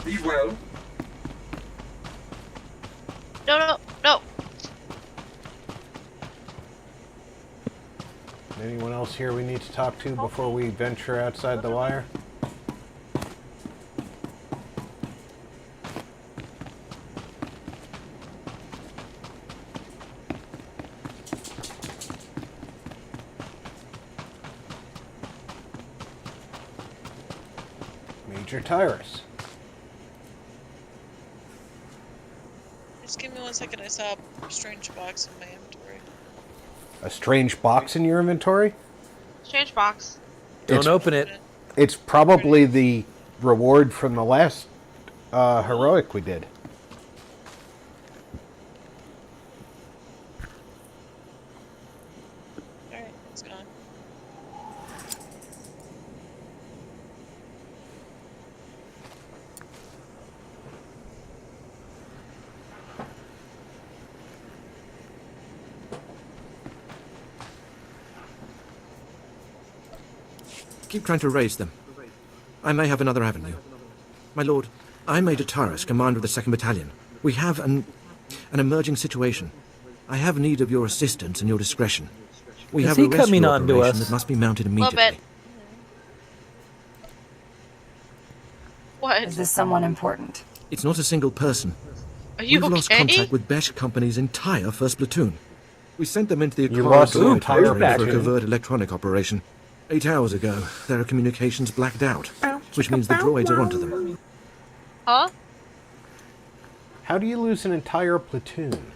Be well. No, no, no. Anyone else here we need to talk to before we venture outside the wire? Mr. Tyrus. Just give me 1 second. I saw a strange box in my inventory. A strange box in your inventory? Strange box. Don't open it. It's probably the reward from the last heroic we did. Alright, it's gone. Keep trying to raise them. I may have another avenue. My lord, I'm Major Tyrus, commander of the 2nd Battalion. We have an emerging situation. I have need of your assistance and your discretion. We Is have he a rescue coming on to operation us? that must be mounted A little immediately. bit. What? Is this someone important? It's not a single person. Are you We've lost okay? contact with Besh Company's entire 1st platoon. We sent them into the You Akara lost an droid entire factory for a platoon? covert electronic operation. 8 hours ago, their communications blacked out, which means the droids are onto them. Huh? How do you lose an entire platoon?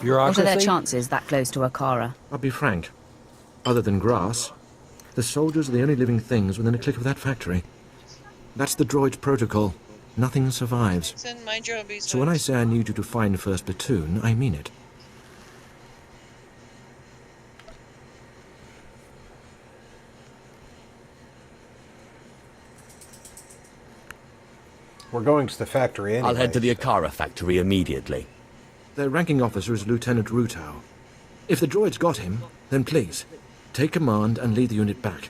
What are their chances that close to Akara? I'll be frank. Other than grass, the soldiers are the only living things within a click of that factory. That's the droid's protocol. Nothing survives. Send my jobbies. So when I say I need you to find 1st Platoon, I mean it. We're going to the factory anyway. I'll head to the Akara factory immediately. Their ranking officer is Lieutenant Rutau. If the droid's got him, then please, take command and lead the unit back.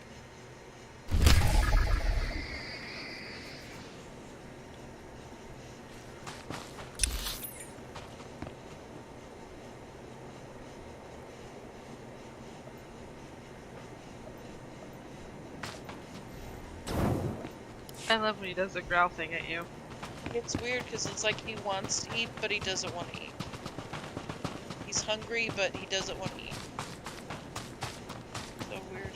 I love when he does the growl thing at you. It's weird because it's like he wants to eat, but he doesn't want to eat. He's hungry, but he doesn't want to eat. So weird.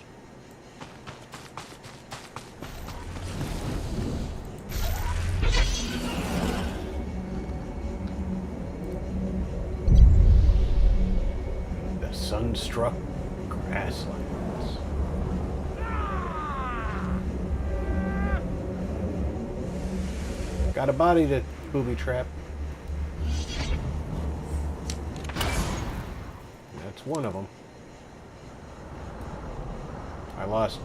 The sun-struck grasslands. Got a body to booby trap. That's one of them. I lost.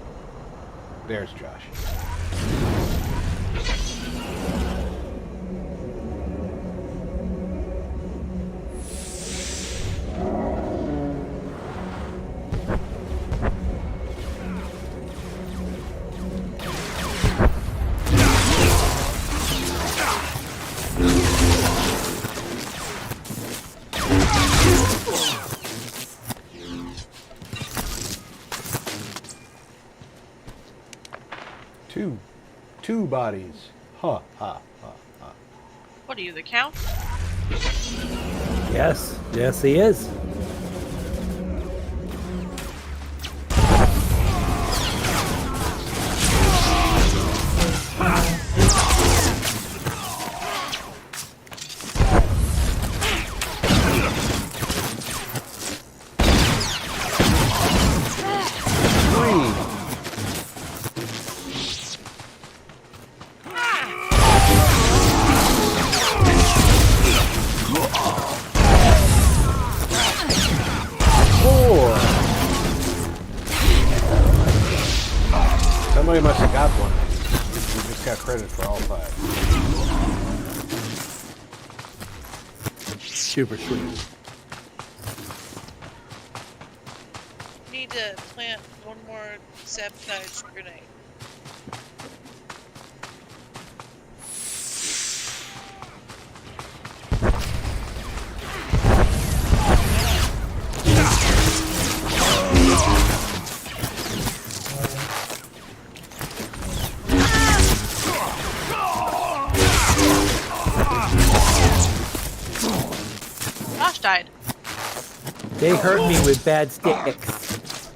There's Josh. Two bodies. Ha ha ha ha. What are you, the count? Yes, yes, he is. Somebody must have got one. We just got credit for all five. Super sweet. Need to plant one more sabotage grenade. Josh died. They hurt me with bad sticks.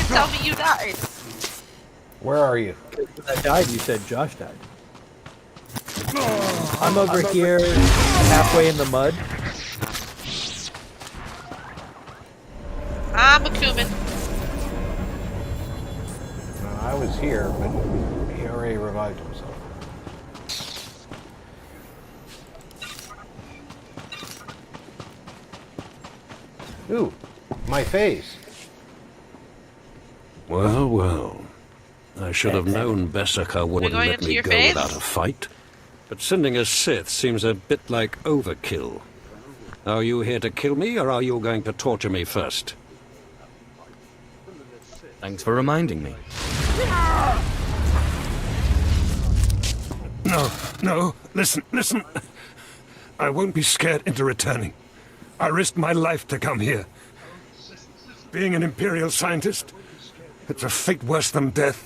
tell me you died? Where are you? When I died, you said Josh died. I'm over here, halfway in the mud. I'm a cumin. I was here, but he already revived himself. Ooh, my face. Well, well. I should have known Bessaka wouldn't going let into me your go face? without a fight. But sending a Sith seems a bit like overkill. Are you here to kill me, or are you going to torture me first? Thanks for reminding me. No, no, listen. I won't be scared into returning. I risked my life to come here. Being an Imperial scientist, it's a fate worse than death.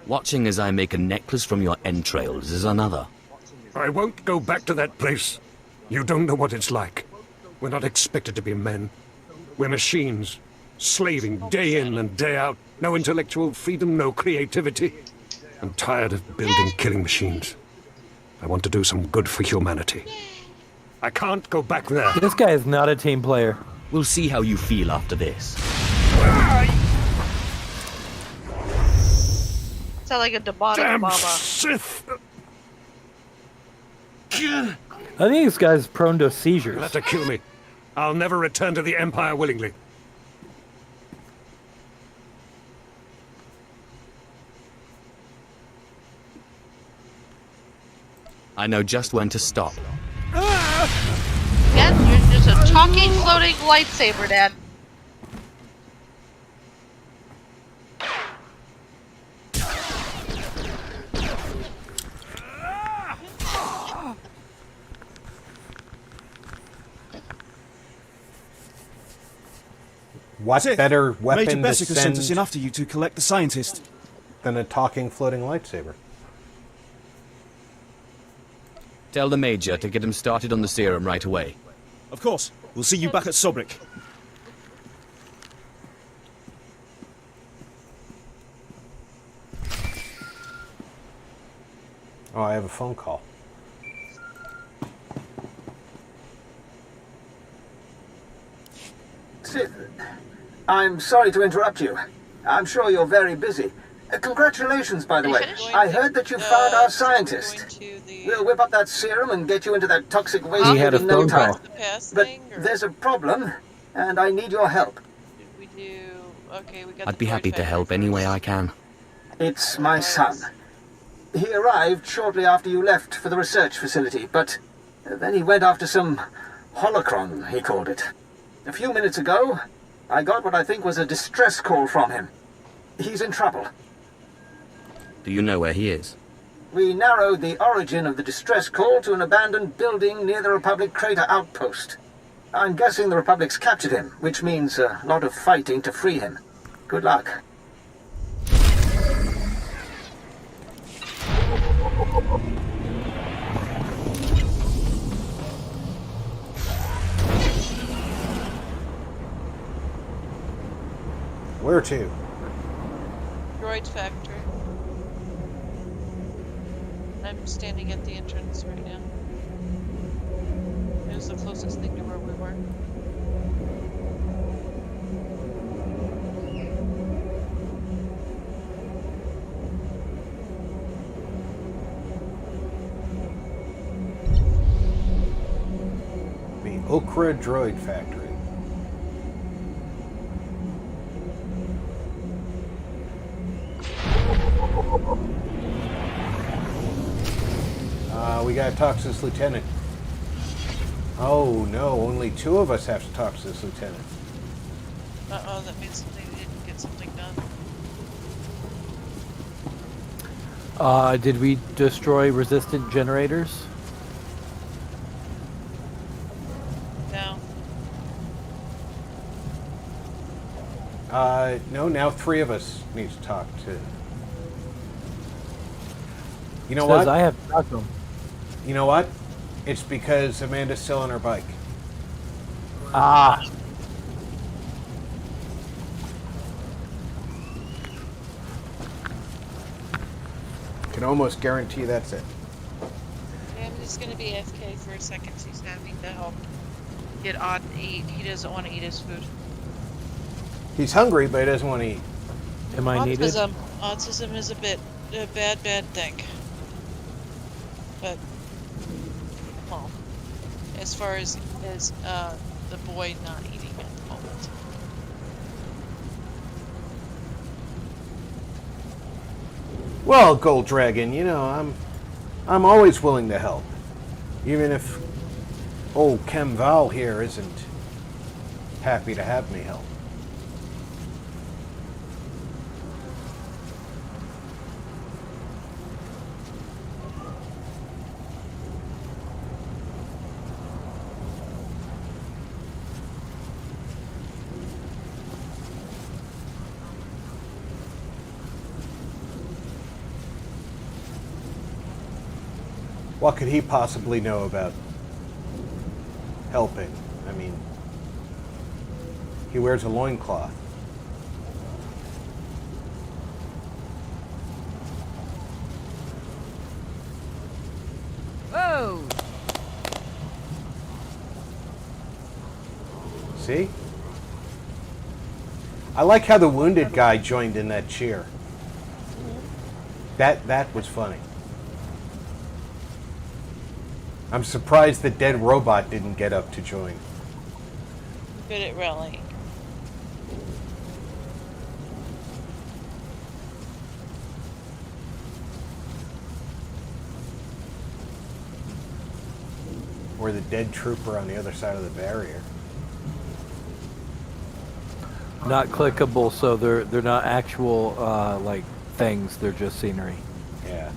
Watching as I make a necklace from your entrails is another. I won't go back to that place. You don't know what it's like. We're not expected to be men. We're machines, slaving day in and day out. No intellectual freedom, no creativity. I'm tired of building killing machines. I want to do some good for humanity. I can't go back there. This guy is not a team player. We'll see how you feel after this. Sound like a demonic Damn mama. Sith! I think this guy's prone to seizures. You'll have to kill me. I'll never return to the Empire willingly. I know just when to stop. Again, you're just a talking, floating lightsaber, Dad. What better weapon to Major Bessica sent us send in after you to collect the scientist than a talking, floating lightsaber? Tell the Major to get him started on the serum right away. Of course. We'll see you back at Sobrik. Oh, I have a phone call. Sith, I'm sorry to interrupt you. I'm sure you're very busy. Congratulations, by the way. I heard that you found our scientist. We'll whip up that serum and get you into that toxic waste He had a in no phone time. call. But there's a problem, and I need your help. I'd be happy to help any way I can. It's my son. He arrived shortly after you left for the research facility, but then he went after some holocron, he called it. A few minutes ago, I got what I think was a distress call from him. He's in trouble. Do you know where he is? We narrowed the origin of the distress call to an abandoned building near the Republic crater outpost. I'm guessing the Republic's captured him, which means a lot of fighting to free him. Good luck. Where to? Droid factory. I'm standing at the entrance right now. It was the closest thing to where we were. The Okra Droid Factory. We gotta talk to this lieutenant. Oh no, only 2 of us have to talk to this lieutenant. Uh-oh, that means they didn't get something done. Did we destroy resistant generators? No. No, now 3 of us need to talk to. You know Says what? I have to talk to him. You know what? It's because Amanda's still on her bike. Ah. can almost guarantee that's it. Yeah, I'm just gonna be AFK for a second. He's having to help get Odd to eat. He doesn't want to eat his food. He's hungry, but he doesn't want to eat. Am I needed? Autism is a bad thing. But, well, as far as the boy not eating at the moment. Well, Gold Dragon, you know, I'm always willing to help. Even if old Kem Val here isn't happy to have me help. What could he possibly know about helping? I mean, he wears a loincloth. Whoa! See? I like how the wounded guy joined in that cheer. That was funny. I'm surprised the dead robot didn't get up to join. Good at rallying. Or the dead trooper on the other side of the barrier. Not clickable, so they're not actual like things. They're just scenery. Yeah.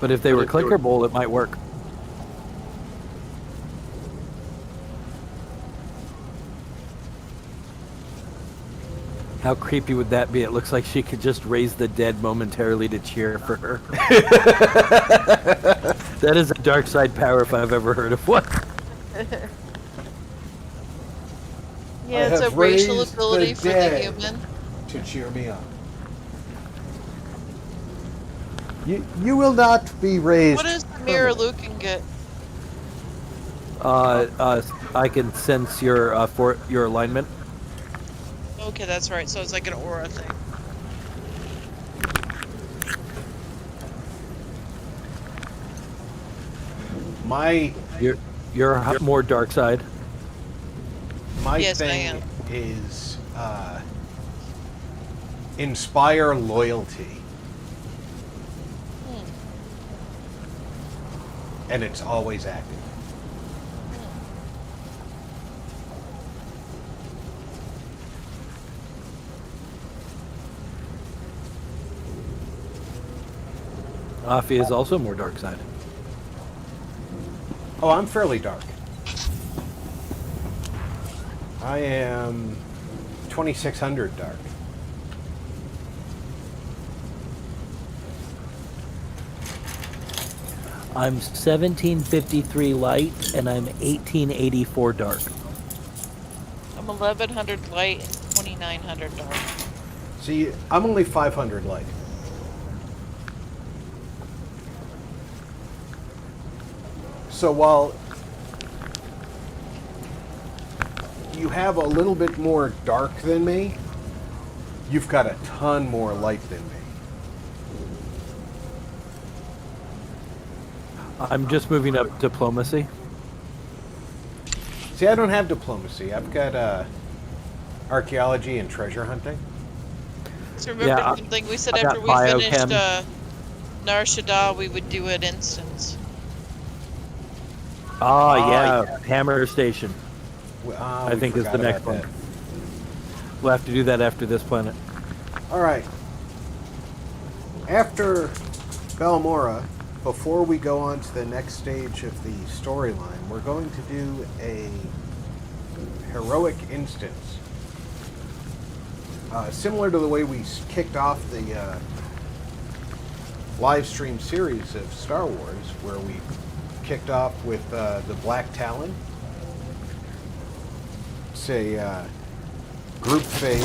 But if they were clickable, it might work. How creepy would that be? It looks like she could just raise the dead momentarily to cheer for her. That is a dark side power if I've ever heard of one. Yeah, it's a racial ability for the human. To cheer me on. You will not be raised. What does the mirror Lucan get? I can sense your for your alignment. Okay, that's right. So it's like an aura thing. You're more dark side. My yes, thing is inspire loyalty. And it's always active. Afi is also more dark side. Oh, I'm fairly dark. I am 2600 dark. I'm 1753 light and I'm 1884 dark. I'm 1100 light and 2900 dark. See, I'm only 500 light. So while you have a little bit more dark than me, you've got a ton more light than me. I'm just moving up diplomacy. See, I don't have diplomacy. I've got archaeology and treasure hunting. So remember something we said after we finished Nar Shaddaa, we would do an instance. Yeah, Hammer Station. I think is the next one. We'll have to do that after this planet. All right. After Balmora, before we go on to the next stage of the storyline, we're going to do a heroic instance. Similar to the way we kicked off the live stream series of Star Wars, where we kicked off with the Black Talon. It's a group phase.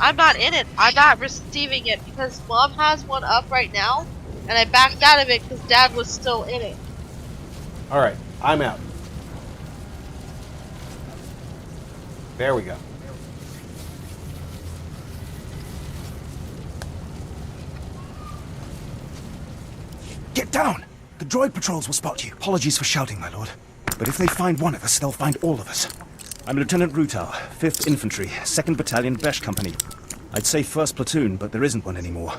I'm not in it. I'm not receiving it because Mom has one up right now, and I backed out of it because Dad was still in it. Alright, I'm out. There we go. Get down! The droid patrols will spot you. Apologies for shouting, my lord. But if they find one of us, they'll find all of us. I'm Lieutenant Rutal, 5th Infantry, 2nd Battalion, Besh Company. I'd say 1st Platoon, but there isn't one anymore.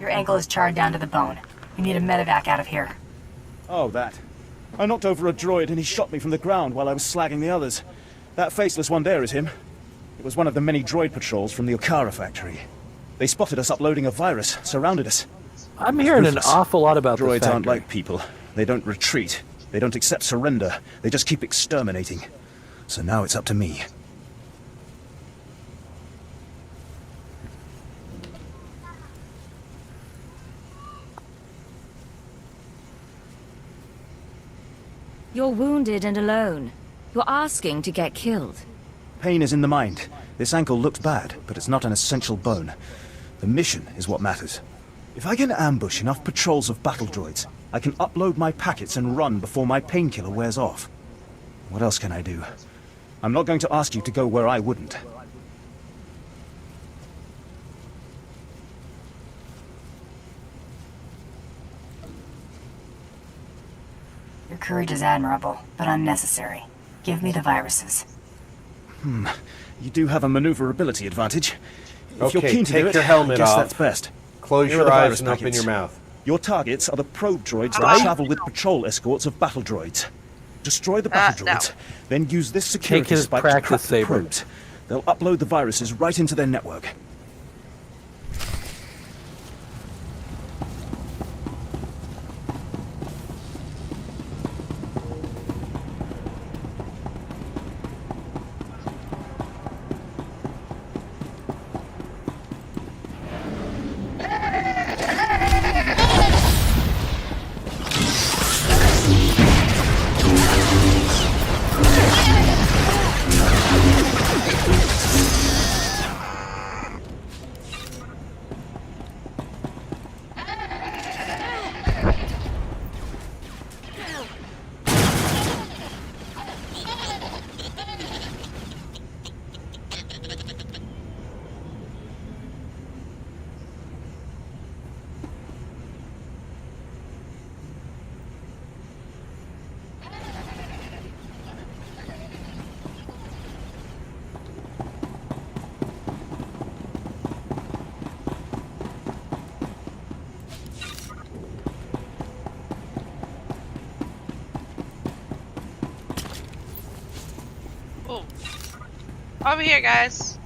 Your ankle is charred down to the bone. You need a medevac out of here. Oh, that. I knocked over a droid and he shot me from the ground while I was slagging the others. That faceless one there is him. It was one of the many droid patrols from the Okara factory. They spotted us uploading a virus, surrounded us. I'm hearing an awful lot about this droids factory. aren't like people. They don't retreat. They don't accept surrender. They just keep exterminating. So now it's up to me. You're wounded and alone. You're asking to get killed. Pain is in the mind. This ankle looks bad, but it's not an essential bone. The mission is what matters. If I can ambush enough patrols of battle droids, I can upload my packets and run before my painkiller wears off. What else can I do? I'm not going to ask you to go where I wouldn't. Your courage is admirable, but unnecessary. Give me the viruses. You do have a maneuverability advantage. If you're Okay, keen to take do it, your helmet I guess off. that's best. Close Here are your the eyes virus and open packets. your mouth. Your targets are the probe droids that travel with patrol escorts of battle droids. Destroy the battle droids, then use this security his spike to practice track the saber. probes. They'll upload the viruses right into their network. Over here, guys.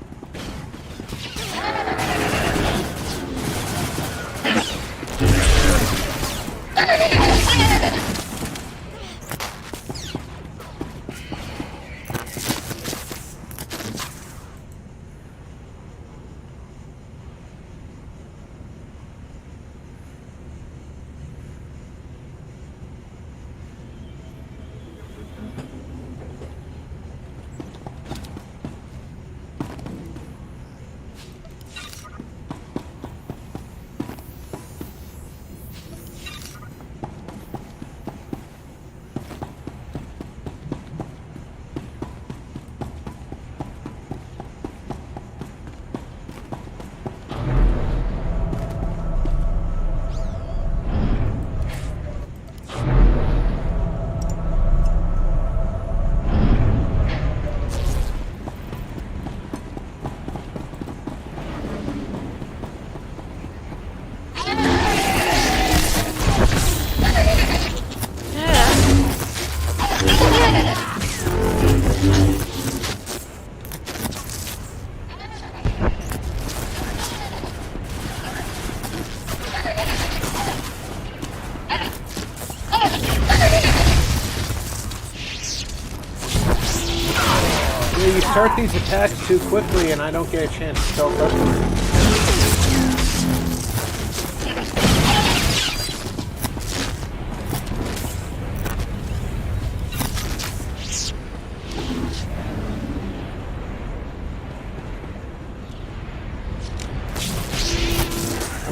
You start these attacks too quickly and I don't get a chance to tell customers.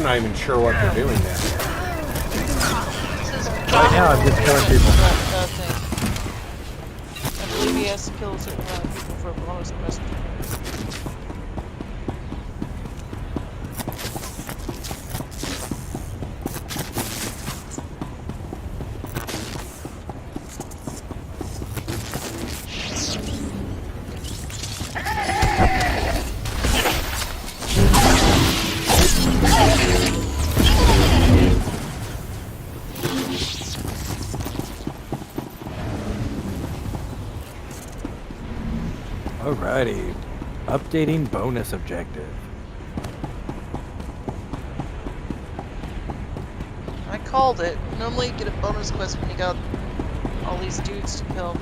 not even sure what they're doing now. Right now, I'm just killing people. I believe he has to kill certain people for a bonus quest. Alrighty. Updating bonus objective. I called it. Normally you get a bonus quest when you got all these dudes to kill.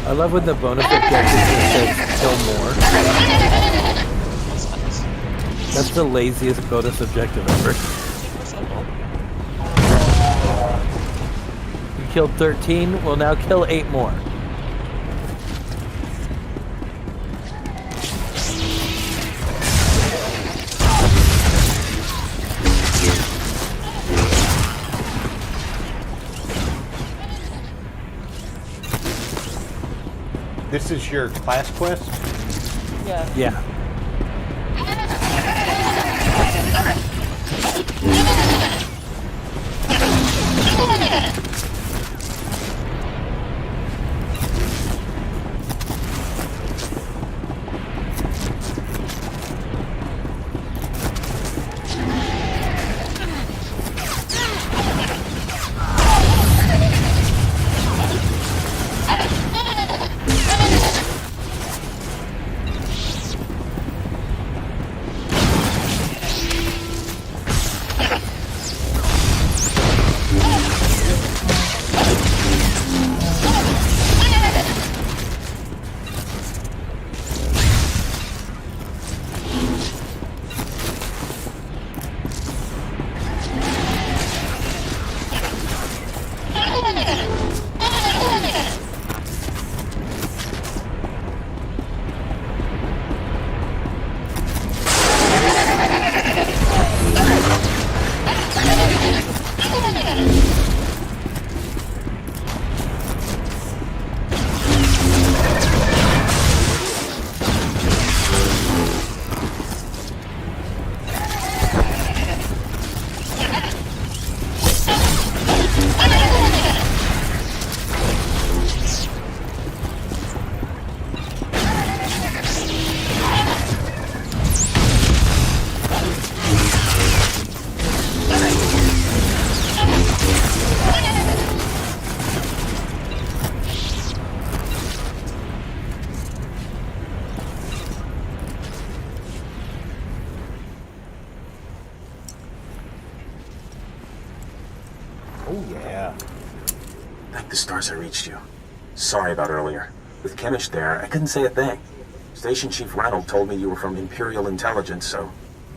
I love when the bonus objective says kill more. That's the laziest bonus objective ever. You killed 13, well now kill 8 more. This is your class quest? Yeah. Yeah. Oh, yeah. Thank the stars I reached you. Sorry about earlier. With Chemish there, I couldn't say a thing. Station Chief Reynolds told me you were from Imperial Intelligence, so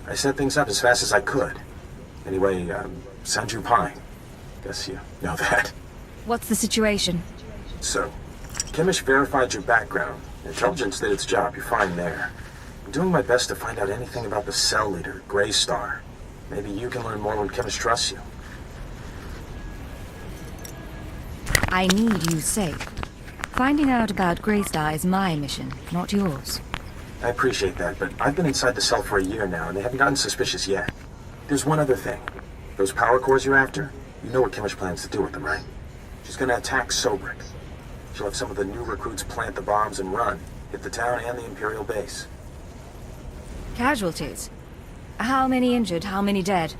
I set things up as fast as I could. Anyway, Sanju Pine. Guess you know that. What's the situation? So, Chemish verified your background. Intelligence did its job. You're fine there. I'm doing my best to find out anything about the cell leader, Grey Star. Maybe you can learn more when Chemish trusts you. I need you safe. Finding out about Greystar is my mission, not yours. I appreciate that, but I've been inside the cell for a year now, and they haven't gotten suspicious yet. There's one other thing. Those power cores you're after, you know what Chemish plans to do with them, right? She's gonna attack Sobrik. She'll have some of the new recruits plant the bombs and run, hit the town and the Imperial base. Casualties? How many injured, how many dead?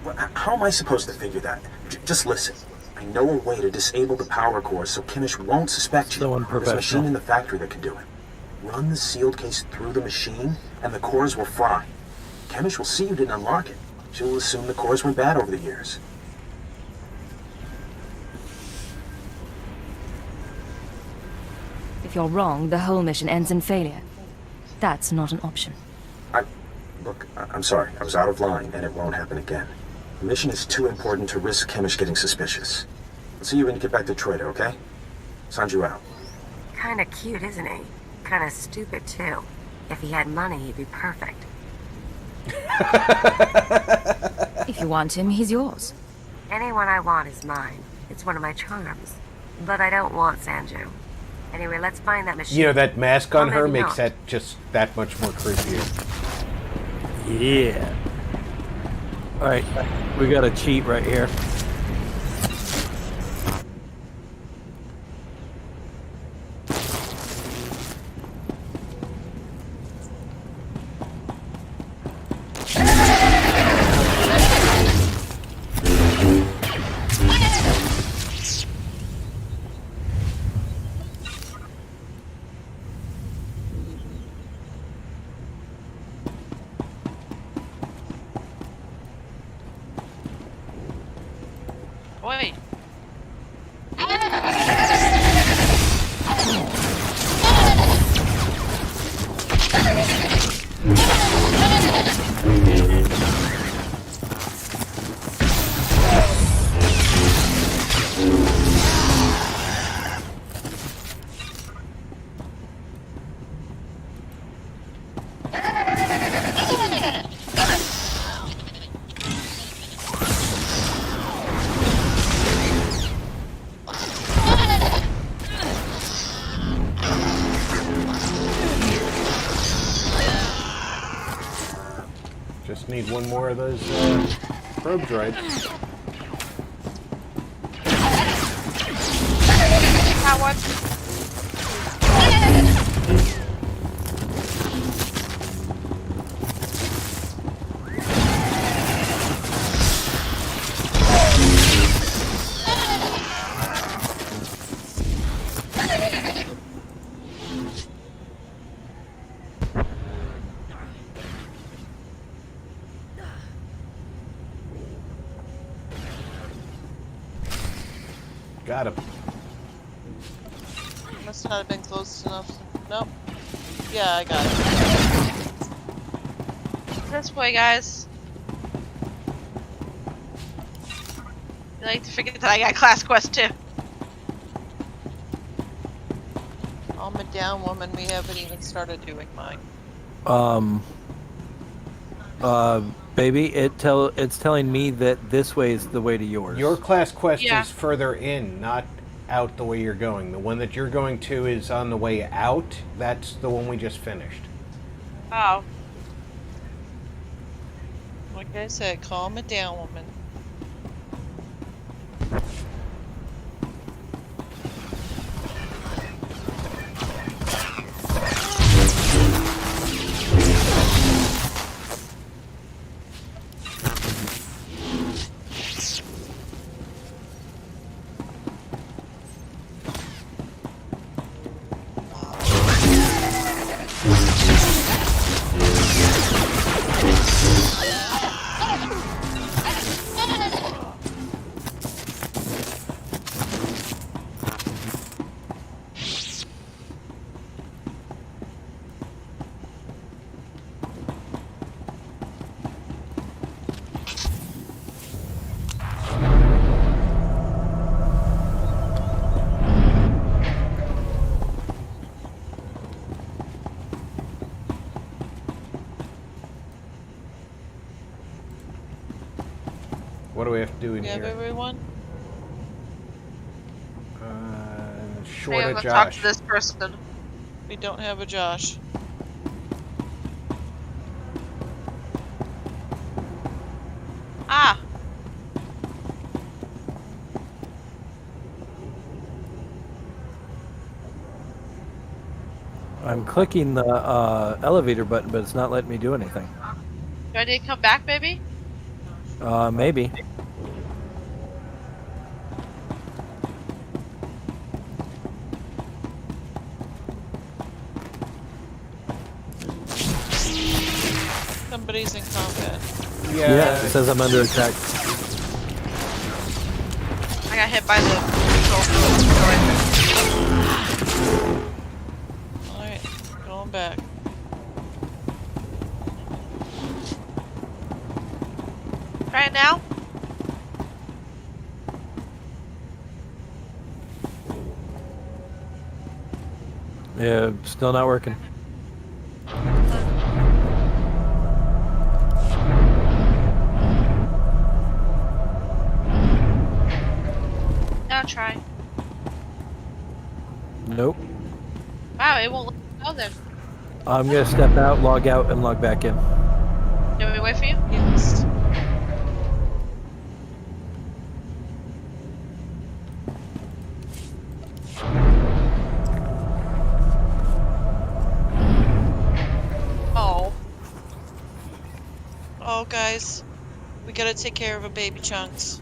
Well, how am I supposed to figure that? Just listen. I know a way to disable the power cores so Chemish won't suspect you. So There's unprofessional. a machine in the factory that can do it. Run the sealed case through the machine, and the cores will fry. Chemish will see you didn't unlock it. She'll assume the cores went bad over the years. If you're wrong, the whole mission ends in failure. That's not an option. Look, I'm sorry. I was out of line, and it won't happen again. The mission is too important to risk Hamish getting suspicious. I'll see you when you get back to Trader, okay? Sanju out. Kinda cute, isn't he? Kinda stupid, too. If he had money, he'd be perfect. If you want him, he's yours. Anyone I want is mine. It's one of my charms. But I don't want Sanju. Anyway, let's find that machine. You know, that mask on Or her maybe makes not. that just that much more creepier. Yeah. Alright, we got a cheat right here. Wait. Just need one more of those probe droids. That one. Got him. Must not have been close enough. Nope. Yeah, I got it. This way, guys. You like to forget that I got class quest too. Calm it down, woman. We haven't even started doing mine. Baby, it's telling me that this way is the way to yours. Your class quest Yeah. is further in, not out the way you're going. The one that you're going to is on the way out. That's the one we just finished. Oh. Like I said, calm it down, woman. What do we have to do in You have here? everyone? Short I of haven't talked Josh. to this person. We don't have a Josh. Ah. I'm clicking the elevator button, but it's not letting me do anything. Do I need to come back, baby? Maybe. Somebody's in combat. Yeah, it says I'm under attack. I got hit by the control. back. Try it now. Yeah, still not working. Now try. Nope. Wow, it won't let me go then. I'm gonna step out, and log back in. Do you want me to wait for you? Yes. Oh. Oh, guys. We gotta take care of a baby Chunks.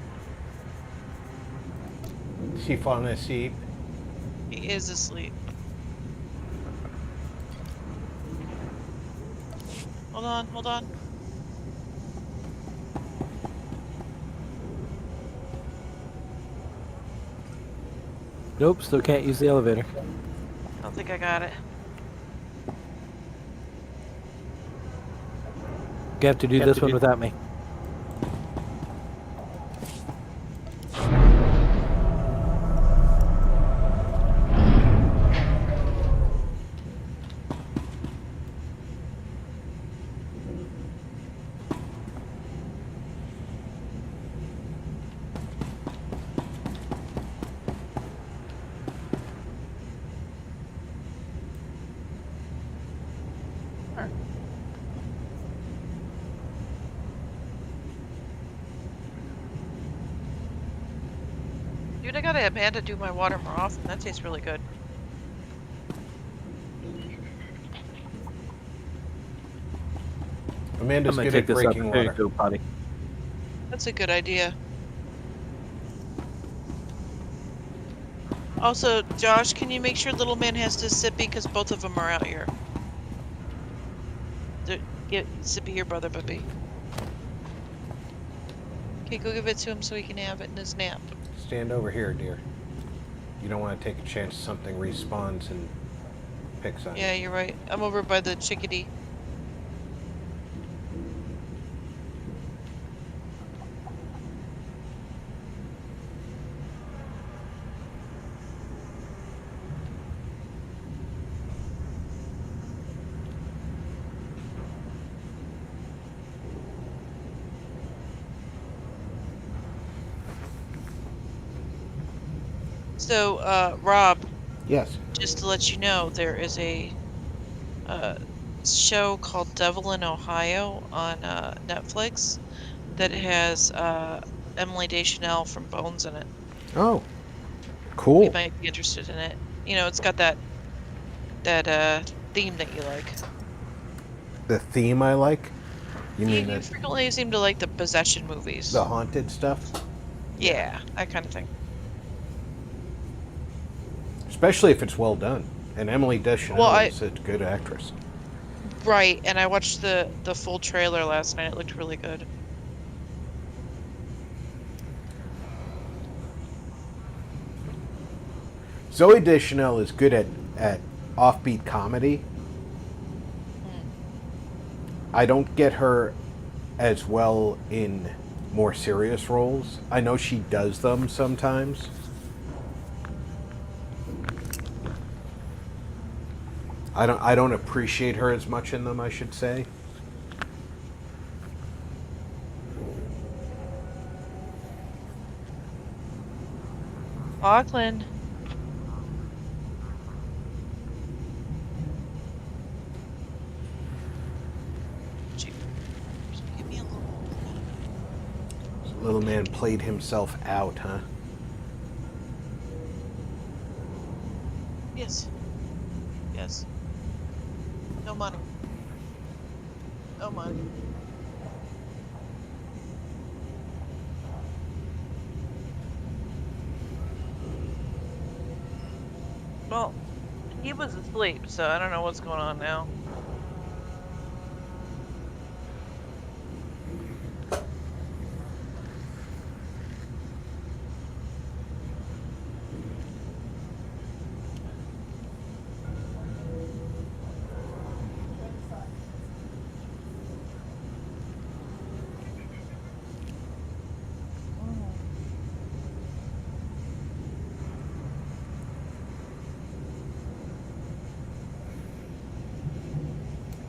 She falling asleep. He is asleep. Hold on, hold on. Nope, still can't use the elevator. I don't think I got it. You have to do this one without me. Dude, I gotta Amanda do my water more often. That tastes really good. Amanda's good at breaking water. Go potty. That's a good idea. Also, Josh, can you make sure little man has to Sippy because both of them are out here. Get Sippy your brother, puppy. Okay, go give it to him so he can have it in his nap. Stand over here, dear. You don't want to take a chance something respawns and picks on you. Yeah, you're right. I'm over by the chickadee. So, Rob. Yes. Just to let you know, there is a show called Devil in Ohio on Netflix that has Emily Deschanel from Bones in it. Oh, cool. You might be interested in it. You know, it's got that theme that you like. The theme I like? You mean You frequently seem to like the possession movies. the haunted stuff? Yeah, that kind of thing. Especially if it's well done. And Emily Deschanel Well, is a good actress. Right, and I watched the full trailer last night. It looked really good. Zoe Deschanel is good at offbeat comedy. I don't get her as well in more serious roles. I know she does them sometimes. I don't appreciate her as much in them, I should say. Auckland. Little man played himself out, huh? Yes. Yes. No money. No money. Well, he was asleep, so I don't know what's going on now.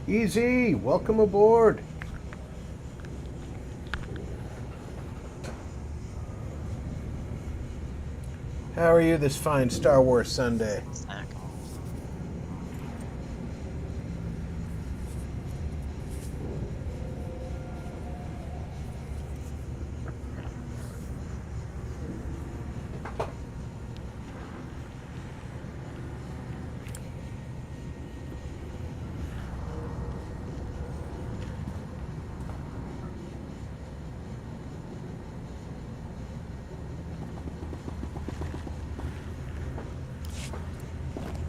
Easy, welcome aboard. How are you this fine Star Wars Sunday?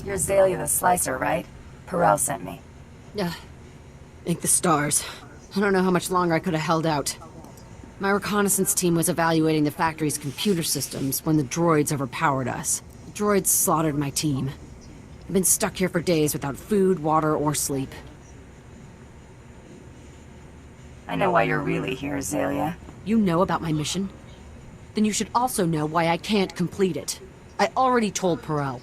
You're Zalia the Slicer, right? Perel sent me. Thank the stars. I don't know how much longer I could have held out. My reconnaissance team was evaluating the factory's computer systems when the droids overpowered us. The droids slaughtered my team. I've been stuck here for days without food, water, or sleep. I know why you're really here, Zalia. You know about my mission? Then you should also know why I can't complete it. I already told Perel.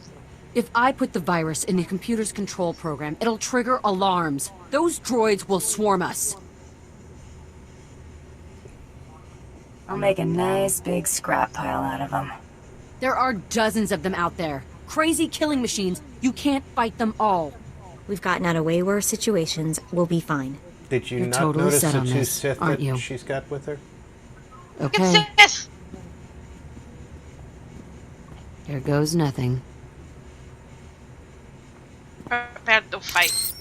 If I put the virus in the computer's control program, it'll trigger alarms. Those droids will swarm us. I'll make a nice big scrap pile out of them. There are dozens of them out there. Crazy killing machines. You can't fight them all. We've gotten out of way worse situations. We'll be fine. Did you You're not totally notice set the on two this, Sith aren't that you? she's got with her? Okay. Yes. Here goes nothing. Prepare to fight.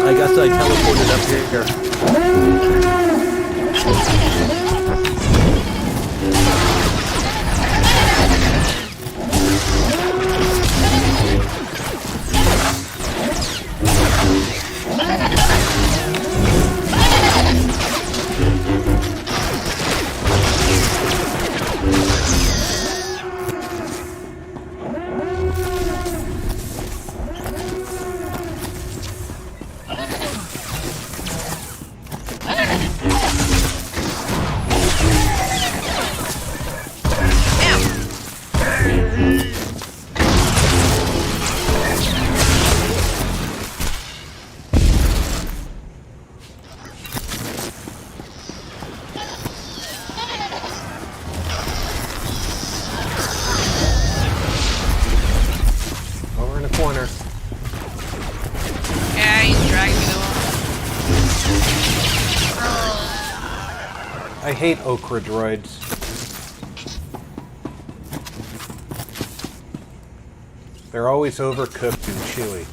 I guess I teleported up here. Over in the corner. Yeah, he's dragging me I hate okra droids. They're always overcooked and chewy.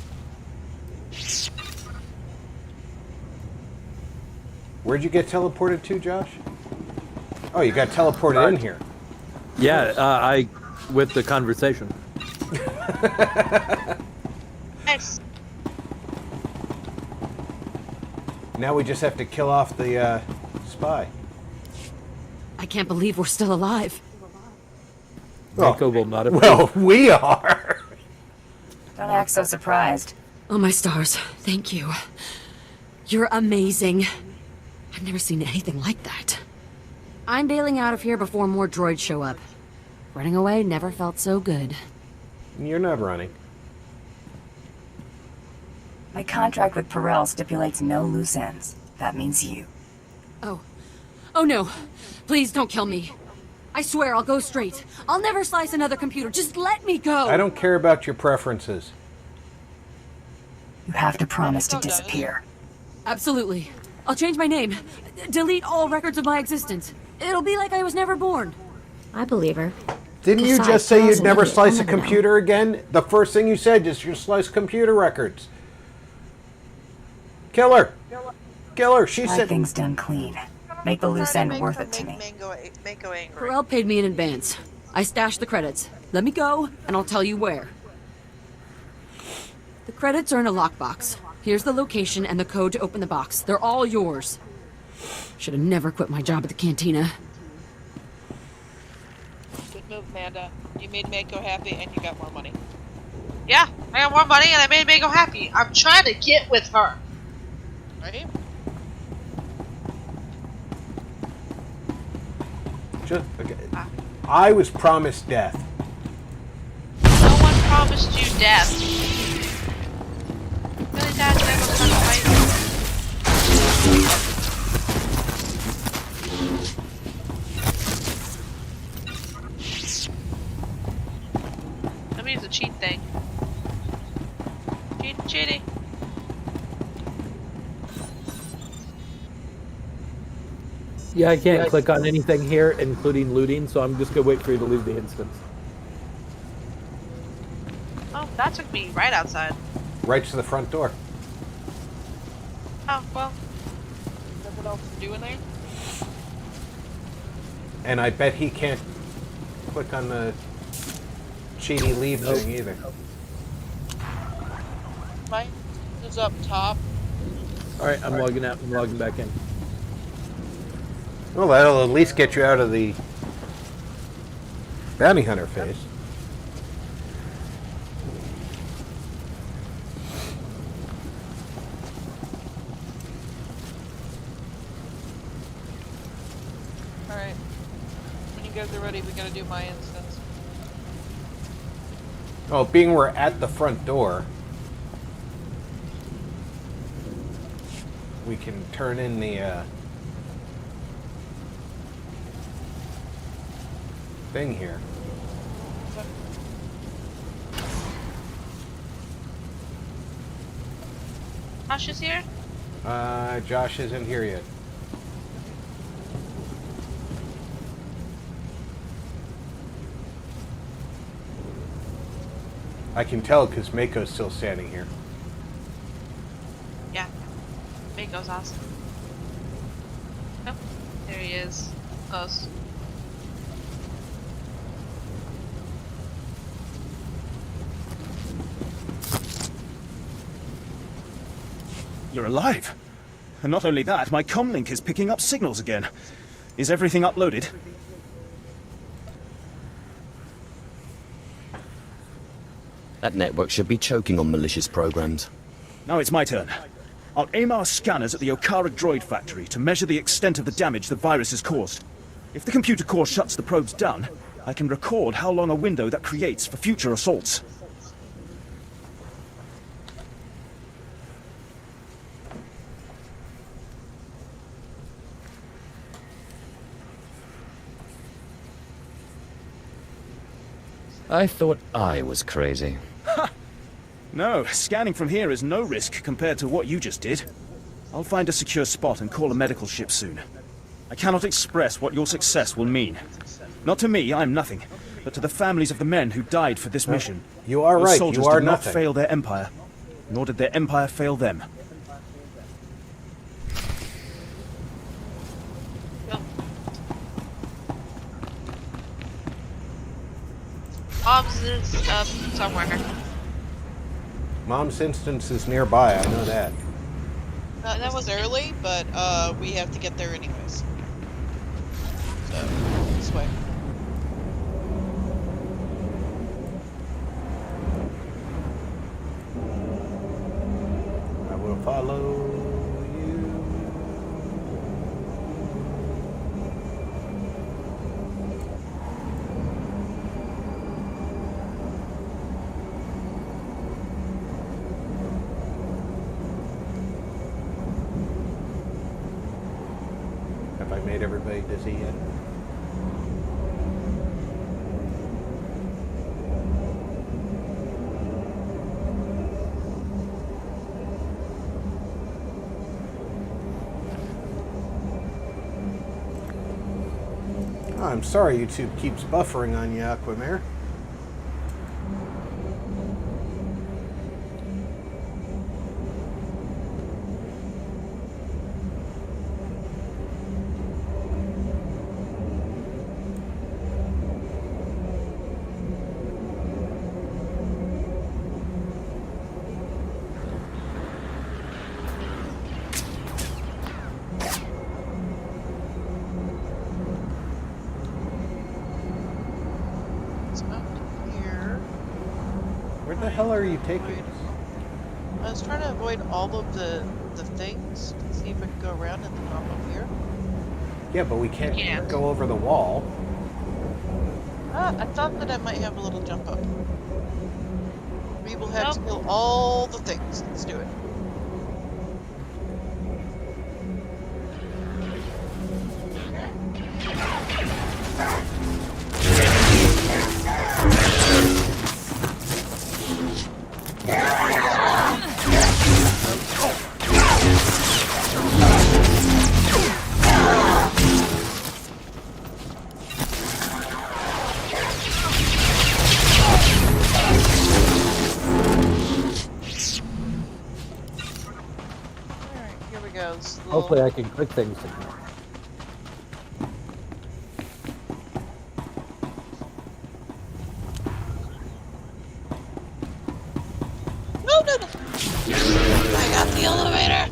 Where'd you get teleported to, Josh? Oh, you got teleported in here. Yeah, I with the conversation. Nice. Now we just have to kill off the spy. I can't believe we're still alive. Mako will not have. Well, we are. Don't act so surprised. Oh, my stars. Thank you. You're amazing. I've never seen anything like that. I'm bailing out of here before more droids show up. Running away never felt so good. You're not running. My contract with Perel stipulates no loose ends. That means you. Oh no. Please don't kill me. I swear I'll go straight. I'll never slice another computer. Just let me go. I don't care about your preferences. You have to promise to disappear. Absolutely. I'll change my name. Delete all records of my existence. It'll be like I was never born. I believe her. Didn't you Besides, just say Perel's you'd never an idiot. slice a I'll never know. computer again? The first thing you said is you slice computer records. Kill her. Kill her. She Try said. things done clean. Make the loose end worth it to me. Mako angry. Perel paid me in advance. I stashed the credits. Let me go, and I'll tell you where. The credits are in a lockbox. Here's the location and the code to open the box. They're all yours. Should have never quit my job at the cantina. Good move, Amanda. You made Mako happy and you got more money. Yeah, I got more money and I made Mako happy. I'm trying to get with her. Right? Just, okay. I was promised death. No one promised you death. Really, Dad? Can I go start a fight? Let me use a cheat thing. Cheating. Yeah, I can't click on anything here, including looting, so I'm just gonna wait for you to leave the instance. Oh, that took me right outside. Right to the front door. Oh, well. Nothing else to do in there? And I bet he can't click on the cheaty leave thing either. Mine is up top. Alright, I'm logging out. I'm logging back in. Well, that'll at least get you out of the bounty hunter phase. Alright. When you guys are ready, we gotta do my instance. Oh, being we're at the front door, we can turn in the thing here. Josh is here? Josh isn't here yet. I can tell because Mako's still standing here. Yeah. Mako's awesome. Oh, there he is. Close. You're alive. And not only that, my comlink is picking up signals again. Is everything uploaded? That network should be choking on malicious programs. Now it's my turn. I'll aim our scanners at the Okara droid factory to measure the extent of the damage the virus has caused. If the computer core shuts the probes down, I can record how long a window that creates for future assaults. I thought I was crazy. No, scanning from here is no risk compared to what you just did. I'll find a secure spot and call a medical ship soon. I cannot express what your success will mean. Not to me, I'm nothing, but to the families of the men who died for this mission. You are Those right, soldiers you are did not nothing. fail their empire, nor did their empire fail them. Mom's is up somewhere. Mom's instance is nearby, I know that. That was early, but we have to get there anyways. So, this way. I will follow. Have I made everybody dizzy yet? Oh, I'm sorry YouTube keeps buffering on you, Aquamare. Where the hell are you taking us? I was trying to avoid all of the things. See if I can go around and then hop up here. Yeah, but we can't go over the wall. I thought that I might have a little jump up. We will have to kill all the things. Let's do it. Hopefully I can click things. No! I got the elevator!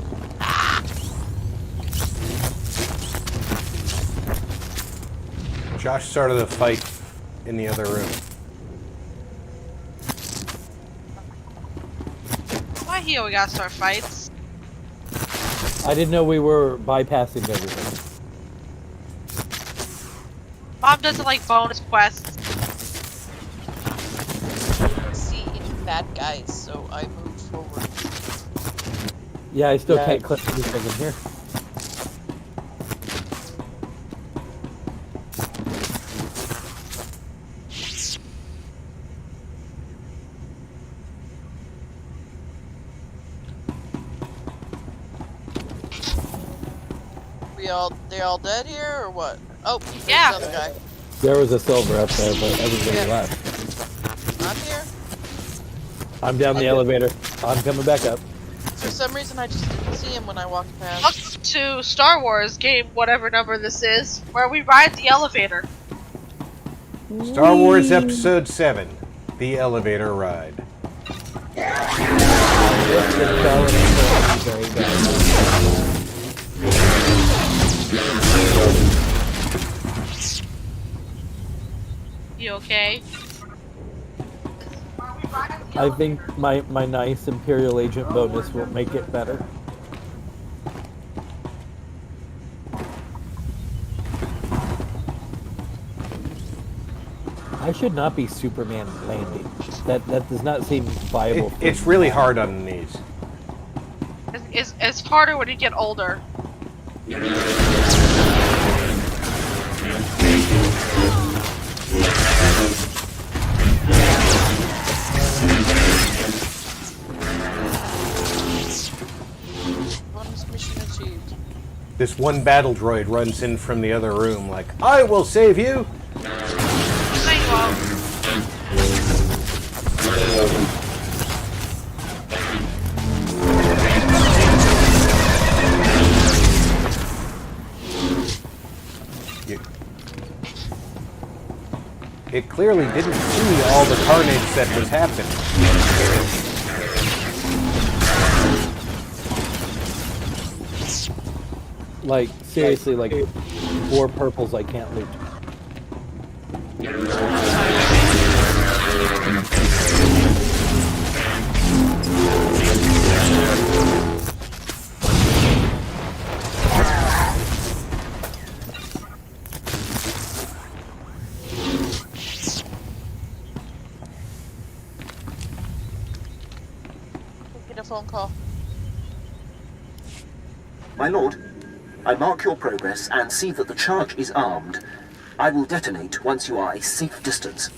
Josh started a fight in the other room. Why here we gotta start fights? I didn't know we were bypassing everything. Mom doesn't like bonus quests. See any bad guys, so I moved forward. Yeah, I still can't click anything in here. They all dead here, or what? Oh, there's yeah. another guy. There was a silver up there, but everybody left. I'm here. I'm down the elevator. I'm coming back up. For some reason, I just didn't see him when I walked past. Welcome to Star Wars game, whatever number this is, where we ride the elevator. Star Wars Episode 7, The Elevator Ride. You okay? I think my nice Imperial Agent bonus will make it better. I should not be Superman landing. That does not seem viable. It's really hard on the knees. It's harder when you get older. Mission achieved. This one battle droid runs in from the other room like, I will save you! It clearly didn't see all the carnage that was happening. Like, seriously, like 4 purples I can't loot. Get a phone call. My lord, I mark your progress and see that the charge is armed. I will detonate once you are a safe distance.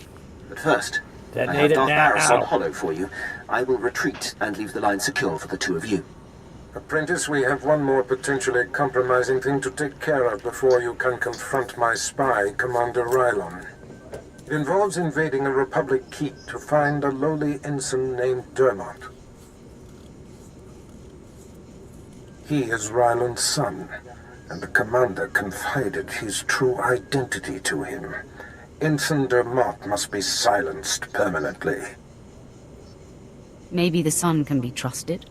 But first, I have Darth Barris on hollow for you. I will retreat and leave the line secure for the two of you. Apprentice, we have one more potentially compromising thing to take care of before you can confront my spy, Commander Rylon. It involves invading a Republic keep to find a lowly ensign named Dermot. He is Rylon's son, and the commander confided his true identity to him. Ensign Dermot must be silenced permanently. Maybe the son can be trusted?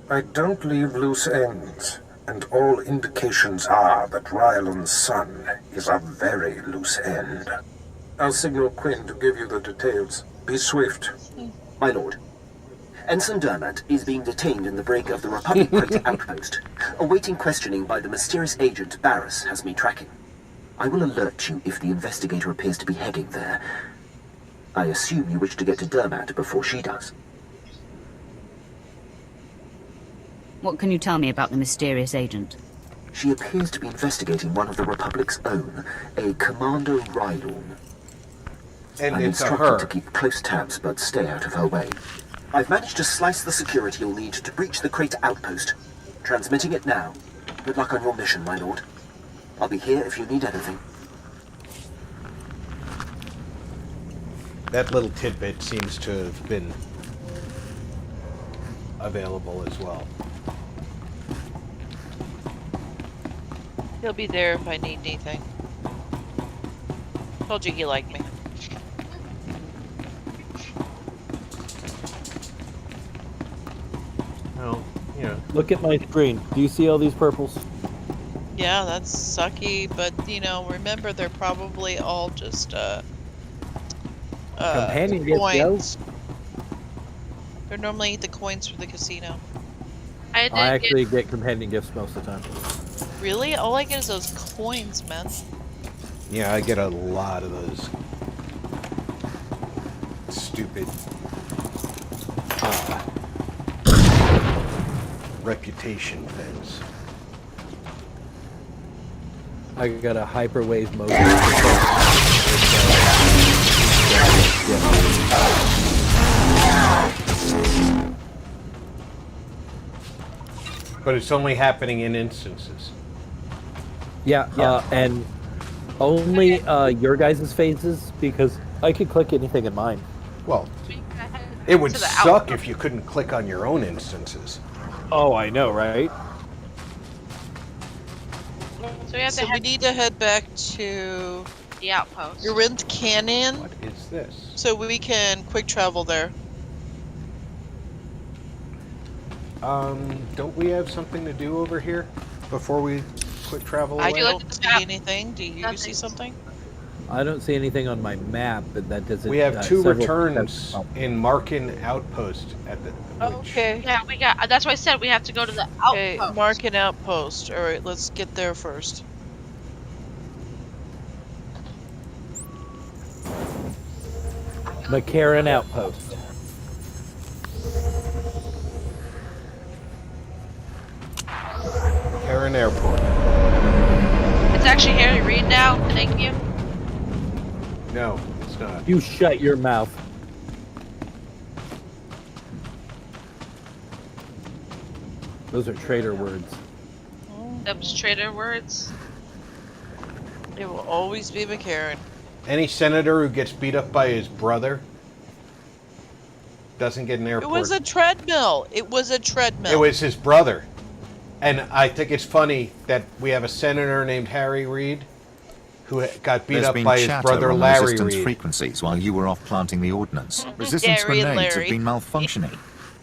I don't leave loose ends, and all indications are that Rylon's son is a very loose end. I'll signal Quinn to give you the details. Be swift. My lord, Ensign Dermot is being detained in the break of the Republic Crater outpost. Awaiting questioning by the mysterious agent Barris has me tracking. I will alert you if the investigator appears to be heading there. I assume you wish to get to Dermat before she does. What can you tell me about the mysterious agent? She appears to be investigating one of the Republic's own, a Commando Rylorn. And I'm it's a instructed her. to keep close tabs, but stay out of her way. I've managed to slice the security you'll need to breach the crater outpost. Transmitting it now. Good luck on your mission, my lord. I'll be here if you need anything. That little tidbit seems to have been available as well. He'll be there if I need anything. Told you he liked me. Well, you know. Look at my screen. Do you see all these purples? Yeah, that's sucky, but you know, remember they're probably all just Companion gets coins. They're normally the coins for the casino. I actually get companion gifts most of the time. Really? All I get is those coins, man. Yeah, I get a lot of those stupid reputation things. I got a hyperwave mode. But it's only happening in instances. Yeah, and only your guys' phases, because I could click anything in mine. Well, it would suck if you couldn't click on your own instances. Oh, I know, right? So we need to head back to the outpost. Urinth Canyon. What is this? So we can quick travel there. Don't we have something to do over here before we quick travel away? I don't see anything. Do you see something? I don't see anything on my map, but that doesn't. We have two several returns in Markin Outpost at the. Okay. Yeah, we got. That's why I said we have to go to the outpost. Okay, Markin Outpost. All right, let's get there first. McCarran Outpost. Karen Airport. It's actually Harry Reid now. Thank you. No, it's not. You shut your mouth. Those are traitor words. Them's traitor words. It will always be McCarran. Any senator who gets beat up by his brother doesn't get an airport. It was a treadmill. It was a treadmill. It was his brother. And I think it's funny that we have a senator named Harry Reid who got beat There's up been by his chatter brother on Larry resistance Reid. frequencies while you were off planting the ordnance. Resistance Gary grenades Larry. have been malfunctioning.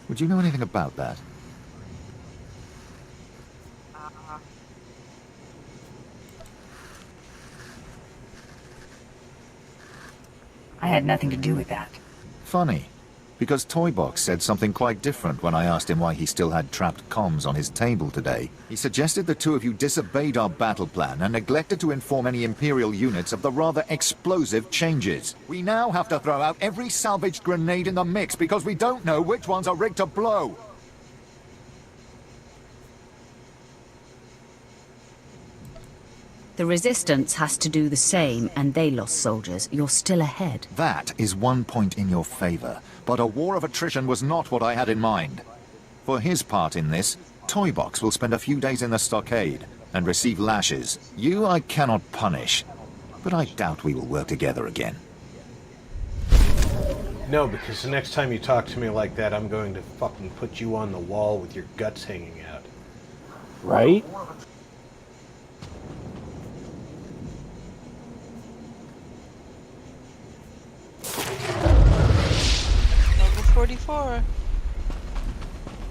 Would you know anything about that? I had nothing to do with that. Funny, because Toybox said something quite different when I asked him why he still had trapped comms on his table today. He suggested the two of you disobeyed our battle plan and neglected to inform any Imperial units of the rather explosive changes. We now have to throw out every salvaged grenade in the mix because we don't know which ones are rigged to blow. The Resistance has to do the same, and they lost soldiers. You're still ahead. That is 1 point in your favor, but a war of attrition was not what I had in mind. For his part in this, Toybox will spend a few days in the stockade and receive lashes. You I cannot punish, but I doubt we will work together again. No, because the next time you talk to me like that, I'm going to fucking put you on the wall with your guts hanging out. Right? Level 44.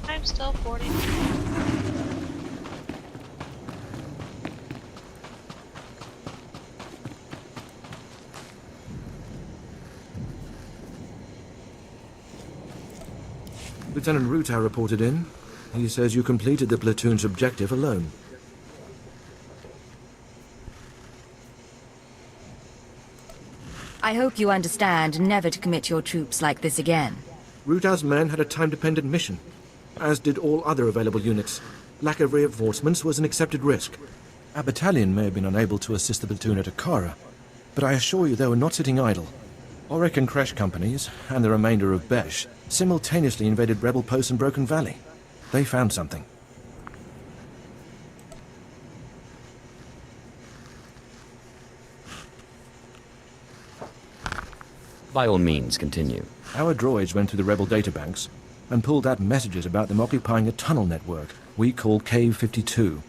I'm still 40. Lieutenant Ruta reported in. He says you completed the platoon's objective alone. I hope you understand never to commit your troops like this again. Ruta's men had a time-dependent mission, as did all other available units. Lack of reinforcements was an accepted risk. Our battalion may have been unable to assist the platoon at Akara, but I assure you they were not sitting idle. Auric and Kresh companies, and the remainder of Besh, simultaneously invaded rebel posts in Broken Valley. They found something. By all means, continue. Our droids went through the rebel databanks and pulled out messages about them occupying a tunnel network we call Cave 52.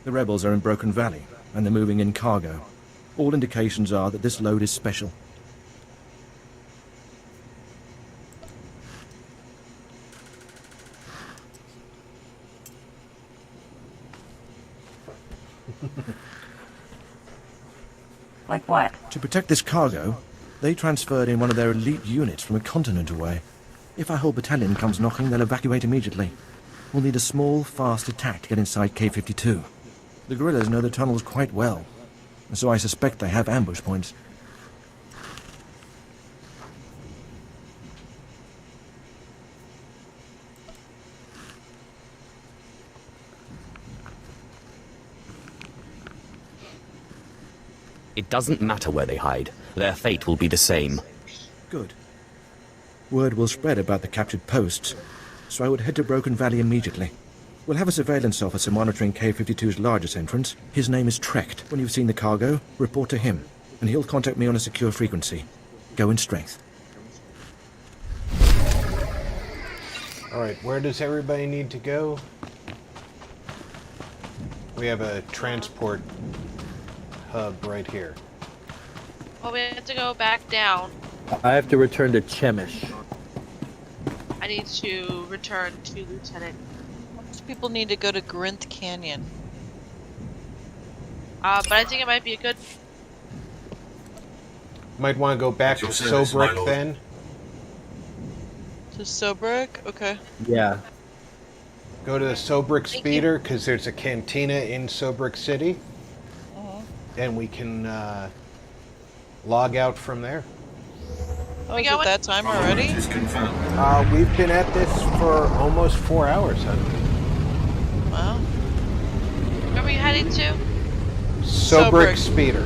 The rebels are in Broken Valley, and they're moving in cargo. All indications are that this load is special. Like what? To protect this cargo, they transferred in one of their elite units from a continent away. If our whole battalion comes knocking, they'll evacuate immediately. We'll need a small, fast attack to get inside K-52. The guerrillas know the tunnels quite well, and so I suspect they have ambush points. It doesn't matter where they hide. Their fate will be the same. Good. Word will spread about the captured posts, so I would head to Broken Valley immediately. We'll have a surveillance officer monitoring K-52's largest entrance. His name is Trecht. When you've seen the cargo, report to him, and he'll contact me on a secure frequency. Go in strength. Alright, where does everybody need to go? We have a transport hub right here. Well, we have to go back down. I have to return to Chemish. I need to return to Lieutenant. Most people need to go to Grinth Canyon. But I think it might be a good... Might want to go back to Sobrik then. To Sobrik? Okay. Yeah. Go to the Sobrik speeder, because there's a cantina in Sobrik City. And we can log out from there. Oh, is it that time already? We've been at this for almost 4 hours, huh? Wow. Where are we heading to? Sobrik speeder.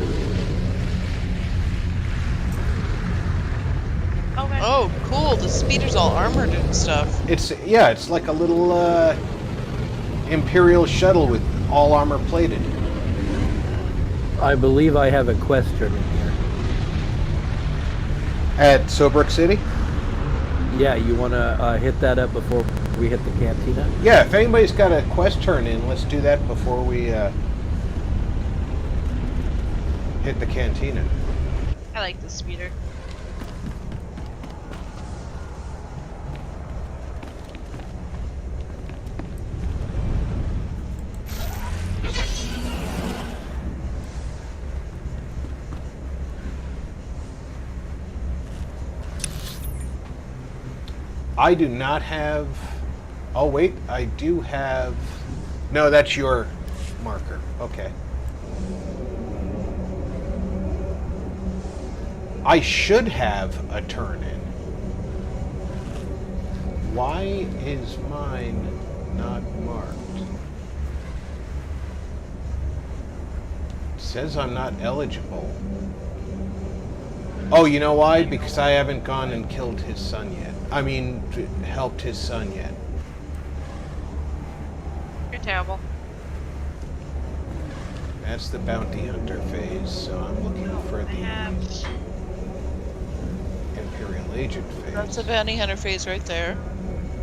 Okay. Oh, cool. The speeder's all armored and stuff. It's like a little Imperial shuttle with all armor plated. I believe I have a question in here. At Sobrik City? Yeah, you want to hit that up before we hit the cantina? Yeah, if anybody's got a quest turn in, let's do that before we hit the cantina. I like the speeder. I do not have... Oh, wait, I do have... No, that's your marker. Okay. I should have a turn in. Why is mine not marked? It says I'm not eligible. Oh, you know why? Because I haven't gone and killed his son yet. I mean, helped his son yet. You're terrible. That's the bounty hunter phase, so I'm looking for the Imperial agent phase. That's the bounty hunter phase right there.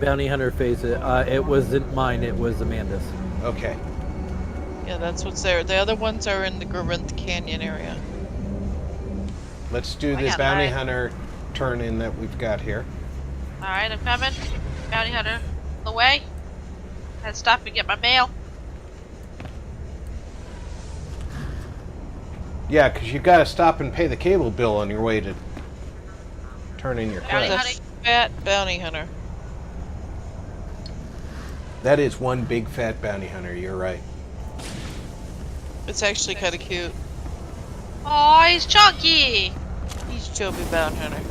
Bounty hunter phase. It wasn't mine. It was Amanda's. Okay. Yeah, that's what's there. The other ones are in the Grinth Canyon area. Let's do the bounty hunter turn in that we've got here. Alright, I'm coming. Bounty hunter. On the way. Gotta stop and get my mail. Yeah, because you got to stop and pay the cable bill on your way to turn in your quest. Fat bounty hunter. That is one big fat bounty hunter, you're right. It's actually kind of cute. Oh, he's chunky! He's Joby Bound Hunter.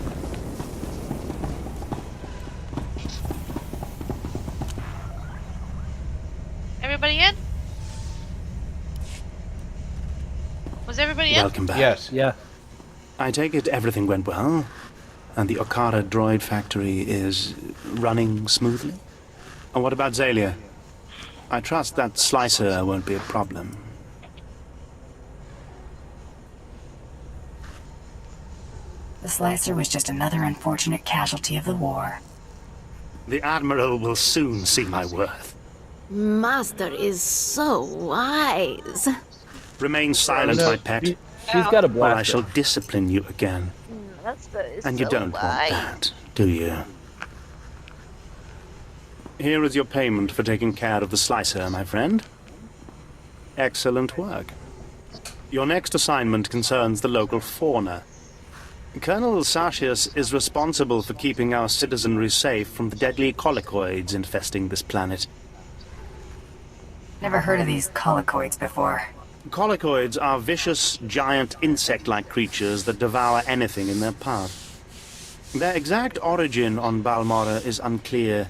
Everybody in? Was everybody in? Welcome back. Yes. Yeah. I take it everything went well, and the Okara droid factory is running smoothly? And what about Zalia? I trust that slicer won't be a problem. The slicer was just another unfortunate casualty of the war. The Admiral will soon see my worth. Master is so wise. Remain silent, my pet. She's got a or I blaster. shall discipline you again. Master is And you so don't want wise. that, do you? Here is your payment for taking care of the slicer, my friend. Excellent work. Your next assignment concerns the local fauna. Colonel Sartius is responsible for keeping our citizenry safe from the deadly colicoids infesting this planet. Never heard of these colicoids before. Colicoids are vicious, giant insect-like creatures that devour anything in their path. Their exact origin on Balmora is unclear.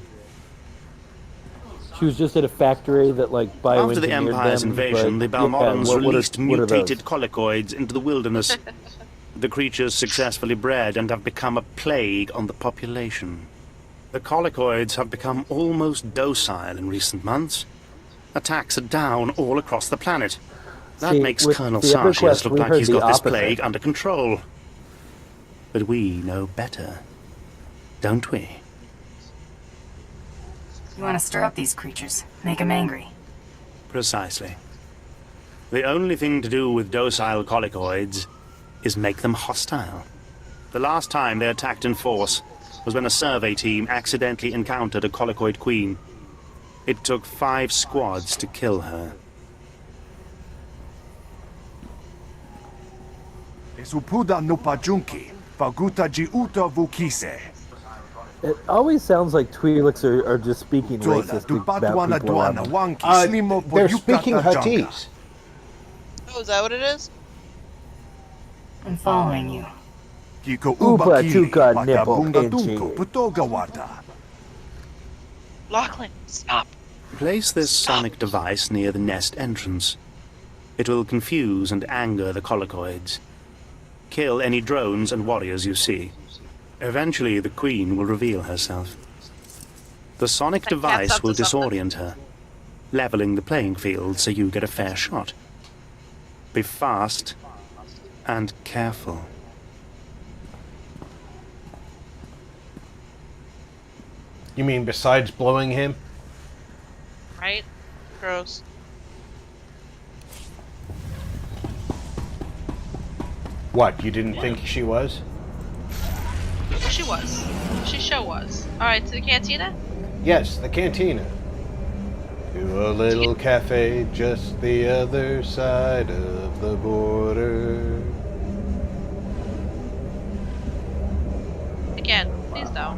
She was just at a factory that like bioengineered After the Empire's them, invasion, the but- Balmorans what are- released what are those? mutated colicoids into the wilderness. The creatures successfully bred and have become a plague on the population. The colicoids have become almost docile in recent months. Attacks are down all across the planet. That See, makes with Colonel the Upper Sartius Quest, look we like heard he's the got this opposite. plague under control. But we know better, don't we? You want to stir up these creatures, make them angry. Precisely. The only thing to do with docile colicoids is make them hostile. The last time they attacked in force was when a survey team accidentally encountered a colicoid queen. It took 5 squads to kill her. Esupuda no pajunki, faguta jiuta vukise. It always sounds like Twi'leks are just speaking Tola, racist dupat about wana people around duana them. wanki slimo They're poyuka speaking tajanga. Huttese. Oh, is that what it is? I'm following you. Kiko Upa uba kili, chuka nipple patabunga inchi. tunko putoga wata. Lachlan, stop. Place this sonic device near the nest entrance. It will confuse and anger the colicoids. Kill any drones and warriors you see. Eventually, the queen will reveal herself. The sonic That cat's device up will to something. disorient her, leveling the playing field so you get a fair shot. Be fast and careful. You mean besides blowing him? Right? Gross. What, you didn't think she was? Well, she was. She sure was. Alright, to the cantina? Yes, the cantina. To a little cafe just the other side of the border. Again, please don't.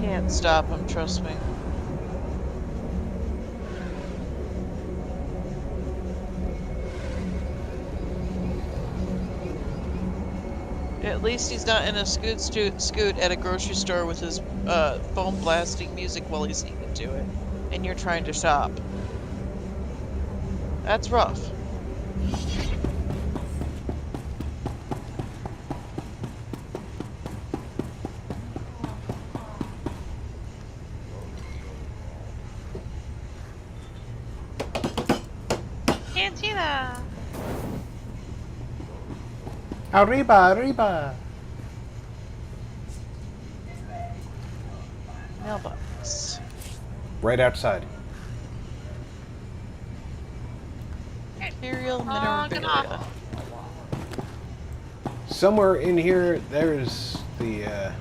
Can't stop him, trust me. At least he's not in a scoot at a grocery store with his phone blasting music while he's eating to it, and you're trying to shop. That's rough. Cantina! Arriba, arriba. Mailbox. Right outside. Imperial Oh, get memorabilia. Somewhere in here, there's the,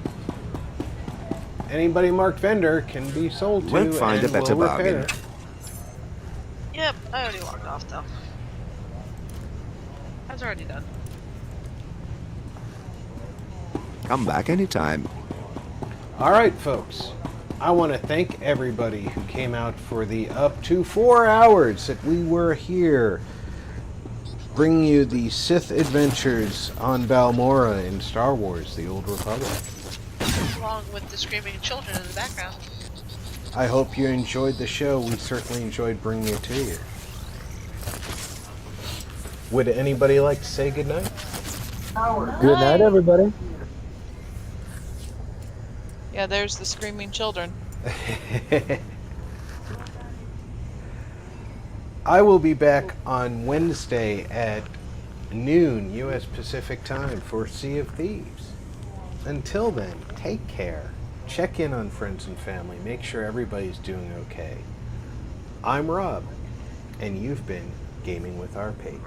anybody marked vendor can be sold to. Won't find and a better will repair. bargain. Yep, I already walked off though. I was already done. Come back anytime. All right, folks. I want to thank everybody who came out for the up to 4 hours that we were here. bringing you the Sith adventures on Balmorra in Star Wars: The Old Republic. Along with the screaming children in the background. I hope you enjoyed the show. We certainly enjoyed bringing it to you. Would anybody like to say goodnight? Good night, everybody. Yeah, there's the screaming children. I will be back on Wednesday at noon U.S. Pacific time for Sea of Thieves. Until then, take care. Check in on friends and family. Make sure everybody's doing okay. I'm Rob, and you've been Gaming with RP.